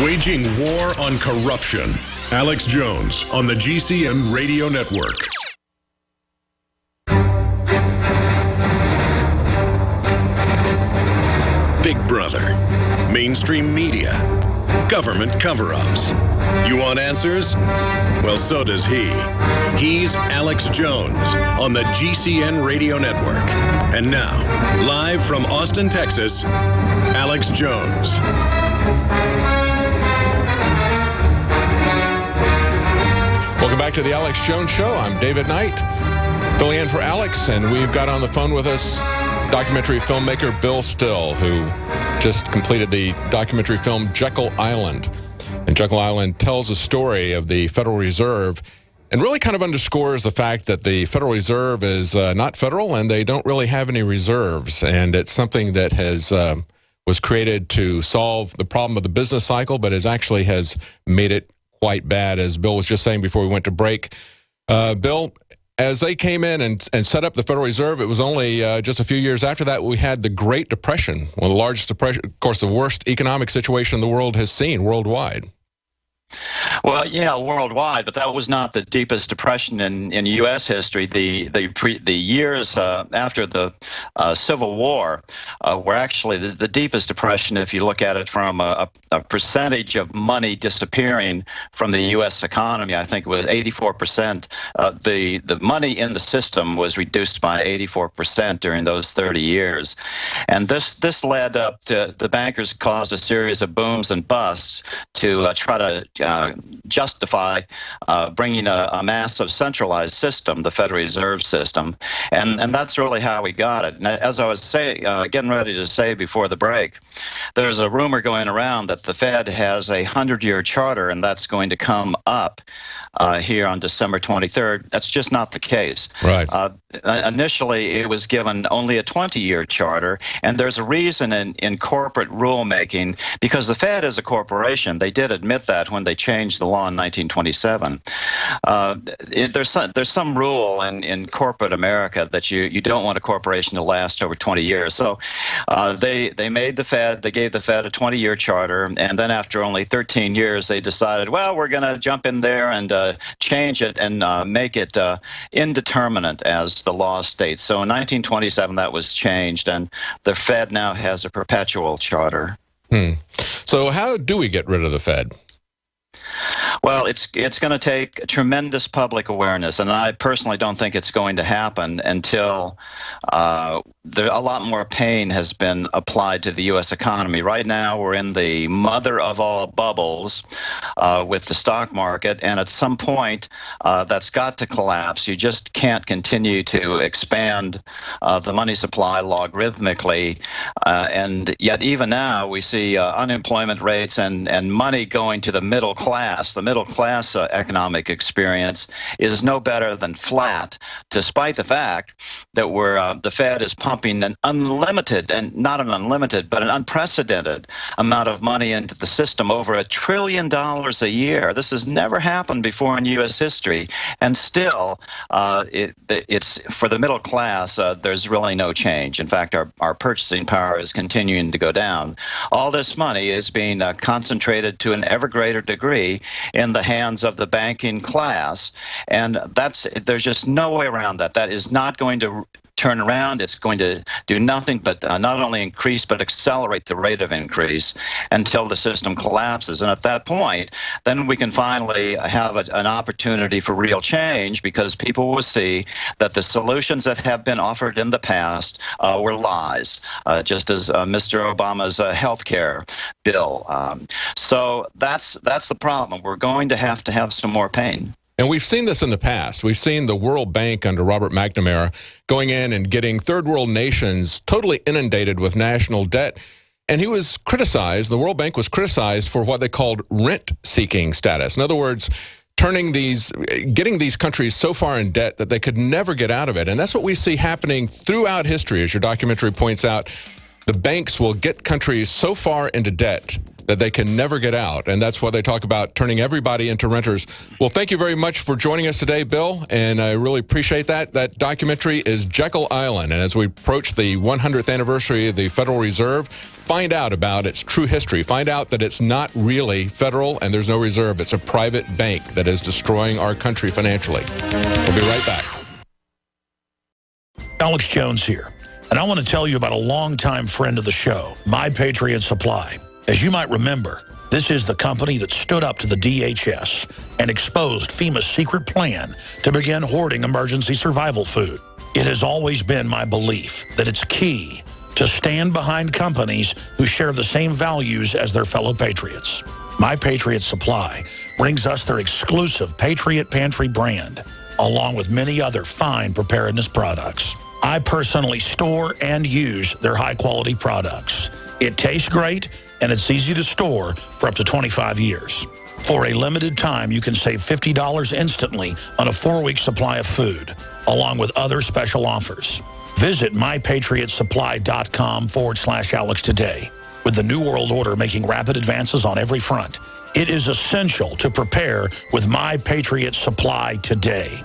Waging war on corruption. Alex Jones on the GCN Radio Network. Big Brother, mainstream media, government cover-ups. You want answers? Well, so does he. He's Alex Jones on the GCN Radio Network. And now, live from Austin, Texas, Alex Jones. Welcome back to the Alex Jones Show. I'm David Knight, filling in for Alex, and we've got on the phone with us documentary filmmaker Bill Still, who just completed the documentary film Jekyll Island. And Jekyll Island tells a story of the Federal Reserve and really kind of underscores the fact that the Federal Reserve is not federal and they don't really have any reserves. And it's something that was created to solve the problem of the business cycle, but it actually has made it quite bad, as Bill was just saying before we went to break. Bill, as they came in and set up the Federal Reserve, it was only just a few years after that we had the Great Depression, one of the largest depression, of course, the worst economic situation the world has seen worldwide. Well, yeah, worldwide, but that was not the deepest depression in U.S. history. The years after the Civil War were actually the deepest depression if you look at it from a percentage of money disappearing from the U.S. economy. I think it was 84%. The money in the system was reduced by 84% during those 30 years. And this led up to the bankers caused a series of booms and busts to try to justify bringing a massive centralized system, the Federal Reserve System, and that's really how we got it. And as I was getting ready to say before the break, there's a rumor going around that the Fed has a 100-year charter, and that's going to come up here on December 23rd. That's just not the case. Right. Initially, it was given only a 20-year charter, and there's a reason in corporate rulemaking, because the Fed is a corporation. They did admit that when they changed the law in 1927. There's some rule in corporate America that you don't want a corporation to last over 20 years. So they gave the Fed a 20-year charter, and then after only 13 years, they decided, well, we're going to jump in there and change it and make it indeterminate, as the law states. So in 1927, that was changed, and the Fed now has a perpetual charter. So how do we get rid of the Fed? Well, it's going to take tremendous public awareness, and I personally don't think it's going to happen until a lot more pain has been applied to the U.S. economy. Right now, we're in the mother of all bubbles with the stock market, and at some point, that's got to collapse. You just can't continue to expand the money supply logarithmically, and yet even now we see unemployment rates and money going to the middle class. The middle class economic experience is no better than flat, despite the fact that the Fed is pumping an unlimited, and not an unlimited, but an unprecedented amount of money into the system, over $1 trillion a year. This has never happened before in U.S. history, and still, it's for the middle class. There's really no change. In fact, our purchasing power is continuing to go down. All this money is being concentrated to an ever greater degree in the hands of the banking class, and there's just no way around that. That is not going to turn around. It's going to do nothing but not only increase but accelerate the rate of increase until the system collapses. And at that point, then we can finally have an opportunity for real change, because people will see that the solutions that have been offered in the past were lies, just as Mr. Obama's health care bill. So that's the problem. We're going to have some more pain. And we've seen this in the past. We've seen the World Bank under Robert McNamara going in and getting third world nations totally inundated with national debt. And he was criticized, the World Bank was criticized for what they called rent-seeking status. In other words, getting these countries so far in debt that they could never get out of it. And that's what we see happening throughout history, as your documentary points out. The banks will get countries so far into debt that they can never get out. And that's why they talk about turning everybody into renters. Well, thank you very much for joining us today, Bill, and I really appreciate that. That documentary is Jekyll Island, and as we approach the 100th anniversary of the Federal Reserve, find out about its true history. Find out that it's not really federal and there's no reserve. It's a private bank that is destroying our country financially. We'll be right back. Alex Jones here, and I want to tell you about a longtime friend of the show, My Patriot Supply. As you might remember, this is the company that stood up to the DHS and exposed FEMA's secret plan to begin hoarding emergency survival food. It has always been my belief that it's key to stand behind companies who share the same values as their fellow patriots. My Patriot Supply brings us their exclusive Patriot Pantry brand, along with many other fine preparedness products. I personally store and use their high-quality products. It tastes great, and it's easy to store for up to 25 years. For a limited time, you can save $50 instantly on a 4-week supply of food, along with other special offers. Visit mypatriotsupply.com/Alex today. With the New World Order making rapid advances on every front, it is essential to prepare with My Patriot Supply today.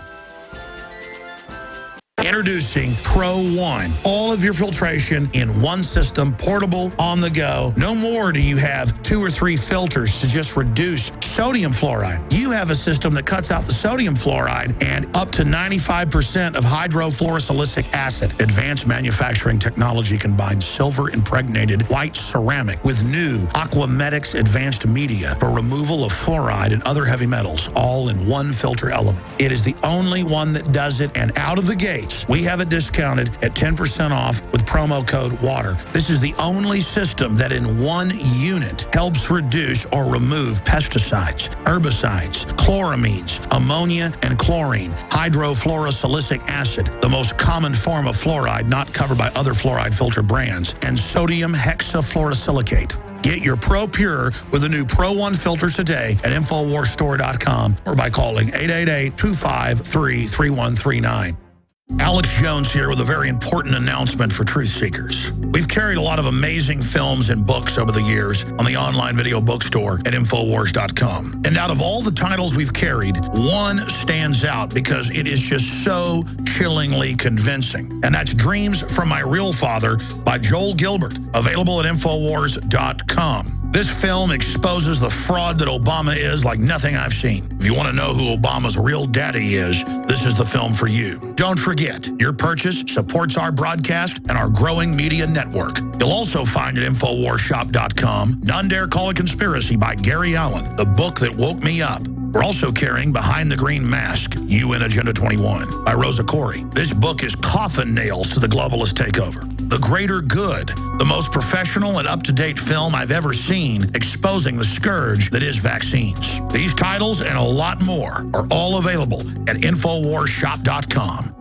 Introducing Pro One. All of your filtration in one system, portable, on the go. No more do you have 2 or 3 filters to just reduce sodium fluoride. You have a system that cuts out the sodium fluoride and up to 95% of hydrofluorosilicic acid. Advanced manufacturing technology combines silver-impregnated white ceramic with new Aquamedics advanced media for removal of fluoride and other heavy metals, all in one filter element. It is the only one that does it, and out of the gate, we have it discounted at 10% off with promo code WATER. This is the only system that in one unit helps reduce or remove pesticides, herbicides, chloramines, ammonia, and chlorine, hydrofluorosilicic acid, the most common form of fluoride not covered by other fluoride filter brands, and sodium hexafluorosilicate. Get your Pro Pure with the new Pro One filters today at InfoWarsStore.com or by calling 888-253-3139. Alex Jones here with a very important announcement for truth seekers. We've carried a lot of amazing films and books over the years on the online video bookstore at Infowars.com. And out of all the titles we've carried, one stands out because it is just so chillingly convincing. And that's Dreams from My Real Father by Joel Gilbert, available at Infowars.com. This film exposes the fraud that Obama is like nothing I've seen. If you want to know who Obama's real daddy is, this is the film for you. Don't forget, your purchase supports our broadcast and our growing media network. You'll also find at InfoWarsShop.com, None Dare Call It Conspiracy by Gary Allen, the book that woke me up. We're also carrying Behind the Green Mask, UN Agenda 21 by Rosa Corey. This book is coffin nails to the globalist takeover. The Greater Good, the most professional and up-to-date film I've ever seen exposing the scourge that is vaccines. These titles and a lot more are all available at InfoWarsShop.com.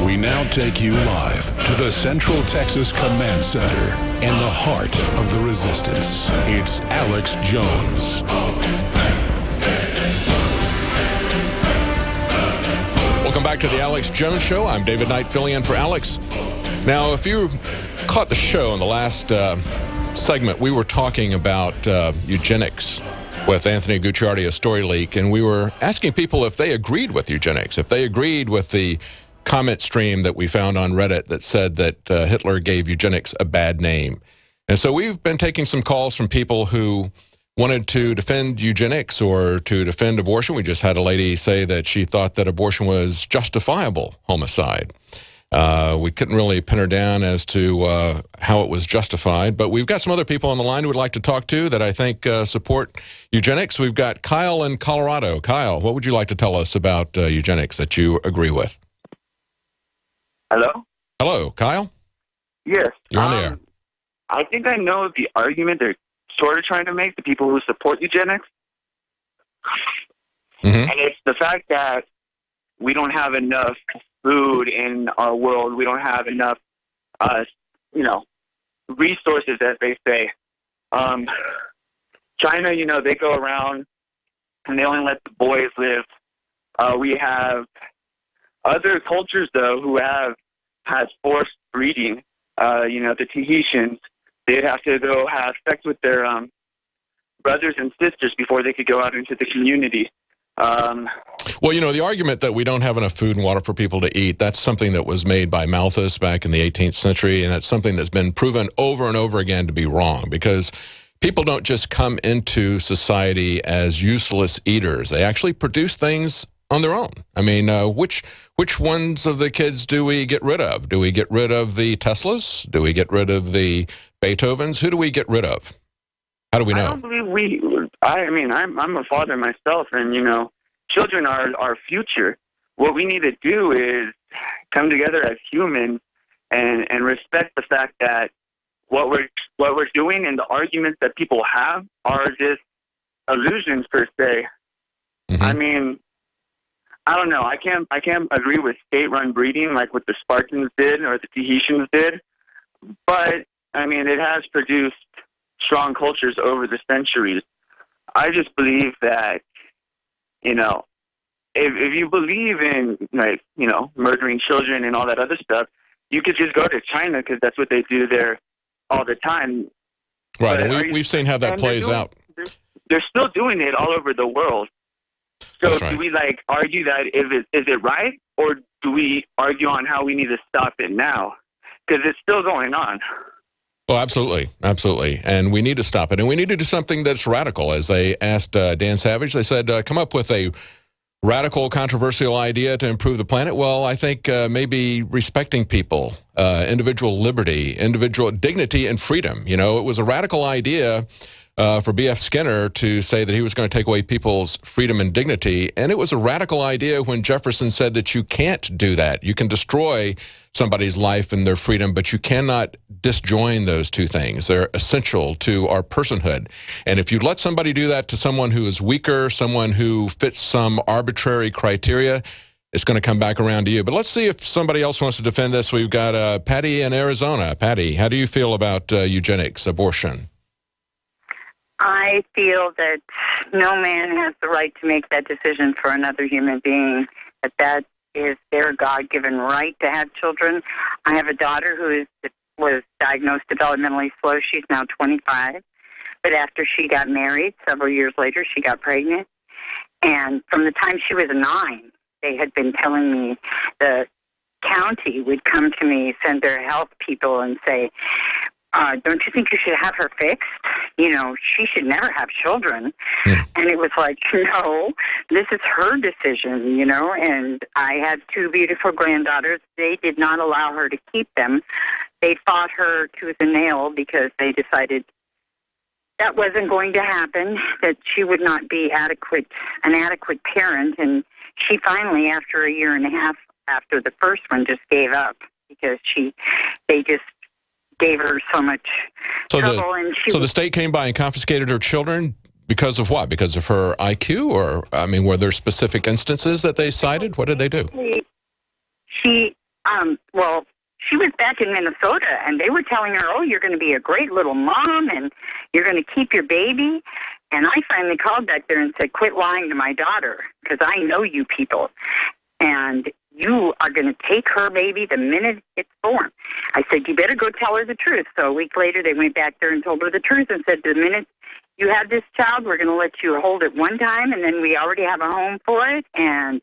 We now take you live to the Central Texas Command Center in the heart of the resistance. It's Alex Jones. Welcome back to the Alex Jones Show. I'm David Knight, filling in for Alex. Now, if you caught the show in the last segment, we were talking about eugenics with Anthony Gucciardi, a story leak, and we were asking people if they agreed with eugenics, if they agreed with the comment stream that we found on Reddit that said that Hitler gave eugenics a bad name. And so we've been taking some calls from people who wanted to defend eugenics or to defend abortion. We just had a lady say that she thought that abortion was justifiable homicide. We couldn't really pin her down as to how it was justified, but we've got some other people on the line we'd like to talk to that I think support eugenics. We've got Kyle in Colorado. Kyle, what would you like to tell us about eugenics that you agree with? Hello? Hello, Kyle? Yes. You're on the air. I think I know the argument they're sort of trying to make, the people who support eugenics. And it's the fact that we don't have enough food in our world. We don't have enough, resources, as they say. China, they go around and they only let the boys live. We have other cultures, though, who has forced breeding. The Tahitians, they'd have to go have sex with their brothers and sisters before they could go out into the community. Well, the argument that we don't have enough food and water for people to eat, that's something that was made by Malthus back in the 18th century, and that's something that's been proven over and over again to be wrong, because people don't just come into society as useless eaters. They actually produce things on their own. I mean, which ones of the kids do we get rid of? Do we get rid of the Teslas? Do we get rid of the Beethovens? Who do we get rid of? How do we know? I don't believe I'm a father myself, and, children are our future. What we need to do is come together as humans and respect the fact that what we're doing and the arguments that people have are just illusions, per se. I mean, I don't know. I can't agree with state-run breeding like what the Spartans did or the Tahitians did, but I mean, it has produced strong cultures over the centuries. I just believe that, if you believe in, murdering children and all that other stuff, you could just go to China, because that's what they do there all the time. Right, and we've seen how that plays out. They're still doing it all over the world. So do we, argue that is it right, or do we argue on how we need to stop it now? Because it's still going on. Oh, absolutely. Absolutely. And we need to stop it. And we need to do something that's radical. As they asked Dan Savage, they said, come up with a radical, controversial idea to improve the planet. Well, I think maybe respecting people, individual liberty, individual dignity and freedom. It was a radical idea for B.F. Skinner to say that he was going to take away people's freedom and dignity. And it was a radical idea when Jefferson said that you can't do that. You can destroy somebody's life and their freedom, but you cannot disjoin those two things. They're essential to our personhood. And if you let somebody do that to someone who is weaker, someone who fits some arbitrary criteria, it's going to come back around to you. But let's see if somebody else wants to defend this. We've got Patty in Arizona. Patty, how do you feel about eugenics, abortion? I feel that no man has the right to make that decision for another human being, that is their God-given right to have children. I have a daughter who was diagnosed developmentally slow. She's now 25. But after she got married, several years later, she got pregnant. And from the time she was 9, they had been telling me the county would come to me, send their health people and say, don't you think you should have her fixed? She should never have children. And it was like, no, this is her decision, and I had 2 beautiful granddaughters. They did not allow her to keep them. They fought her tooth and nail because they decided that wasn't going to happen, that she would not be an adequate parent. And she finally, after a year and a half after the first one, just gave up because they just gave her so much trouble. So the state came by and confiscated her children because of what? Because of her IQ? Or, were there specific instances that they cited? What did they do? She was back in Minnesota, and they were telling her, oh, you're going to be a great little mom, and you're going to keep your baby. And I finally called back there and said, quit lying to my daughter, because I know you people. And you are going to take her baby the minute it's born. I said, you better go tell her the truth. So a week later, they went back there and told her the truth and said, the minute you have this child, we're going to let you hold it one time, and then we already have a home for it. And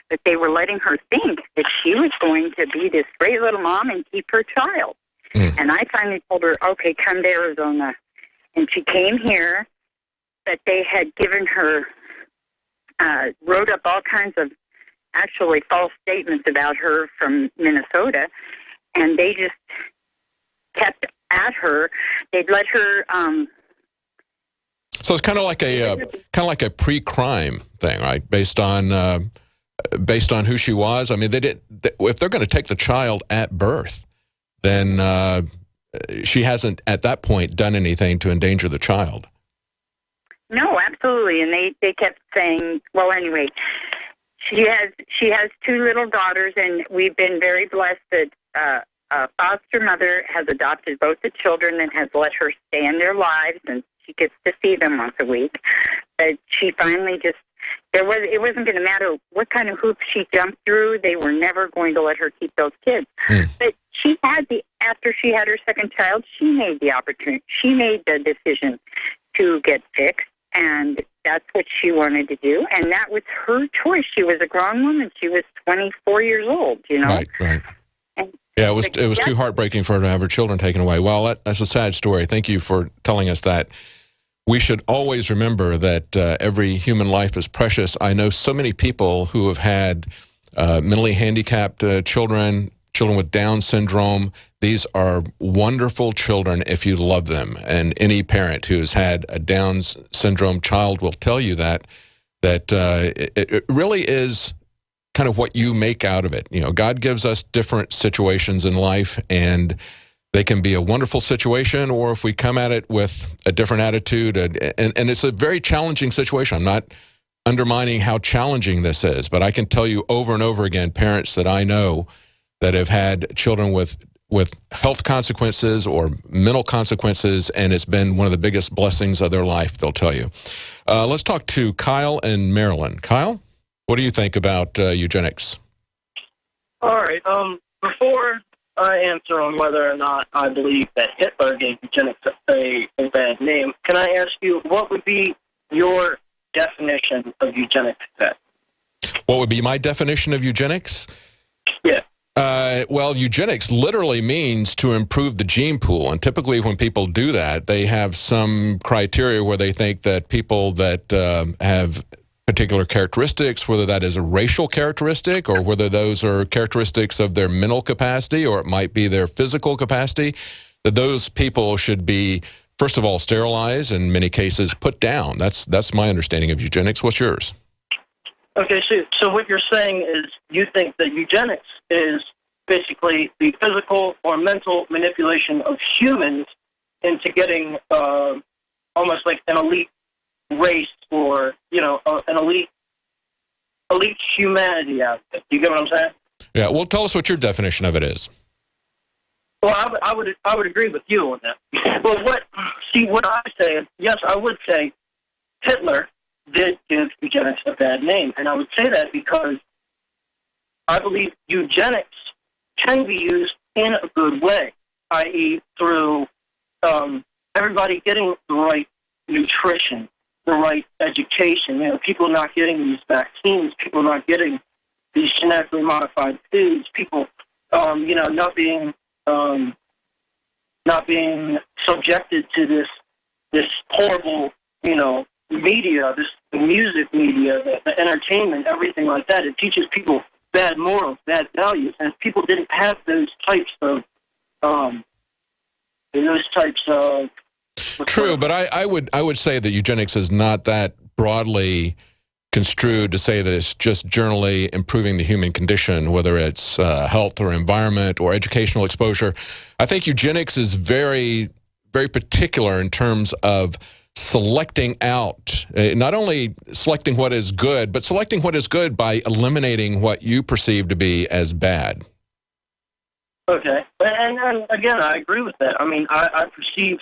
that they were letting her think that she was going to be this great little mom and keep her child. And I finally told her, okay, come to Arizona. And she came here, that they had given her, wrote up all kinds of actually false statements about her from Minnesota, and they just kept at her. They'd let her. So it's kind of like a pre-crime thing, right? Based on who she was. I mean, if they're going to take the child at birth, then she hasn't at that point done anything to endanger the child. No, absolutely. And they kept saying, well, anyway, she has two little daughters, and we've been very blessed that a foster mother has adopted both the children and has let her stay in their lives, and she gets to see them once a week. But she finally just, it wasn't going to matter what kind of hoops she jumped through. They were never going to let her keep those kids. But she had after she had her second child, she made the decision to get fixed, and that's what she wanted to do, and that was her choice. She was a grown woman. She was 24 years old, you know. Right. Yeah, it was too heartbreaking for her to have her children taken away. Well, that's a sad story. Thank you for telling us that. We should always remember that every human life is precious. I know so many people who have had mentally handicapped children with Down syndrome. These are wonderful children if you love them. And any parent who has had a Down syndrome child will tell you that it really is kind of what you make out of it. You know, God gives us different situations in life, and they can be a wonderful situation, or if we come at it with a different attitude, and it's a very challenging situation. I'm not undermining how challenging this is, but I can tell you over and over again, parents that I know that have had children with health consequences or mental consequences, and it's been one of the biggest blessings of their life, they'll tell you. Let's talk to Kyle in Maryland. Kyle, what do you think about eugenics? All right. Before I answer on whether or not I believe that Hitler gave eugenics a bad name, can I ask you, what would be your definition of eugenics then? What would be my definition of eugenics? Yeah. Well, eugenics literally means to improve the gene pool, and typically when people do that, they have some criteria where they think that people that have particular characteristics, whether that is a racial characteristic or whether those are characteristics of their mental capacity or it might be their physical capacity, that those people should be, first of all, sterilized, and in many cases put down. That's my understanding of eugenics. What's yours? Okay, so what you're saying is you think that eugenics is basically the physical or mental manipulation of humans into getting almost like an elite race or, you know, an elite humanity out of it. You get what I'm saying? Yeah, well, tell us what your definition of it is. Well, I would agree with you on that. Well, what I say is, yes, I would say Hitler did give eugenics a bad name, and I would say that because I believe eugenics can be used in a good way, i.e. through everybody getting the right nutrition, the right education, you know, people not getting these vaccines, people not getting these genetically modified foods, people, you know, not being subjected to this horrible, you know, media, the music media, the entertainment, everything like that. It teaches people bad morals, bad values, and if people didn't have those types of True, but I would say that eugenics is not that broadly construed to say that it's just generally improving the human condition, whether it's health or environment or educational exposure. I think eugenics is very, very particular in terms of selecting out, not only selecting what is good, but selecting what is good by eliminating what you perceive to be as bad. Okay, and again, I agree with that. I mean, I perceive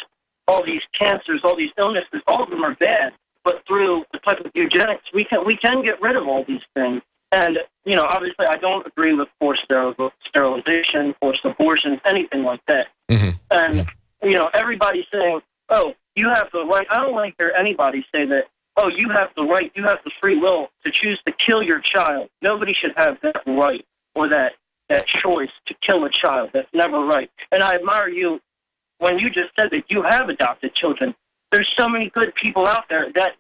all these cancers, all these illnesses, all of them are bad. But through the type of eugenics, we can get rid of all these things. And, you know, obviously I don't agree with forced sterilization, forced abortion, anything like that. Mm-hmm. And, you know, everybody's saying, oh, you have the right. I don't want to hear anybody say that, oh, you have the right, you have the free will to choose to kill your child. Nobody should have that right or that choice to kill a child. That's never right. And I admire you when you just said that you have adopted children. There's so many good people out there that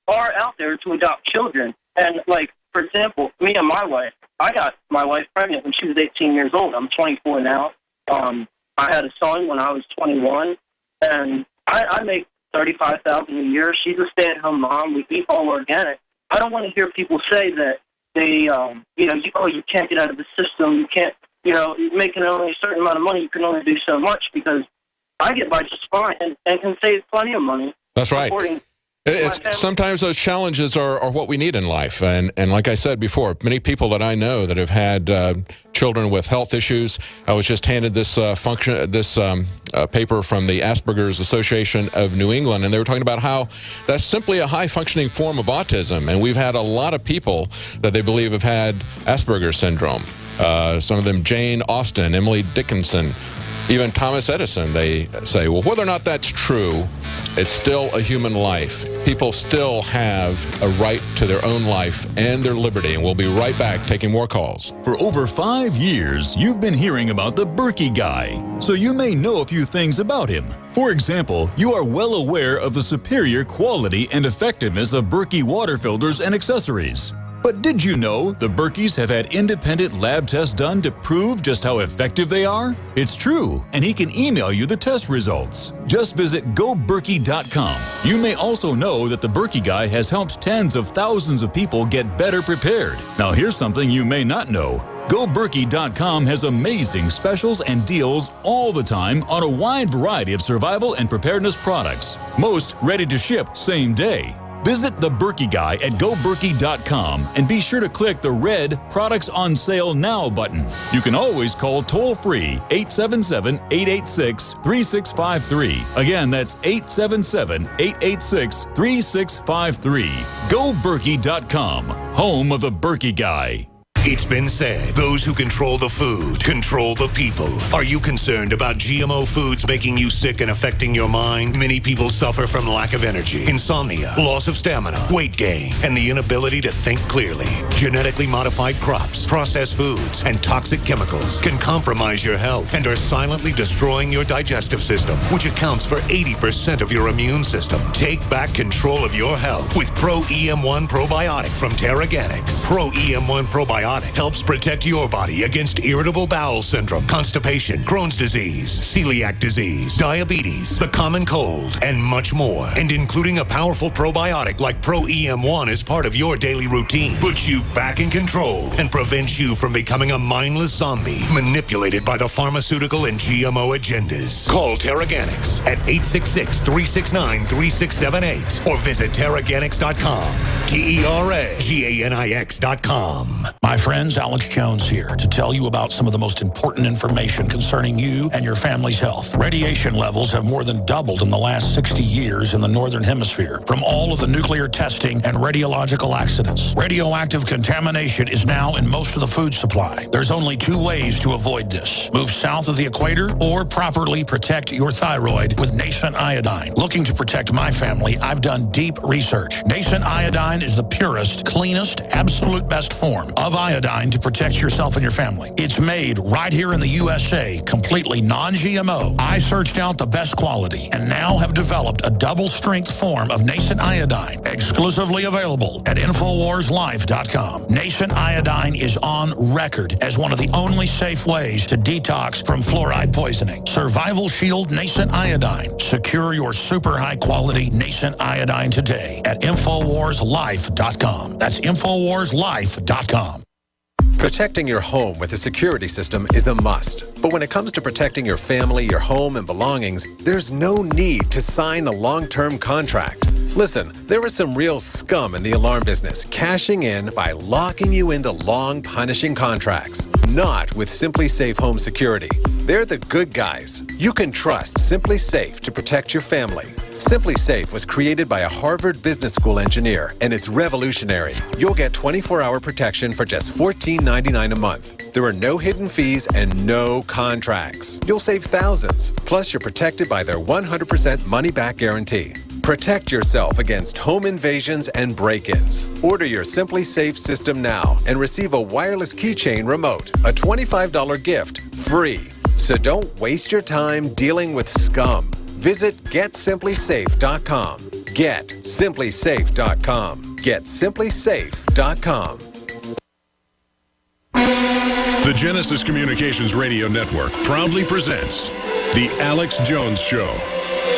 are out there to adopt children. And, like, for example, me and my wife, I got my wife pregnant when she was 18 years old. I'm 24 now. I had a son when I was 21, and I make $35,000 a year. She's a stay-at-home mom. We eat all organic. I don't want to hear people say that they, you know, you can't get out of the system. You can't making only a certain amount of money, you can only do so much, because I get by just fine and can save plenty of money. That's right. Sometimes those challenges are what we need in life. And like I said before, many people that I know that have had children with health issues. I was just handed this paper from the Asperger's Association of New England, and they were talking about how that's simply a high-functioning form of autism. And we've had a lot of people that they believe have had Asperger's syndrome. Some of them, Jane Austen, Emily Dickinson, even Thomas Edison. They say, well, whether or not that's true, it's still a human life. People still have a right to their own life and their liberty. And we'll be right back taking more calls. For over 5 years, you've been hearing about the Berkey guy, so you may know a few things about him. For example, you are well aware of the superior quality and effectiveness of Berkey water filters and accessories. But did you know the Berkeys have had independent lab tests done to prove just how effective they are? It's true, and he can email you the test results. Just visit goberkey.com. You may also know that the Berkey guy has helped tens of thousands of people get better prepared. Now here's something you may not know. GoBerkey.com has amazing specials and deals all the time on a wide variety of survival and preparedness products. Most ready to ship same day. Visit the Berkey guy at goberkey.com and be sure to click the red Products on Sale Now button. You can always call toll-free 877-886-3653. Again, that's 877-886-3653. GoBerkey.com, home of the Berkey guy. It's been said, those who control the food control the people. Are you concerned about GMO foods making you sick and affecting your mind? Many people suffer from lack of energy, insomnia, loss of stamina, weight gain, and the inability to think clearly. Genetically modified crops, processed foods, and toxic chemicals can compromise your health and are silently destroying your digestive system, which accounts for 80% of your immune system. Take back control of your health with Pro EM1 Probiotic from Terraganics. Pro EM1 Probiotic helps protect your body against irritable bowel syndrome, constipation, Crohn's disease, celiac disease, diabetes, the common cold, and much more. And including a powerful probiotic like Pro EM1 as part of your daily routine puts you back in control and prevents you from becoming a mindless zombie manipulated by the pharmaceutical and GMO agendas. Call Terraganics at 866-369-3678 or visit Terraganics.com. Terraganix.com. My friends, Alex Jones here to tell you about some of the most important information concerning you and your family's health. Radiation levels have more than doubled in the last 60 years in the Northern Hemisphere from all of the nuclear testing and radiological accidents. Radioactive contamination is now in most of the food supply. There's only 2 ways to avoid this. Move south of the equator or properly protect your thyroid with nascent iodine. Looking to protect my family, I've done deep research. Nascent iodine is the purest, cleanest, absolute best form of iodine to protect yourself and your family. It's made right here in the USA, completely non-GMO. I searched out the best quality and now have developed a double-strength form of nascent iodine, exclusively available at InfoWarsLife.com. Nascent iodine is on record as one of the only safe ways to detox from fluoride poisoning. Survival Shield Nascent Iodine. Secure your super high-quality nascent iodine today at InfoWarsLife.com. That's InfoWarsLife.com. Protecting your home with a security system is a must. But when it comes to protecting your family, your home, and belongings, there's no need to sign a long-term contract. Listen, there is some real scum in the alarm business, cashing in by locking you into long, punishing contracts. Not with Simply Safe Home Security. They're the good guys. You can trust Simply Safe to protect your family. Simply Safe was created by a Harvard Business School engineer, and it's revolutionary. You'll get 24-hour protection for just $14.99 a month. There are no hidden fees and no contracts. You'll save thousands. Plus, you're protected by their 100% money-back guarantee. Protect yourself against home invasions and break-ins. Order your Simply Safe system now and receive a wireless keychain remote, a $25 gift, free. So don't waste your time dealing with scum. Visit GetSimplySafe.com. GetSimplySafe.com. GetSimplySafe.com. The Genesis Communications Radio Network proudly presents The Alex Jones Show,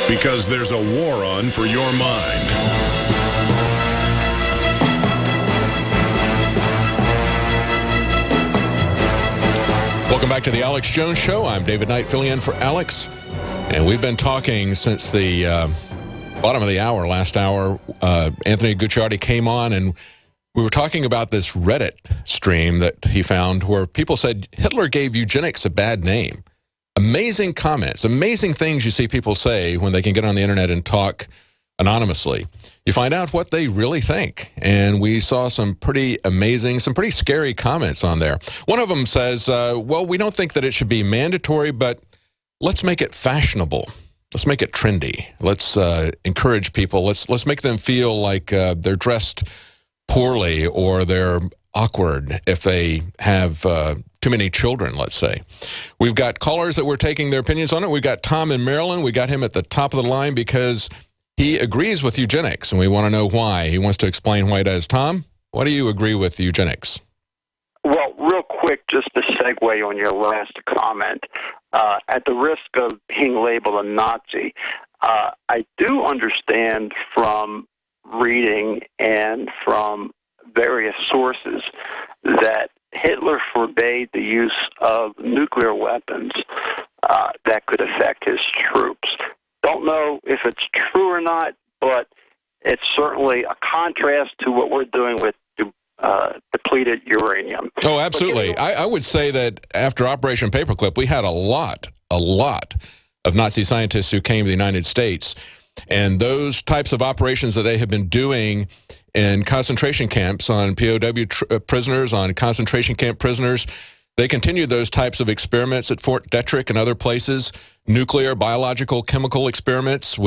because there's a war on for your mind. Welcome back to the Alex Jones Show. I'm David Knight, filling in for Alex. And we've been talking since the bottom of the hour, last hour. Anthony Gucciardi came on, and we were talking about this Reddit stream that he found where people said Hitler gave eugenics a bad name. Amazing comments, amazing things you see people say when they can get on the internet and talk anonymously. You find out what they really think. And we saw some pretty amazing, some pretty scary comments on there. One of them says, well, we don't think that it should be mandatory, but let's make it fashionable. Let's make it trendy. Let's encourage people. Let's make them feel like they're dressed poorly or they're awkward if they have too many children, let's say. We've got callers that we're taking their opinions on it. We've got Tom in Maryland. We got him at the top of the line because he agrees with eugenics, and we want to know why. He wants to explain why he does. Tom, why do you agree with eugenics? Well, real quick, just to segue on your last comment, at the risk of being labeled a Nazi, I do understand from reading and from various sources that Hitler forbade the use of nuclear weapons that could affect his troops. Don't know if it's true or not, but it's certainly a contrast to what we're doing with depleted uranium. Oh, absolutely. I would say that after Operation Paperclip, we had a lot of Nazi scientists who came to the United States. And those types of operations that they have been doing in concentration camps on POW prisoners, on concentration camp prisoners, they continued those types of experiments at Fort Detrick and other places, nuclear, biological, chemical experiments.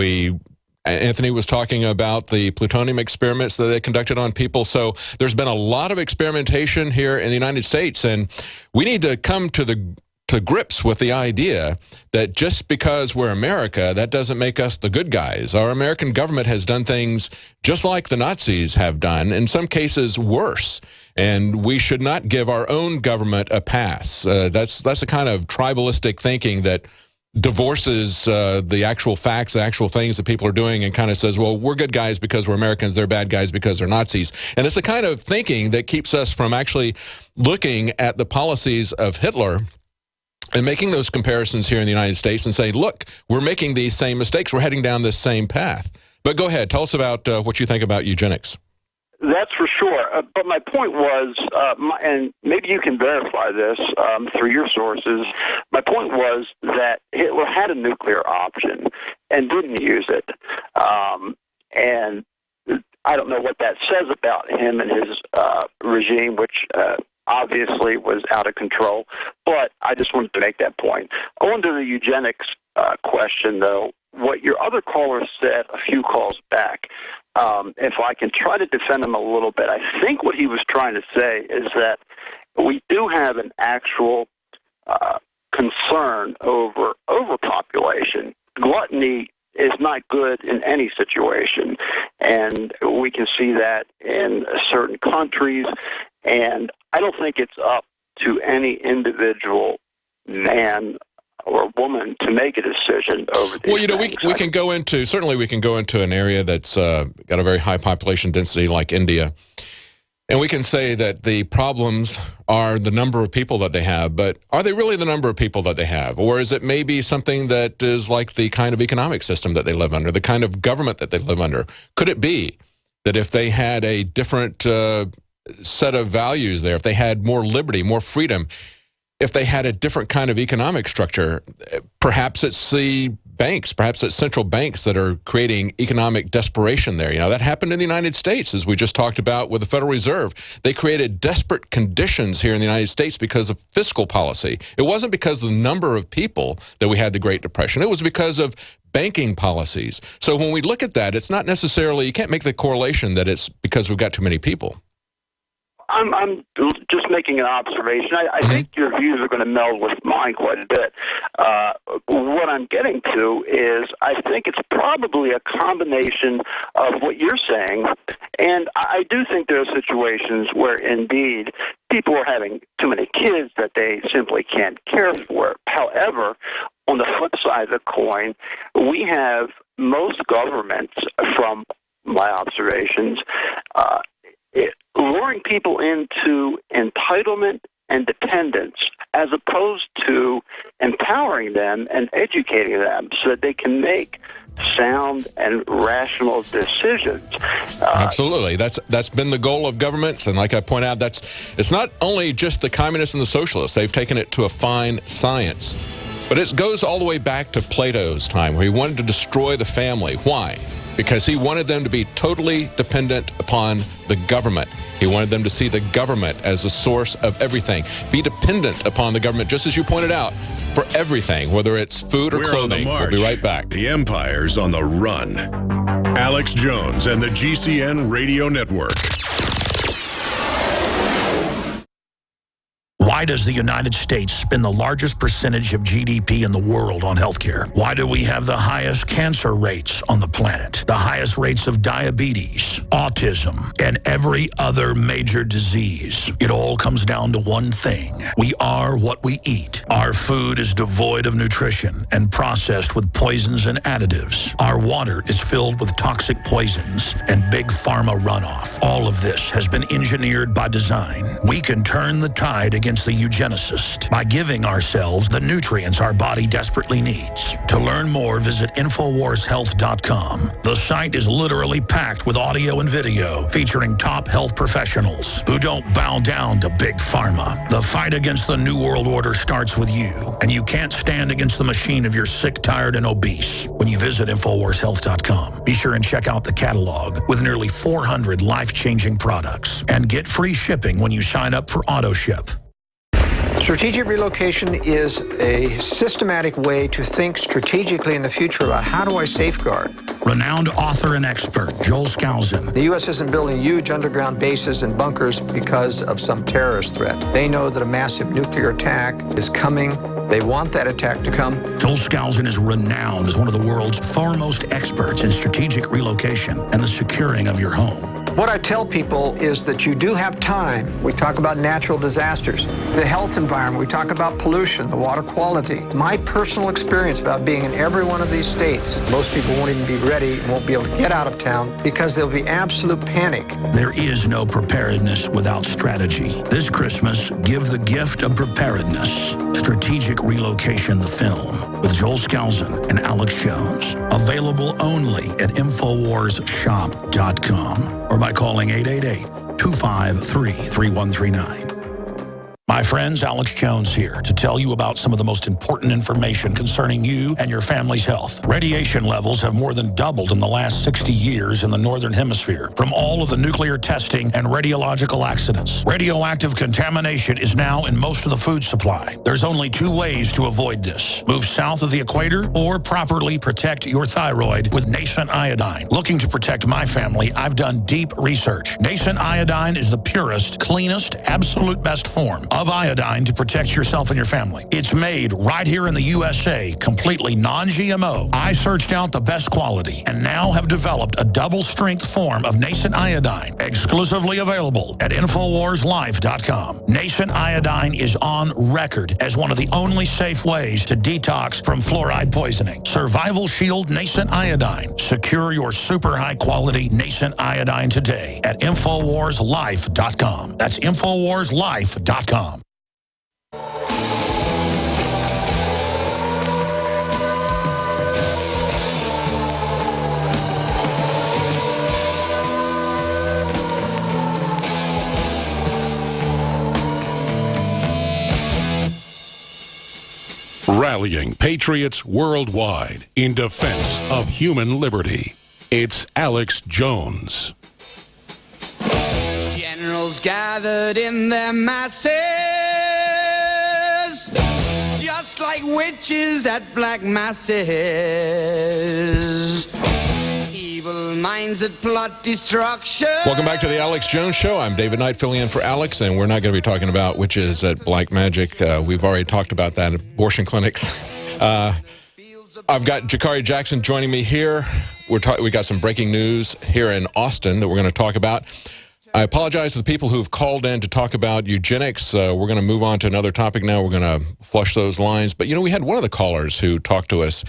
Anthony was talking about the plutonium experiments that they conducted on people. So there's been a lot of experimentation here in the United States, and we need to come to grips with the idea that just because we're America, that doesn't make us the good guys. Our American government has done things just like the Nazis have done, in some cases worse. And we should not give our own government a pass. That's the kind of tribalistic thinking that divorces the actual facts, the actual things that people are doing, and kind of says, well, we're good guys because we're Americans, they're bad guys because they're Nazis. And it's the kind of thinking that keeps us from actually looking at the policies of Hitler and making those comparisons here in the United States and say, look, we're making these same mistakes. We're heading down this same path. But go ahead. Tell us about what you think about eugenics. That's for sure. But my point was, and maybe you can verify this through your sources, my point was that Hitler had a nuclear option and didn't use it. And I don't know what that says about him and his regime, which obviously was out of control. But I just wanted to make that point. On to the eugenics question, though, what your other caller said a few calls back, if I can try to defend him a little bit, I think what he was trying to say is that we do have an actual concern over overpopulation. Gluttony is not good in any situation, and we can see that in certain countries, and I don't think it's up to any individual man or woman to make a decision over these Well, you know, we can go into, certainly we can go into an area that's got a very high population density like India, and we can say that the problems are the number of people that they have, but are they really the number of people that they have? Or is it maybe something that is like the kind of economic system that they live under, the kind of government that they live under? Could it be that if they had a different set of values there, if they had more liberty, more freedom, if they had a different kind of economic structure, perhaps it's the banks, perhaps it's central banks that are creating economic desperation there. You know, that happened in the United States, as we just talked about with the Federal Reserve. They created desperate conditions here in the United States because of fiscal policy. It wasn't because of the number of people that we had the Great Depression. It was because of banking policies. So when we look at that, it's not necessarily, you can't make the correlation that it's because we've got too many people. I'm just making an observation. I think your views are going to meld with mine quite a bit. What I'm getting to is I think it's probably a combination of what you're saying, and I do think there are situations where, indeed, people are having too many kids that they simply can't care for. However, on the flip side of the coin, we have most governments, from my observations, luring people into entitlement and dependence, as opposed to empowering them and educating them so that they can make sound and rational decisions. Absolutely. That's been the goal of governments, and like I point out, it's not only just the communists and the socialists. They've taken it to a fine science. But it goes all the way back to Plato's time, where he wanted to destroy the family. Why? Because he wanted them to be totally dependent upon the government. He wanted them to see the government as the source of everything. Be dependent upon the government, just as you pointed out, for everything, whether it's food or clothing. We'll be right back. The empire's on the run. Alex Jones and the GCN Radio Network. Why does the United States spend the largest percentage of GDP in the world on healthcare? Why do we have the highest cancer rates on the planet, the highest rates of diabetes, autism, and every other major disease? It all comes down to one thing. We are what we eat. Our food is devoid of nutrition and processed with poisons and additives. Our water is filled with toxic poisons and big pharma runoff. All of this has been engineered by design. We can turn the tide against the eugenicist by giving ourselves the nutrients our body desperately needs. To learn more, visit InfoWarsHealth.com. The site is literally packed with audio and video featuring top health professionals who don't bow down to big pharma. The fight against the New World Order starts with you, and you can't stand against the machine if you're sick, tired, and obese. When you visit InfoWarsHealth.com, be sure and check out the catalog with nearly 400 life-changing products, and get free shipping when you sign up for AutoShip. Strategic relocation is a systematic way to think strategically in the future about how do I safeguard. Renowned author and expert Joel Skousen. The U.S. isn't building huge underground bases and bunkers because of some terrorist threat. They know that a massive nuclear attack is coming. They want that attack to come. Joel Skousen is renowned as one of the world's foremost experts in strategic relocation and the securing of your home. What I tell people is that you do have time. We talk about natural disasters, the health environment. We talk about pollution, the water quality. My personal experience about being in every one of these states, most people won't even be ready and won't be able to get out of town because there'll be absolute panic. There is no preparedness without strategy. This Christmas, give the gift of preparedness. Strategic Relocation, the film, with Joel Skousen and Alex Jones. Available only at InfoWarsShop.com or by calling 888-253-3139. My friends, Alex Jones here to tell you about some of the most important information concerning you and your family's health. Radiation levels have more than doubled in the last 60 years in the Northern Hemisphere from all of the nuclear testing and radiological accidents. Radioactive contamination is now in most of the food supply. There's only two ways to avoid this. Move south of the equator or properly protect your thyroid with nascent iodine. Looking to protect my family, I've done deep research. Nascent iodine is the purest, cleanest, absolute best form of iodine to protect yourself and your family. It's made right here in the USA, completely non-GMO. I searched out the best quality and now have developed a double-strength form of nascent iodine, exclusively available at InfoWarsLife.com. Nascent iodine is on record as one of the only safe ways to detox from fluoride poisoning. Survival Shield Nascent Iodine. Secure your super high-quality nascent iodine today at InfoWarsLife.com. That's InfoWarsLife.com. Rallying patriots worldwide in defense of human liberty. It's Alex Jones. Generals gathered in their masses, just like witches at black masses. Evil minds that plot destruction. Welcome back to the Alex Jones Show. I'm David Knight filling in for Alex, and we're not going to be talking about witches at black magic. We've already talked about that at abortion clinics. I've got Jakari Jackson joining me here. We got some breaking news here in Austin that we're going to talk about. I apologize to the people who've called in to talk about eugenics. We're going to move on to another topic now. We're going to flush those lines. But, you know, we had one of the callers who talked to us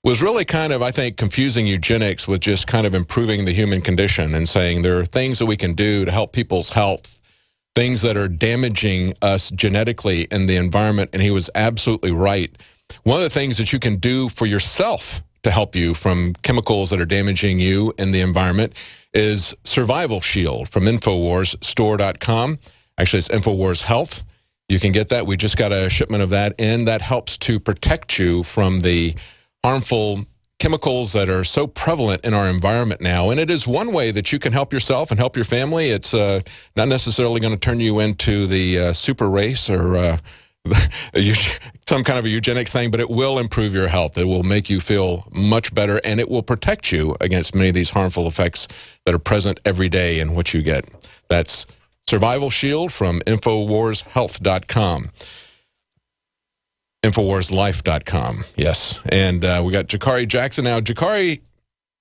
was really kind of, I think, confusing eugenics with just kind of improving the human condition and saying there are things that we can do to help people's health things that are damaging us genetically in the environment, and he was absolutely right. One of the things that you can do for yourself to help you from chemicals that are damaging you in the environment is Survival Shield from InfoWarsStore.com. Actually, it's InfoWars Health. You can get that. We just got a shipment of that in. That helps to protect you from the harmful chemicals that are so prevalent in our environment now. And it is one way that you can help yourself and help your family. It's not necessarily going to turn you into the super race or some kind of a eugenics thing, but it will improve your health. It will make you feel much better, and it will protect you against many of these harmful effects that are present every day in what you get. That's Survival Shield from InfoWarsHealth.com. InfoWarsLife.com, yes. And we got Jakari Jackson now. Jakari,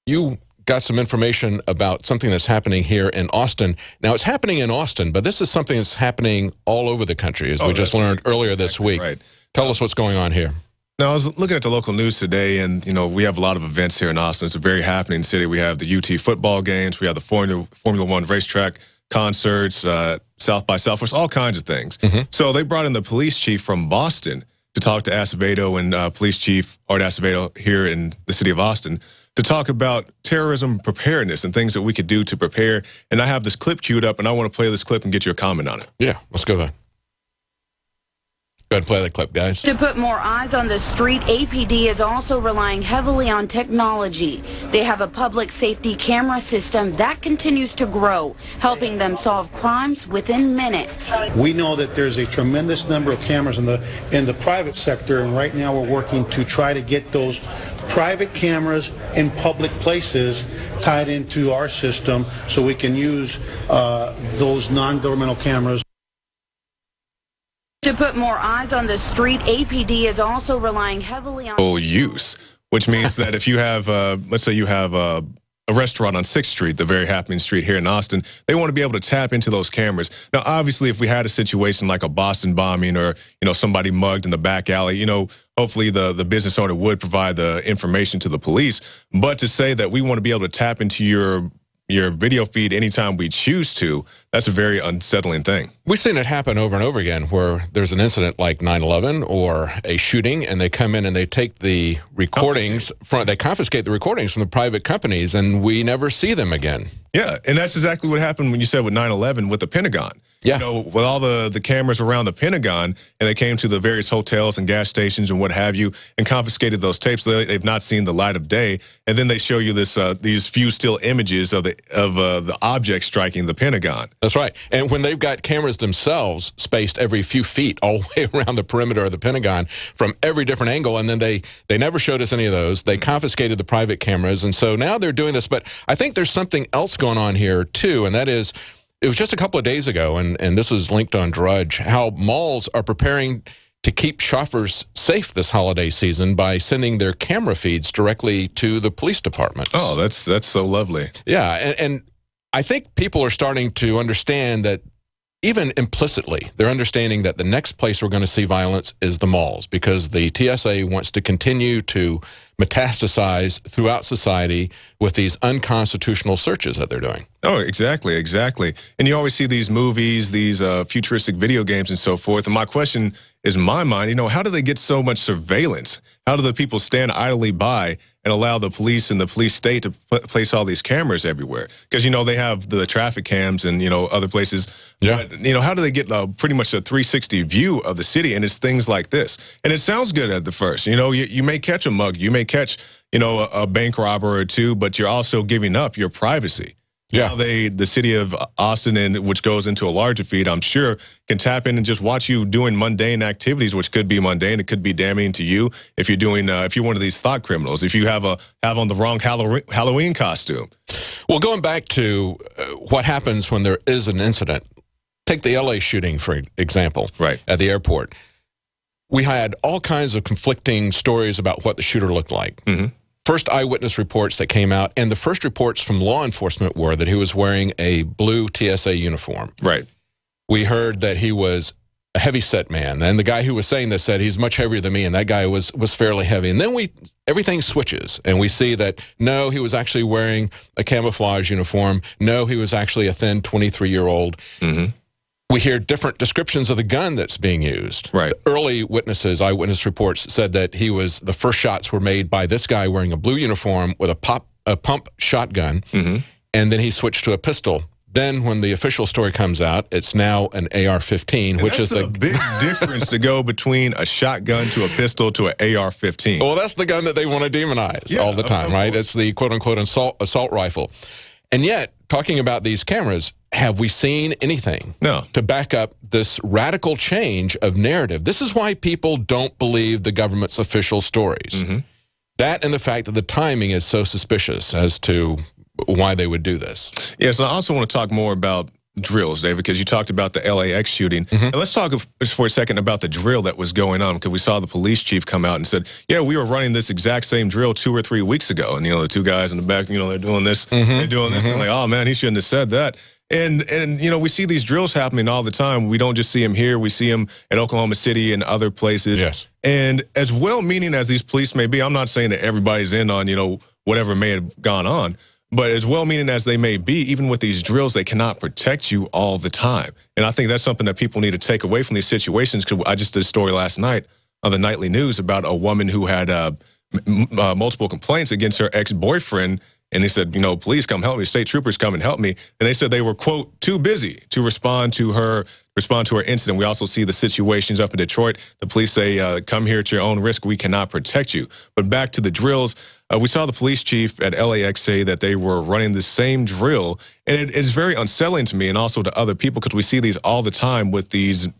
you got some information about something that's happening here in Austin. Now, it's happening in Austin, but this is something that's happening all over the country, as we just learned earlier this week. Right. Tell us what's going on here. Now, I was looking at the local news today, and, you know, we have a lot of events here in Austin. It's a very happening city. We have the UT football games. We have the Formula One racetrack, concerts, South by Southwest, all kinds of things. So they brought in the police chief from Boston to talk to Acevedo and Police Chief Art Acevedo here in the city of Austin to talk about terrorism preparedness and things that we could do to prepare. And I have this clip queued up, and I want to play this clip and get your comment on it. Yeah, let's go there. Go ahead and play that clip, guys. To put more eyes on the street, APD is also relying heavily on technology. They have a public safety camera system that continues to grow, helping them solve crimes within minutes. We know that there's a tremendous number of cameras in the private sector, and right now we're working to try to get those private cameras in public places tied into our system so we can use those non-governmental cameras. To put more eyes on the street, APD is also relying heavily on use, which means that if you have, let's say you have a restaurant on 6th Street, the very happening street here in Austin, they want to be able to tap into those cameras. Now, obviously, if we had a situation like a Boston bombing or, you know, somebody mugged in the back alley, you know, hopefully the business owner would provide the information to the police. But to say that we want to be able to tap into your video feed anytime we choose to, that's a very unsettling thing. We've seen it happen over and over again where there's an incident like 9/11 or a shooting, and they come in and they take the recordings, they confiscate the recordings from the private companies, and we never see them again. Yeah, and that's exactly what happened when you said with 9/11 with the Pentagon. Yeah. You know, with all the cameras around the Pentagon, and they came to the various hotels and gas stations and what have you, and confiscated those tapes. They've not seen the light of day, and then they show you this these few still images of the object striking the Pentagon. That's right. And when they've got cameras themselves spaced every few feet all the way around the perimeter of the Pentagon from every different angle, and then they never showed us any of those. They confiscated the private cameras, and so now they're doing this. But I think there's something else going on here too, and that is, it was just a couple of days ago, and this was linked on Drudge, how malls are preparing to keep shoppers safe this holiday season by sending their camera feeds directly to the police departments. Oh, that's so lovely. Yeah, and I think people are starting to understand that, even implicitly, they're understanding that the next place we're going to see violence is the malls, because the TSA wants to continue to metastasize throughout society with these unconstitutional searches that they're doing. Oh, exactly, exactly. And you always see these movies, these futuristic video games and so forth. And my question is, in my mind, you know, how do they get so much surveillance? How do the people stand idly by and allow the police and the police state to place all these cameras everywhere? Because, you know, they have the traffic cams and, you know, other places. Yeah. But, you know, how do they get pretty much a 360 view of the city? And it's things like this. And it sounds good at the first. You know, you may catch a mug, you may catch, you know, a bank robber or two, but you're also giving up your privacy. Yeah, the city of Austin, and which goes into a larger feed, I'm sure, can tap in and just watch you doing mundane activities, which could be mundane. It could be damning to you if you're doing if you're one of these thought criminals. If you have on the wrong Halloween costume. Well, going back to what happens when there is an incident, take the LA shooting for example. Right at the airport, we had all kinds of conflicting stories about what the shooter looked like. First eyewitness reports that came out, and the first reports from law enforcement were that he was wearing a blue TSA uniform. Right. We heard that he was a heavy-set man, and the guy who was saying this said he's much heavier than me, and that guy was fairly heavy. And then everything switches, and we see that, no, he was actually wearing a camouflage uniform. No, he was actually a thin 23-year-old. We hear different descriptions of the gun that's being used. Right. Early witnesses, eyewitness reports, said that the first shots were made by this guy wearing a blue uniform with a pump shotgun, and then he switched to a pistol. Then when the official story comes out, it's now an AR-15, which is a big difference to go between a shotgun to a pistol to an AR-15. Well, that's the gun that they want to demonize all the time, right? It's the quote-unquote assault rifle. And yet, talking about these cameras, have we seen anything to back up this radical change of narrative? This is why people don't believe the government's official stories. That and the fact that the timing is so suspicious as to why they would do this. Yes, and I also want to talk more about drills, David, because you talked about the LAX shooting. And let's talk just for a second about the drill that was going on, because we saw the police chief come out and said, yeah, we were running this exact same drill 2 or 3 weeks ago. And, the two guys in the back, they're doing this, they're doing this. And like, oh, man, he shouldn't have said that. And we see these drills happening all the time. We don't just see them here. We see them in Oklahoma City and other places. Yes. And as well-meaning as these police may be, I'm not saying that everybody's in on, whatever may have gone on. But as well-meaning as they may be, even with these drills, they cannot protect you all the time. And I think that's something that people need to take away from these situations, because I just did a story last night on the nightly news about a woman who had multiple complaints against her ex-boyfriend. And they said, please come help me. State troopers come and help me. And they said they were, quote, too busy to respond to her incident. We also see the situations up in Detroit. The police say, come here at your own risk. We cannot protect you. But back to the drills, we saw the police chief at LAX say that they were running the same drill. And it is very unsettling to me and also to other people, because we see these all the time with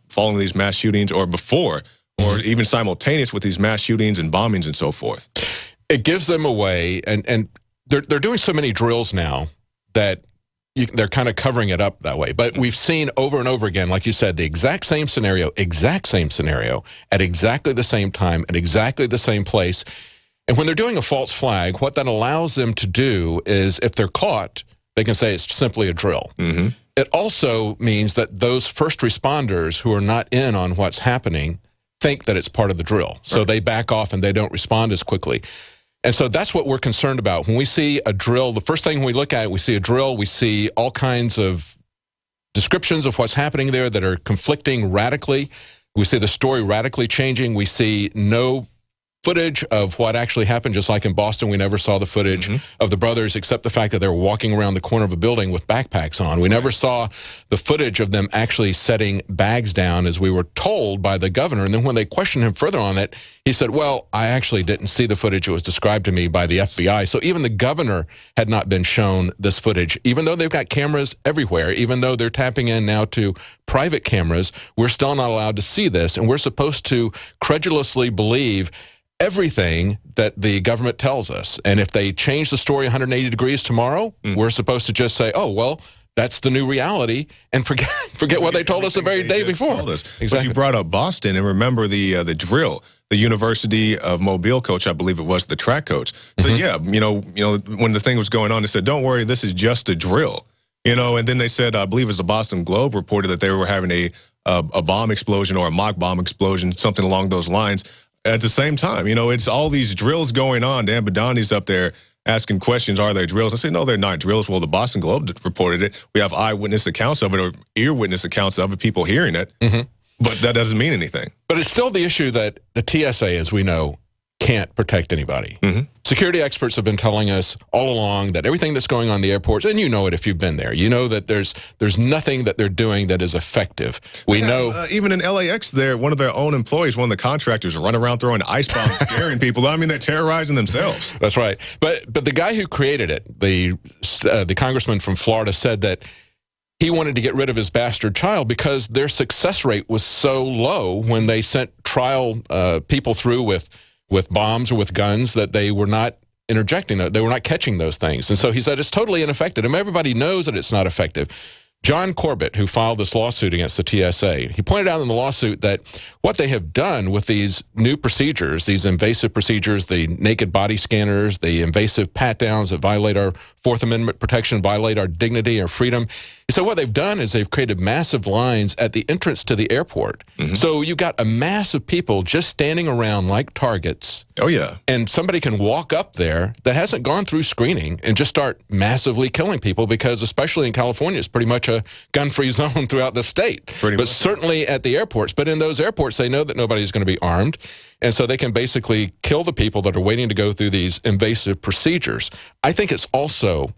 following these mass shootings, or before, or even simultaneous with these mass shootings and bombings and so forth. It gives them away, and they're doing so many drills now that they're kind of covering it up that way. But we've seen over and over again, like you said, the exact same scenario, at exactly the same time, at exactly the same place. And when they're doing a false flag, what that allows them to do is, if they're caught, they can say it's simply a drill. It also means that those first responders who are not in on what's happening think that it's part of the drill. So they back off and they don't respond as quickly. And so that's what we're concerned about. When we see a drill, the first thing we look at, we see a drill, we see all kinds of descriptions of what's happening there that are conflicting radically. We see the story radically changing. We see no footage of what actually happened. Just like in Boston, we never saw the footage of the brothers, except the fact that they were walking around the corner of a building with backpacks on. We never saw the footage of them actually setting bags down, as we were told by the governor. And then when they questioned him further on it, he said, well, I actually didn't see the footage. It was described to me by the FBI. So even the governor had not been shown this footage, even though they've got cameras everywhere, even though they're tapping in now to private cameras. We're still not allowed to see this, and we're supposed to credulously believe everything that the government tells us. And if they change the story 180 degrees tomorrow, we're supposed to just say, oh, well, that's the new reality, and forget what they told us the very day before. Exactly. But you brought up Boston, and remember the drill. The University of Mobile coach, I believe it was, the track coach. So yeah, when the thing was going on, they said, don't worry, this is just a drill. And then they said, I believe it was the Boston Globe reported that they were having a bomb explosion, or a mock bomb explosion, something along those lines. At the same time, it's all these drills going on. Dan Badani's up there asking questions, are there drills? I say, no, they're not drills. Well, the Boston Globe reported it. We have eyewitness accounts of it, or ear witness accounts of it, people hearing it. But that doesn't mean anything. But it's still the issue that the TSA, as we know, can't protect anybody. Security experts have been telling us all along that everything that's going on in the airports, and you know it if you've been there, you know that there's nothing that they're doing that is effective. We know even in LAX, one of their own employees, one of the contractors, run around throwing ice bombs, scaring people. I mean, they're terrorizing themselves. That's right. But the guy who created it, the congressman from Florida, said that he wanted to get rid of his bastard child because their success rate was so low when they sent trial people through with bombs or with guns, that they were not interjecting, they were not catching those things. And so he said it's totally ineffective. And everybody knows that it's not effective. John Corbett, who filed this lawsuit against the TSA, he pointed out in the lawsuit that what they have done with these new procedures, these invasive procedures, the naked body scanners, the invasive pat-downs that violate our Fourth Amendment protection, violate our dignity, our freedom. So what they've done is they've created massive lines at the entrance to the airport. So you've got a mass of people just standing around like targets, Oh, yeah. And somebody can walk up there that hasn't gone through screening and just start massively killing people because, especially in California, it's pretty much a gun-free zone throughout the state. But certainly at the airports. But in those airports, they know that nobody's going to be armed. And so they can basically kill the people that are waiting to go through these invasive procedures. I think it's also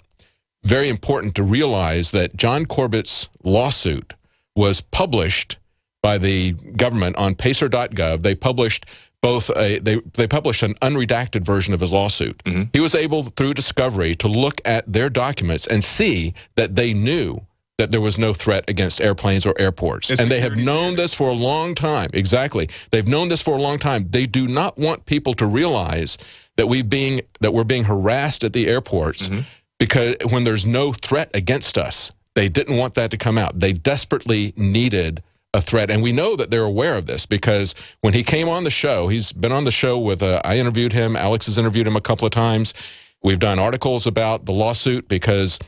very important to realize that John Corbett's lawsuit was published by the government on pacer.gov. They published they published an unredacted version of his lawsuit. He was able, through discovery, to look at their documents and see that they knew that there was no threat against airplanes or airports. And they have known this for a long time. Exactly. They've known this for a long time. They do not want people to realize that we're being harassed at the airports because when there's no threat against us. They didn't want that to come out. They desperately needed a threat, and we know that they're aware of this because when he came on the show, he's been on the show with, I interviewed him, Alex has interviewed him a couple of times. We've done articles about the lawsuit because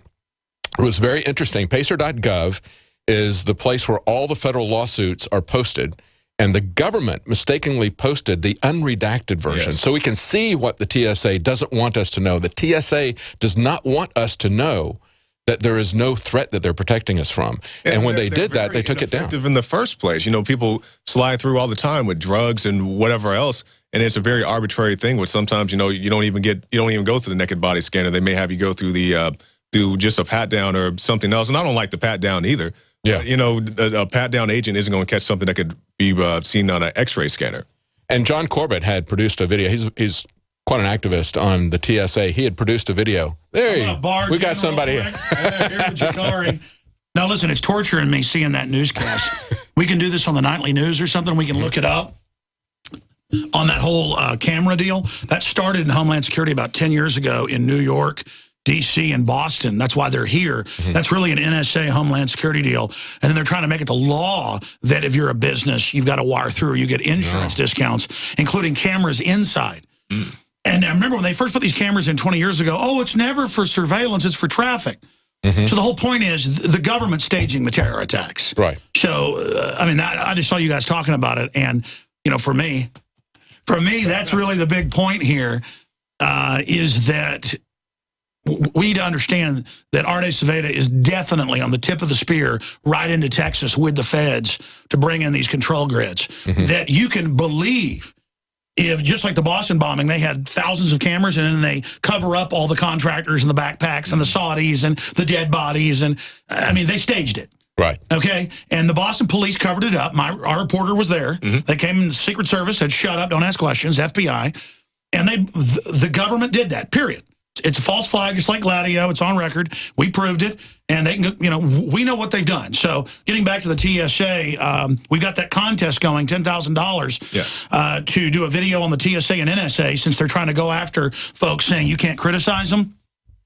it was very interesting. Pacer.gov is the place where all the federal lawsuits are posted, and the government mistakenly posted the unredacted version. So we can see what the TSA doesn't want us to know. The TSA does not want us to know that there is no threat that they're protecting us from. And when they did that, they took it down. In the first place, you know, people slide through all the time with drugs and whatever else, and it's a very arbitrary thing. Which sometimes, you know, you don't even go through the naked body scanner. They may have you go through the through just a pat down or something else. And I don't like the pat down either. Yeah, you know, a pat down agent isn't going to catch something that could be seen on an X-ray scanner. And John Corbett had produced a video. He's quite an activist on the TSA. He had produced a video. There, we got somebody here. Now, listen, it's torturing me seeing that newscast. We can do this on the nightly news or something. We can look it up on that whole camera deal. That started in Homeland Security about 10 years ago in New York, D.C., and Boston. That's why they're here. That's really an NSA Homeland Security deal. And then they're trying to make it the law that if you're a business, you've got to wire through or you get insurance discounts, including cameras inside. And I remember when they first put these cameras in 20 years ago, oh, it's never for surveillance, it's for traffic. So the whole point is the government staging the terror attacks. Right. So, I mean, I just saw you guys talking about it. And, you know, for me, that's really the big point here is that we need to understand that Arte Saveda is definitely on the tip of the spear right into Texas with the feds to bring in these control grids. That you can believe if, just like the Boston bombing, they had thousands of cameras and then they cover up all the contractors and the backpacks and the Saudis and the dead bodies. And, I mean, they staged it. Right. Okay? And the Boston police covered it up. Our reporter was there. They came in the Secret Service, said, shut up, don't ask questions, FBI. And the government did that, period. It's a false flag, just like Gladio. It's on record. We proved it. And they can, you know, we know what they've done. So getting back to the TSA, we've got that contest going, $10,000 to do a video on the TSA and NSA since they're trying to go after folks saying you can't criticize them.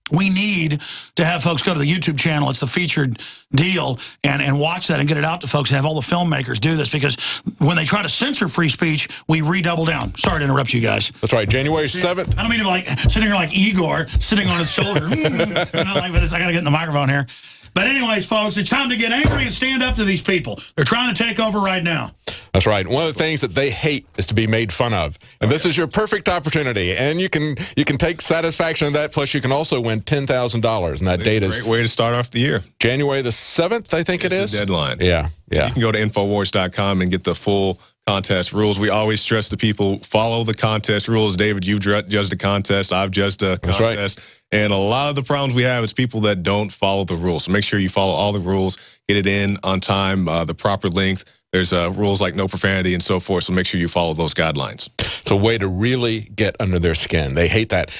We need to have folks go to the YouTube channel. It's the featured deal and watch that and get it out to folks and have all the filmmakers do this because when they try to censor free speech, we redouble down. Sorry to interrupt you guys. That's right. January 7th. I don't mean to like sitting here like Igor sitting on his shoulder. I got to get in the microphone here. But anyways, folks, it's time to get angry and stand up to these people. They're trying to take over right now. That's right. One of the things that they hate is to be made fun of. And this is your perfect opportunity. And you can take satisfaction in that. Plus, you can also win $10,000. And that date is... Great way to start off the year. January the 7th, I think it is. The deadline. Yeah, yeah. You can go to Infowars.com and get the full contest rules. We always stress to people, follow the contest rules. David, you've judged the contest. I've judged the contest. That's right. And a lot of the problems we have is people that don't follow the rules. So make sure you follow all the rules, get it in on time, the proper length. There's rules like no profanity and so forth. So make sure you follow those guidelines. It's a way to really get under their skin. They hate that.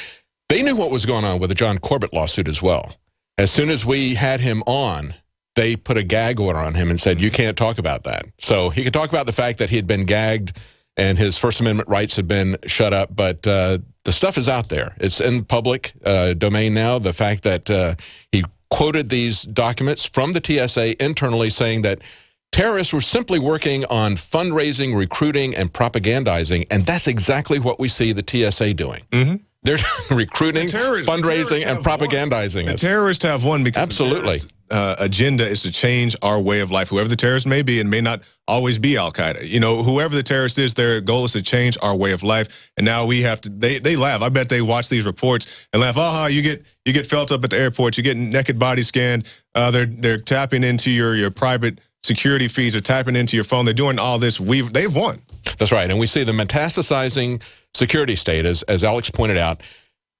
They knew what was going on with the John Corbett lawsuit as well. As soon as we had him on, they put a gag order on him and said, you can't talk about that. So he could talk about the fact that he had been gagged and his First Amendment rights had been shut up, but the stuff is out there. It's in public domain now. The fact that he quoted these documents from the TSA internally saying that terrorists were simply working on fundraising, recruiting, and propagandizing, and that's exactly what we see the TSA doing. They're recruiting, fundraising, and propagandizing us. The terrorists have won because absolutely agenda is to change our way of life. Whoever the terrorist may be, and may not always be Al-Qaeda. You know, whoever the terrorist is, their goal is to change our way of life. And now we have to. They laugh. I bet they watch these reports and laugh. Aha! You get felt up at the airport. You get naked body scanned. They're tapping into your private security feeds. They're tapping into your phone. They're doing all this. They've won. That's right. And we see the metastasizing security state, as Alex pointed out,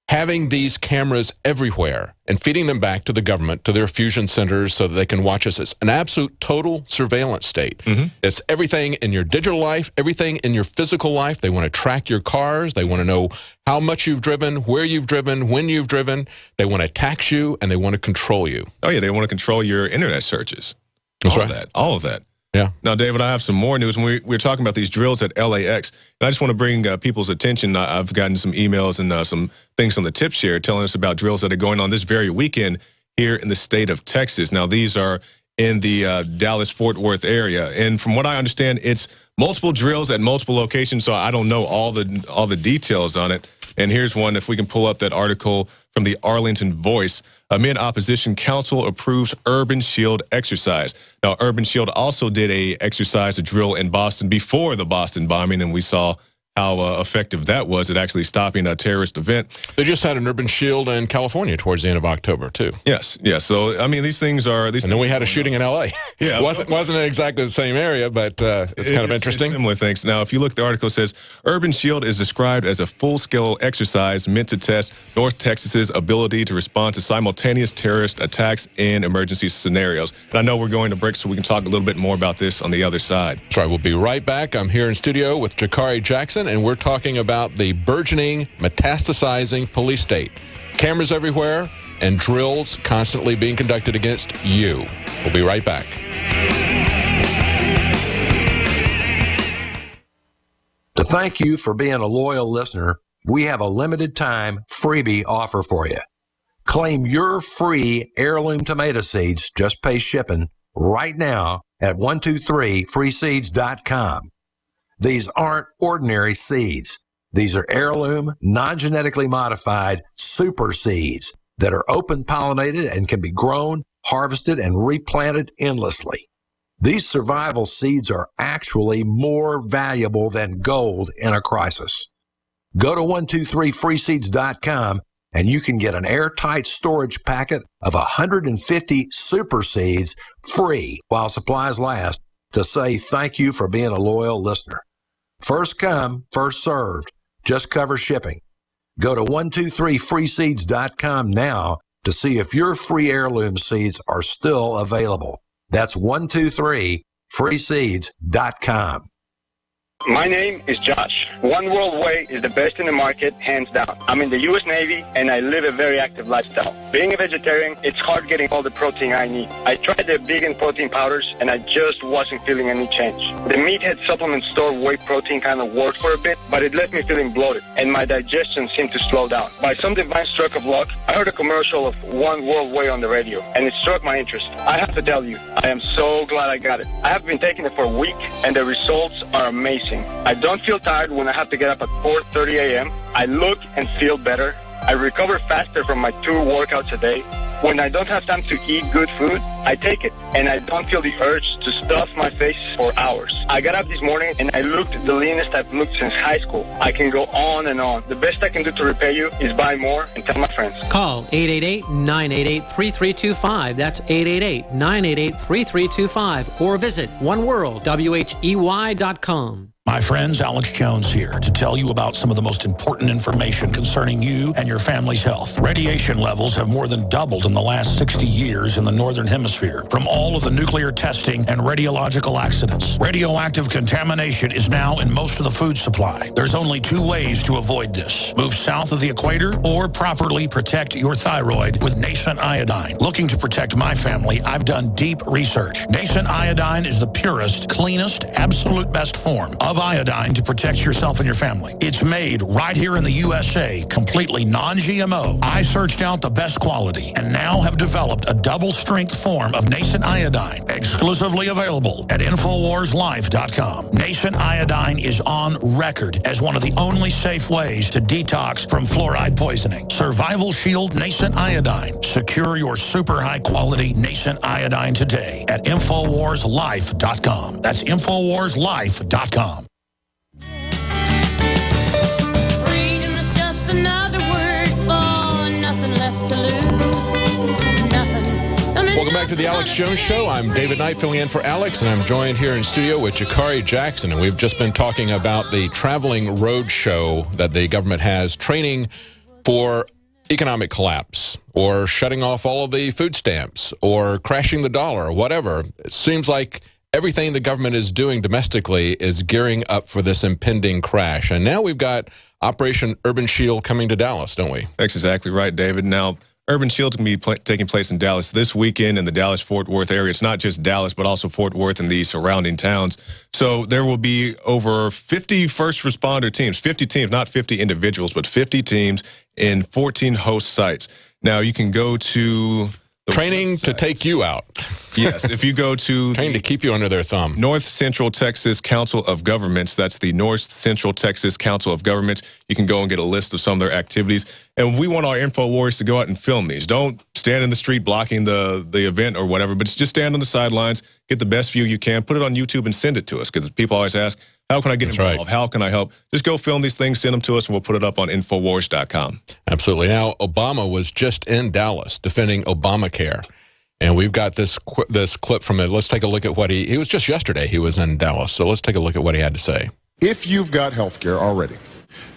having these cameras everywhere and feeding them back to the government, to their fusion centers so that they can watch us. It's an absolute total surveillance state. It's everything in your digital life, everything in your physical life. They want to track your cars. They want to know how much you've driven, where you've driven, when you've driven. They want to tax you, and they want to control you. Oh, yeah, they want to control your internet searches. That's right. All of that. Yeah. Now, David, I have some more news. When we're talking about these drills at LAX, and I just want to bring people's attention. I've gotten some emails and some things on the tip share telling us about drills that are going on this very weekend here in the state of Texas. Now, these are in the Dallas-Fort Worth area. And from what I understand, it's multiple drills at multiple locations, so I don't know all the details on it. And here's one, if we can pull up that article from the Arlington Voice. Amid opposition, council approves Urban Shield exercise. Now, Urban Shield also did a drill in Boston before the Boston bombing, and we saw how effective that was at actually stopping a terrorist event. They just had an Urban Shield in California towards the end of October, too. Yes. So, I mean, these things are... And then we had a shooting in L.A. Yeah. Wasn't in exactly the same area, but it's kind of interesting. Similar things. Now, if you look, the article says, Urban Shield is described as a full-scale exercise meant to test North Texas's ability to respond to simultaneous terrorist attacks in emergency scenarios. And I know we're going to break, so we can talk a little bit more about this on the other side. That's right. We'll be right back. I'm here in studio with Jakari Jackson, and we're talking about the burgeoning, metastasizing police state. Cameras everywhere and drills constantly being conducted against you. We'll be right back. To thank you for being a loyal listener, we have a limited time freebie offer for you. Claim your free heirloom tomato seeds, just pay shipping, right now at 123freeseeds.com. These aren't ordinary seeds. These are heirloom, non-genetically modified super seeds that are open pollinated and can be grown, harvested, and replanted endlessly. These survival seeds are actually more valuable than gold in a crisis. Go to 123freeseeds.com and you can get an airtight storage packet of 150 super seeds free while supplies last to say thank you for being a loyal listener. First come, first served. Just cover shipping. Go to 123freeseeds.com now to see if your free heirloom seeds are still available. That's 123freeseeds.com. My name is Josh. One World Way is the best in the market, hands down. I'm in the U.S. Navy, and I live a very active lifestyle. Being a vegetarian, it's hard getting all the protein I need. I tried the vegan protein powders, and I just wasn't feeling any change. The Meathead supplement store whey protein kind of worked for a bit, but it left me feeling bloated, and my digestion seemed to slow down. By some divine stroke of luck, I heard a commercial of One World Way on the radio, and it struck my interest. I have to tell you, I am so glad I got it. I have been taking it for a week, and the results are amazing. I don't feel tired when I have to get up at 4:30 a.m. I look and feel better. I recover faster from my 2 workouts a day. When I don't have time to eat good food, I take it, and I don't feel the urge to stuff my face for hours. I got up this morning, and I looked the leanest I've looked since high school. I can go on and on. The best I can do to repay you is buy more and tell my friends. Call 888-988-3325. That's 888-988-3325. Or visit oneworldwhey.com. My friends, Alex Jones here to tell you about some of the most important information concerning you and your family's health. Radiation levels have more than doubled in the last 60 years in the Northern Hemisphere from all of the nuclear testing and radiological accidents. Radioactive contamination is now in most of the food supply. There's only 2 ways to avoid this. Move south of the equator or properly protect your thyroid with nascent iodine. Looking to protect my family, I've done deep research. Nascent iodine is the pure purest, cleanest, absolute best form of iodine to protect yourself and your family. It's made right here in the USA, completely non-GMO. I searched out the best quality and now have developed a double-strength form of nascent iodine, exclusively available at InfoWarsLife.com. Nascent iodine is on record as one of the only safe ways to detox from fluoride poisoning. Survival Shield Nascent Iodine. Secure your super high-quality nascent iodine today at InfoWarsLife.com. That's InfoWarsLife.com. Freedom is just another word for nothing left to lose. Welcome back to the Alex Jones Show. I'm David Knight filling in for Alex, and I'm joined here in studio with Jakari Jackson. And we've just been talking about the traveling road show that the government has, training for economic collapse or shutting off all of the food stamps or crashing the dollar or whatever. It seems like everything the government is doing domestically is gearing up for this impending crash. And now we've got Operation Urban Shield coming to Dallas, don't we? That's exactly right, David. Now, Urban Shield's going to be taking place in Dallas this weekend in the Dallas-Fort Worth area. It's not just Dallas, but also Fort Worth and the surrounding towns. So there will be over 50 first responder teams, 50 teams, not 50 individuals, but 50 teams in 14 host sites. Now, you can go to the training website to take you out. Yes, if you go to training to keep you under their thumb. North Central Texas Council of Governments, that's the North Central Texas Council of Governments. You can go and get a list of some of their activities. And we want our Infowars to go out and film these. Don't stand in the street blocking the event or whatever, but just stand on the sidelines, get the best view you can, put it on YouTube and send it to us, because people always ask, how can I get involved? Right. How can I help? Just go film these things, send them to us, and we'll put it up on Infowars.com. Absolutely. Now, Obama was just in Dallas defending Obamacare. And we've got this clip from it. Let's take a look at what he was just yesterday. He was in Dallas. So let's take a look at what he had to say. If you've got health care already,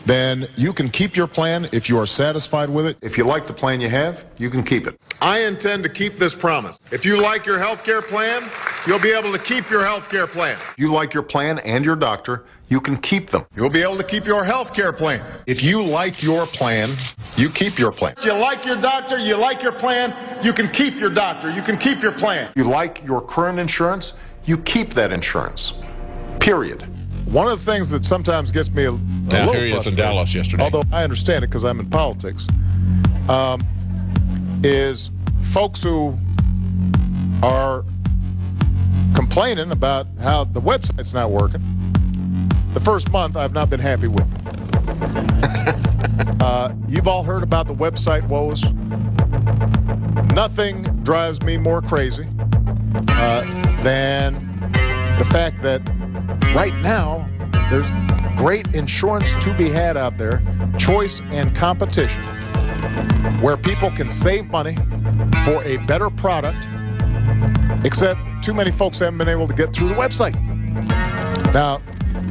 then you can keep your plan if you are satisfied with it. If you like the plan you have, you can keep it. I intend to keep this promise. If you like your health care plan, you'll be able to keep your health care plan. If you like your plan and your doctor, you can keep them. You'll be able to keep your health care plan. If you like your plan, you keep your plan. If you like your doctor, you like your plan, you can keep your doctor, you can keep your plan. You like your current insurance, you keep that insurance. Period. One of the things that sometimes gets me a little here he is in Dallas yesterday. although I understand it because I'm in politics, is folks who are complaining about how the website's not working. The first month I've not been happy with. You've all heard about the website woes. Nothing drives me more crazy than the fact that right now there's great insurance to be had out there, choice and competition, where people can save money for a better product, except too many folks haven't been able to get through the website. Now,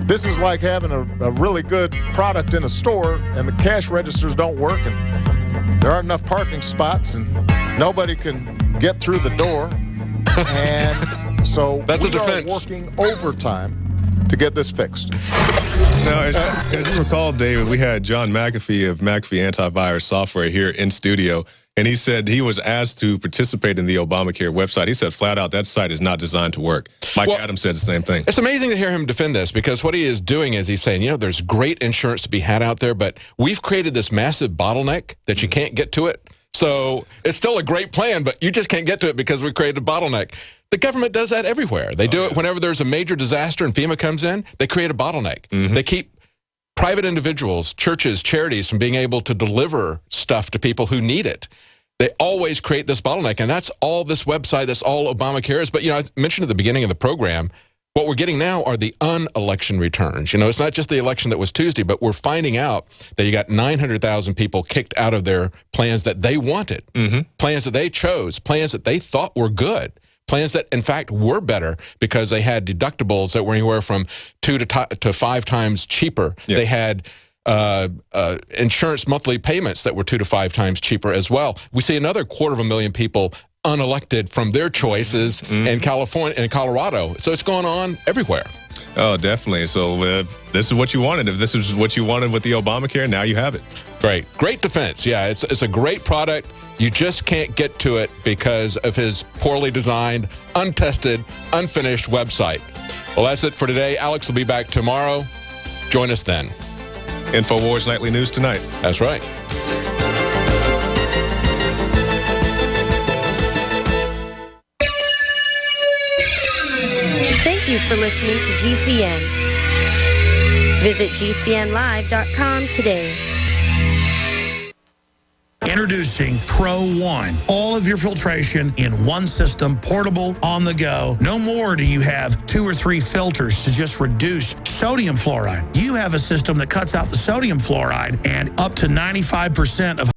this is like having a really good product in a store and the cash registers don't work and there aren't enough parking spots and nobody can get through the door. And so that's we a defense. are working overtime to get this fixed. Now, as you recall, David, we had John McAfee of McAfee Antivirus Software here in studio, and he said he was asked to participate in the Obamacare website. He said flat out that site is not designed to work. Mike Adams said the same thing. It's amazing to hear him defend this, because what he is doing is he's saying, you know, there's great insurance to be had out there, but we've created this massive bottleneck that you can't get to it. So it's still a great plan, but you just can't get to it because we created a bottleneck. The government does that everywhere. They do it whenever there's a major disaster and FEMA comes in, they create a bottleneck. They keep private individuals, churches, charities from being able to deliver stuff to people who need it. They always create this bottleneck, and that's all this website, that's all Obamacare is. But, you know, I mentioned at the beginning of the program, what we're getting now are the unelection returns. You know, it's not just the election that was Tuesday, but we're finding out that you got 900,000 people kicked out of their plans that they wanted, plans that they chose, plans that they thought were good, plans that, in fact, were better because they had deductibles that were anywhere from 2 to 5 times cheaper. They had insurance monthly payments that were 2 to 5 times cheaper as well. We see another 250,000 people unelected from their choices in California and Colorado. So it's going on everywhere. Oh, definitely. So this is what you wanted. If this is what you wanted with the Obamacare, now you have it. Great defense. Yeah, it's a great product. You just can't get to it because of his poorly designed, untested, unfinished website. Well, that's it for today. Alex will be back tomorrow. Join us then. Infowars Nightly News tonight. That's right. Thank you for listening to GCN. Visit GCNlive.com today. Introducing Pro One. All of your filtration in one system, portable, on the go. No more do you have 2 or 3 filters to just reduce sodium fluoride. You have a system that cuts out the sodium fluoride and up to 95% of